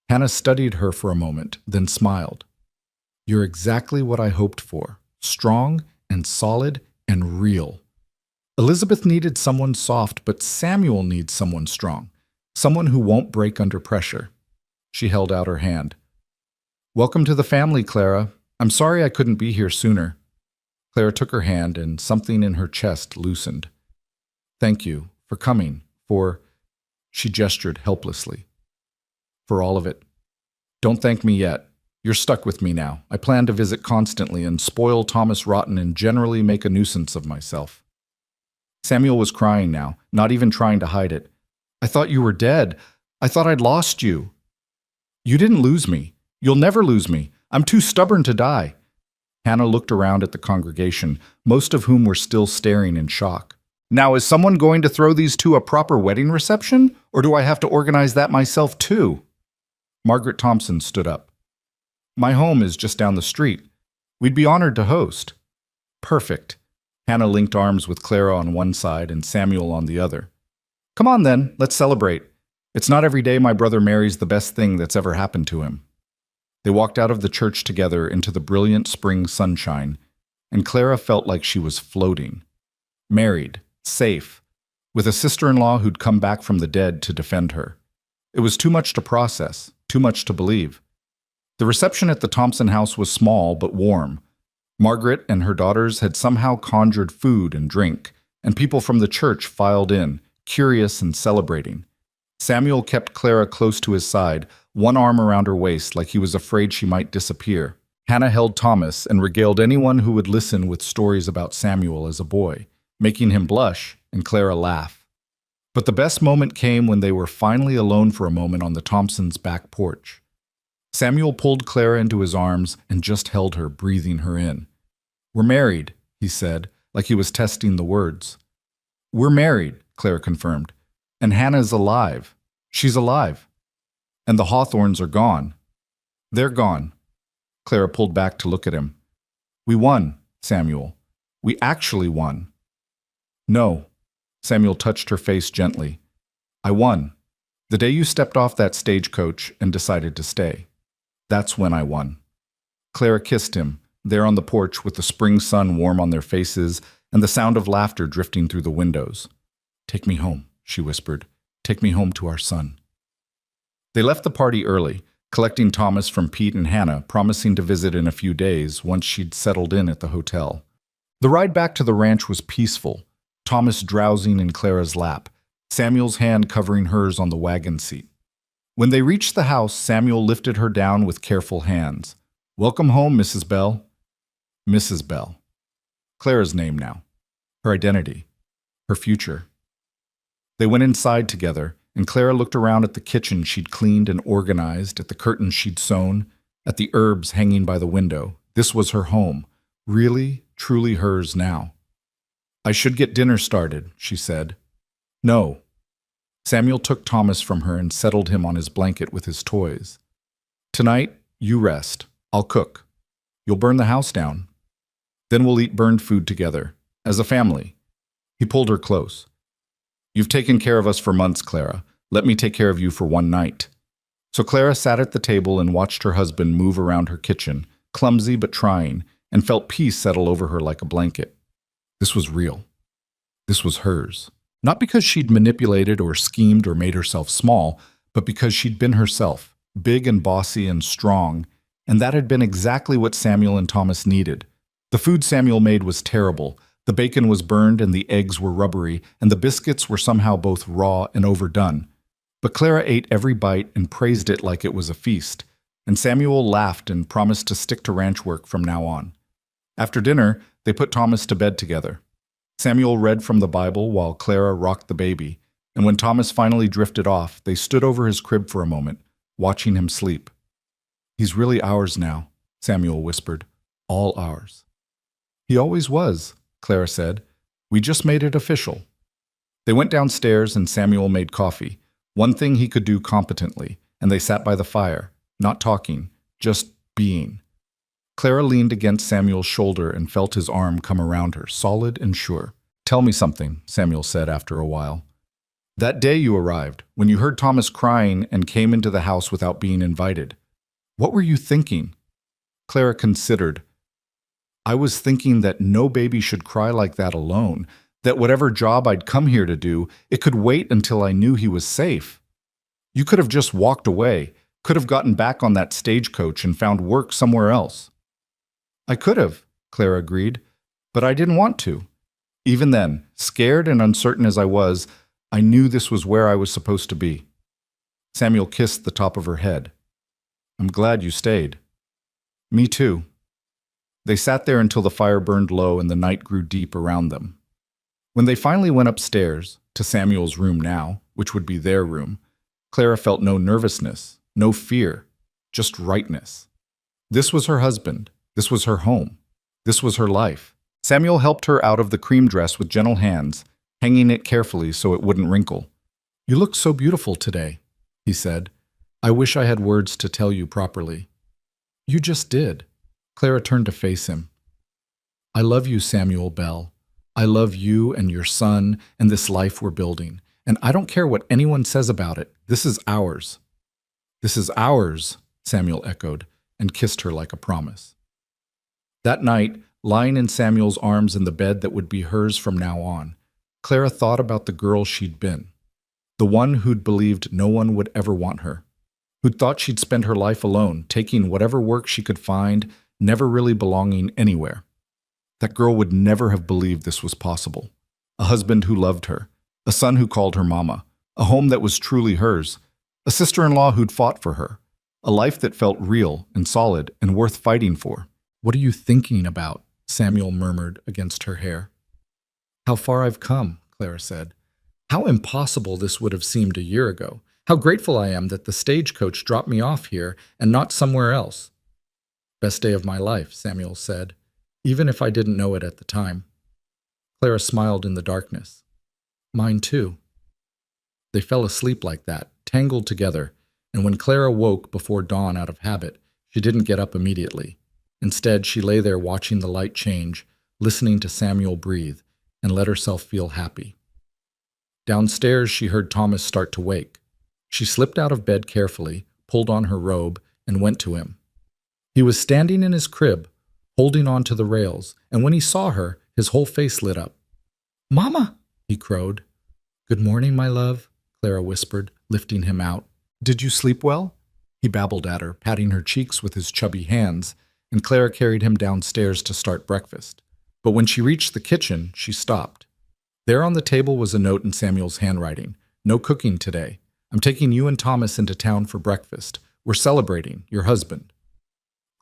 Hannah studied her for a moment, then smiled. You're exactly what I hoped for. Strong and solid and real. Elizabeth needed someone soft, but Samuel needs someone strong. Someone who won't break under pressure. She held out her hand. Welcome to the family, Clara. I'm sorry I couldn't be here sooner. Clara took her hand and something in her chest loosened. Thank you for coming, for... She gestured helplessly. For all of it. Don't thank me yet. You're stuck with me now. I plan to visit constantly and spoil Thomas rotten and generally make a nuisance of myself. Samuel was crying now, not even trying to hide it. I thought you were dead. I thought I'd lost you. You didn't lose me. You'll never lose me. I'm too stubborn to die. Hannah looked around at the congregation, most of whom were still staring in shock. Now, is someone going to throw these two a proper wedding reception, or do I have to organize that myself too? Margaret Thompson stood up. My home is just down the street. We'd be honored to host. Perfect. Hannah linked arms with Clara on one side and Samuel on the other. Come on then, let's celebrate. It's not every day my brother marries the best thing that's ever happened to him. They walked out of the church together into the brilliant spring sunshine, and Clara felt like she was floating. Married, safe, with a sister-in-law who'd come back from the dead to defend her. It was too much to process, too much to believe. The reception at the Thompson house was small but warm. Margaret and her daughters had somehow conjured food and drink, and people from the church filed in, curious and celebrating. Samuel kept Clara close to his side, one arm around her waist like he was afraid she might disappear. Hannah held Thomas and regaled anyone who would listen with stories about Samuel as a boy, making him blush and Clara laugh. But the best moment came when they were finally alone for a moment on the Thompsons' back porch. Samuel pulled Clara into his arms and just held her, breathing her in. We're married, he said, like he was testing the words. We're married, Clara confirmed. And Hannah's alive. She's alive. And the Hawthorns are gone. They're gone. Clara pulled back to look at him. We won, Samuel. We actually won. No. Samuel touched her face gently. I won. The day you stepped off that stagecoach and decided to stay. That's when I won. Clara kissed him, there on the porch with the spring sun warm on their faces and the sound of laughter drifting through the windows. Take me home, she whispered. Take me home to our son. They left the party early, collecting Thomas from Pete and Hannah, promising to visit in a few days once she'd settled in at the hotel. The ride back to the ranch was peaceful, Thomas drowsing in Clara's lap, Samuel's hand covering hers on the wagon seat. When they reached the house, Samuel lifted her down with careful hands. Welcome home, Mrs. Bell. Mrs. Bell. Clara's name now. Her identity. Her future. They went inside together, and Clara looked around at the kitchen she'd cleaned and organized, at the curtains she'd sewn, at the herbs hanging by the window. This was her home. Really, truly hers now. I should get dinner started, she said. No. Samuel took Thomas from her and settled him on his blanket with his toys. Tonight, you rest. I'll cook. You'll burn the house down. Then we'll eat burned food together, as a family. He pulled her close. You've taken care of us for months, Clara. Let me take care of you for one night. So Clara sat at the table and watched her husband move around her kitchen, clumsy but trying, and felt peace settle over her like a blanket. This was real. This was hers. Not because she'd manipulated or schemed or made herself small, but because she'd been herself, big and bossy and strong, and that had been exactly what Samuel and Thomas needed. The food Samuel made was terrible. The bacon was burned and the eggs were rubbery, and the biscuits were somehow both raw and overdone. But Clara ate every bite and praised it like it was a feast, and Samuel laughed and promised to stick to ranch work from now on. After dinner, they put Thomas to bed together. Samuel read from the Bible while Clara rocked the baby, and when Thomas finally drifted off, they stood over his crib for a moment, watching him sleep. He's really ours now, Samuel whispered. All ours. He always was, Clara said. We just made it official. They went downstairs and Samuel made coffee, one thing he could do competently, and they sat by the fire, not talking, just being. Clara leaned against Samuel's shoulder and felt his arm come around her, solid and sure. Tell me something, Samuel said after a while. That day you arrived, when you heard Thomas crying and came into the house without being invited. What were you thinking? Clara considered. I was thinking that no baby should cry like that alone, that whatever job I'd come here to do, it could wait until I knew he was safe. You could have just walked away, could have gotten back on that stagecoach and found work somewhere else. I could have, Clara agreed, but I didn't want to. Even then, scared and uncertain as I was, I knew this was where I was supposed to be. Samuel kissed the top of her head. I'm glad you stayed. Me too. They sat there until the fire burned low and the night grew deep around them. When they finally went upstairs, to Samuel's room now, which would be their room, Clara felt no nervousness, no fear, just rightness. This was her husband. This was her home. This was her life. Samuel helped her out of the cream dress with gentle hands, hanging it carefully so it wouldn't wrinkle. You look so beautiful today, he said. I wish I had words to tell you properly. You just did. Clara turned to face him. I love you, Samuel Bell. I love you and your son and this life we're building. And I don't care what anyone says about it. This is ours. This is ours, Samuel echoed, and kissed her like a promise. That night, lying in Samuel's arms in the bed that would be hers from now on, Clara thought about the girl she'd been, the one who'd believed no one would ever want her, who'd thought she'd spend her life alone, taking whatever work she could find, never really belonging anywhere. That girl would never have believed this was possible. A husband who loved her, a son who called her mama, a home that was truly hers, a sister-in-law who'd fought for her, a life that felt real and solid and worth fighting for. What are you thinking about? Samuel murmured against her hair. How far I've come, Clara said. How impossible this would have seemed a year ago. How grateful I am that the stagecoach dropped me off here and not somewhere else. Best day of my life, Samuel said, even if I didn't know it at the time. Clara smiled in the darkness. Mine too. They fell asleep like that, tangled together, and when Clara woke before dawn out of habit, she didn't get up immediately. Instead, she lay there watching the light change, listening to Samuel breathe, and let herself feel happy. Downstairs, she heard Thomas start to wake. She slipped out of bed carefully, pulled on her robe, and went to him. He was standing in his crib, holding on to the rails, and when he saw her, his whole face lit up. Mama, he crowed. Good morning, my love, Clara whispered, lifting him out. Did you sleep well? He babbled at her, patting her cheeks with his chubby hands, and Clara carried him downstairs to start breakfast. But when she reached the kitchen, she stopped. There on the table was a note in Samuel's handwriting. No cooking today. I'm taking you and Thomas into town for breakfast. We're celebrating, your husband.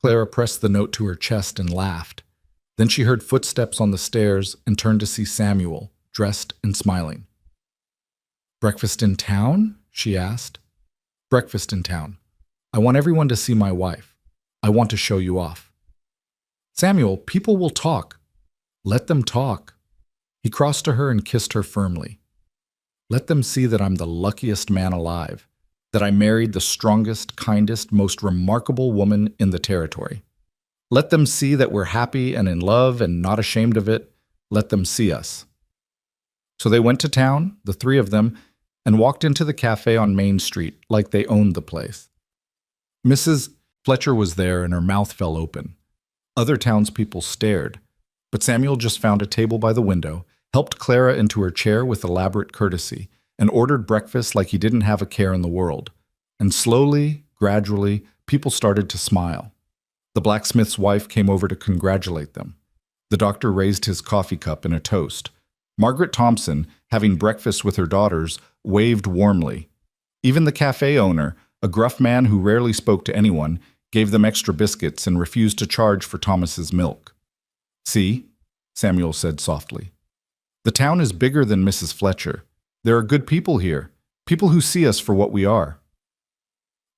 Clara pressed the note to her chest and laughed. Then she heard footsteps on the stairs and turned to see Samuel, dressed and smiling. Breakfast in town? She asked. Breakfast in town. I want everyone to see my wife. I want to show you off. Samuel, people will talk. Let them talk. He crossed to her and kissed her firmly. Let them see that I'm the luckiest man alive, that I married the strongest, kindest, most remarkable woman in the territory. Let them see that we're happy and in love and not ashamed of it. Let them see us. So they went to town, the three of them, and walked into the cafe on Main Street like they owned the place. Mrs. Fletcher was there and her mouth fell open. Other townspeople stared, but Samuel just found a table by the window, helped Clara into her chair with elaborate courtesy, and ordered breakfast like he didn't have a care in the world. And slowly, gradually, people started to smile. The blacksmith's wife came over to congratulate them. The doctor raised his coffee cup in a toast. Margaret Thompson, having breakfast with her daughters, waved warmly. Even the cafe owner, a gruff man who rarely spoke to anyone, gave them extra biscuits and refused to charge for Thomas's milk. See, Samuel said softly. The town is bigger than Mrs. Fletcher. There are good people here, people who see us for what we are.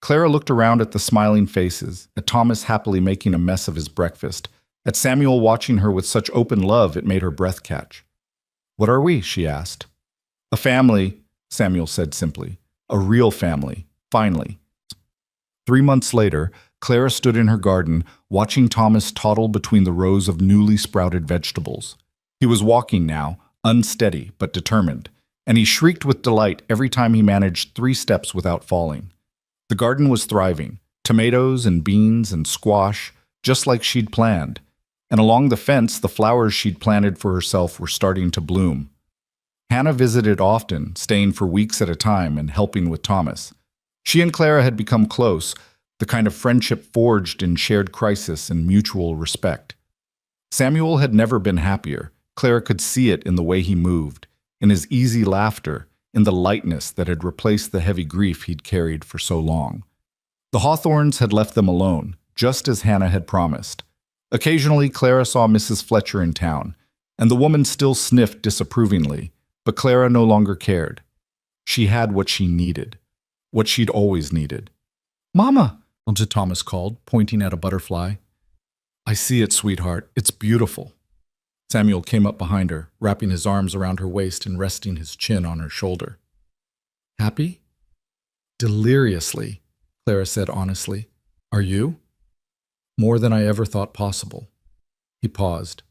Clara looked around at the smiling faces, at Thomas happily making a mess of his breakfast, at Samuel watching her with such open love it made her breath catch. What are we? She asked. A family, Samuel said simply. A real family, finally. 3 months later, Clara stood in her garden, watching Thomas toddle between the rows of newly sprouted vegetables. He was walking now, unsteady but determined, and he shrieked with delight every time he managed 3 steps without falling. The garden was thriving, tomatoes and beans and squash, just like she'd planned, and along the fence the flowers she'd planted for herself were starting to bloom. Hannah visited often, staying for weeks at a time and helping with Thomas. She and Clara had become close, the kind of friendship forged in shared crisis and mutual respect. Samuel had never been happier. Clara could see it in the way he moved, in his easy laughter, in the lightness that had replaced the heavy grief he'd carried for so long. The Hawthorns had left them alone, just as Hannah had promised. Occasionally, Clara saw Mrs. Fletcher in town, and the woman still sniffed disapprovingly, but Clara no longer cared. She had what she needed, what she'd always needed. "Mama," Uncle Thomas called, pointing at a butterfly. "I see it, sweetheart. It's beautiful." Samuel came up behind her, wrapping his arms around her waist and resting his chin on her shoulder. "Happy?" "Deliriously," Clara said honestly. "Are you?" "More than I ever thought possible." He paused.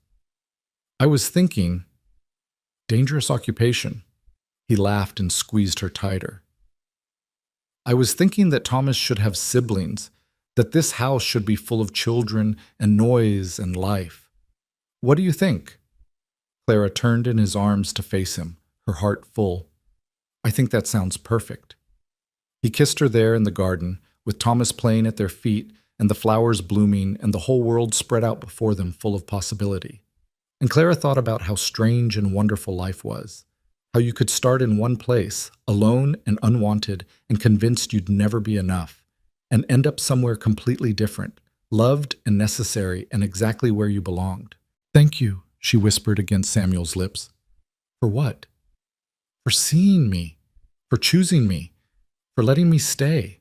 "I was thinking, dangerous occupation." He laughed and squeezed her tighter. "I was thinking that Thomas should have siblings, that this house should be full of children and noise and life. What do you think?" Clara turned in his arms to face him, her heart full. "I think that sounds perfect." He kissed her there in the garden, with Thomas playing at their feet and the flowers blooming and the whole world spread out before them full of possibility. And Clara thought about how strange and wonderful life was, how you could start in one place, alone and unwanted and convinced you'd never be enough, and end up somewhere completely different, loved and necessary and exactly where you belonged. "Thank you," she whispered against Samuel's lips. "For what?" "For seeing me, for choosing me, for letting me stay."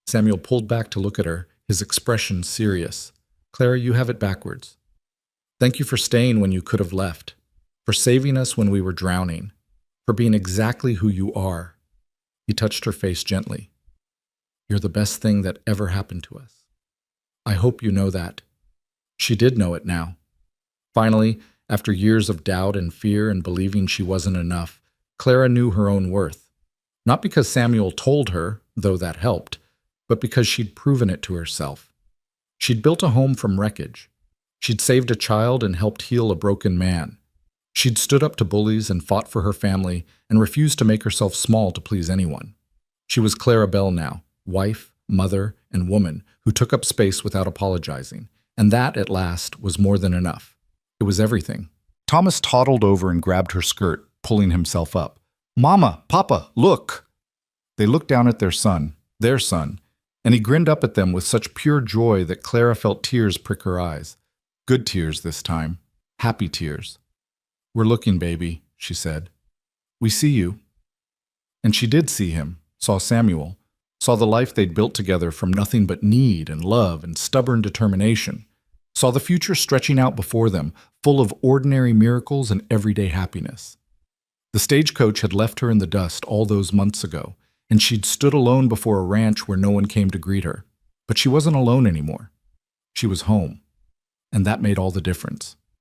Samuel pulled back to look at her, his expression serious. "Clara, you have it backwards. Thank you for staying when you could have left, for saving us when we were drowning, for being exactly who you are." He touched her face gently. "You're the best thing that ever happened to us. I hope you know that." She did know it now. Finally, after years of doubt and fear and believing she wasn't enough, Clara knew her own worth. Not because Samuel told her, though that helped, but because she'd proven it to herself. She'd built a home from wreckage. She'd saved a child and helped heal a broken man. She'd stood up to bullies and fought for her family and refused to make herself small to please anyone. She was Clara Bell now, wife, mother, and woman who took up space without apologizing, and that, at last, was more than enough. It was everything. Thomas toddled over and grabbed her skirt, pulling himself up. "Mama, Papa, look!" They looked down at their son, and he grinned up at them with such pure joy that Clara felt tears prick her eyes. Good tears this time. Happy tears. "We're looking, baby," she said. "We see you." And she did see him, saw Samuel, saw the life they'd built together from nothing but need and love and stubborn determination, saw the future stretching out before them, full of ordinary miracles and everyday happiness. The stagecoach had left her in the dust all those months ago, and she'd stood alone before a ranch where no one came to greet her. But she wasn't alone anymore. She was home, and that made all the difference.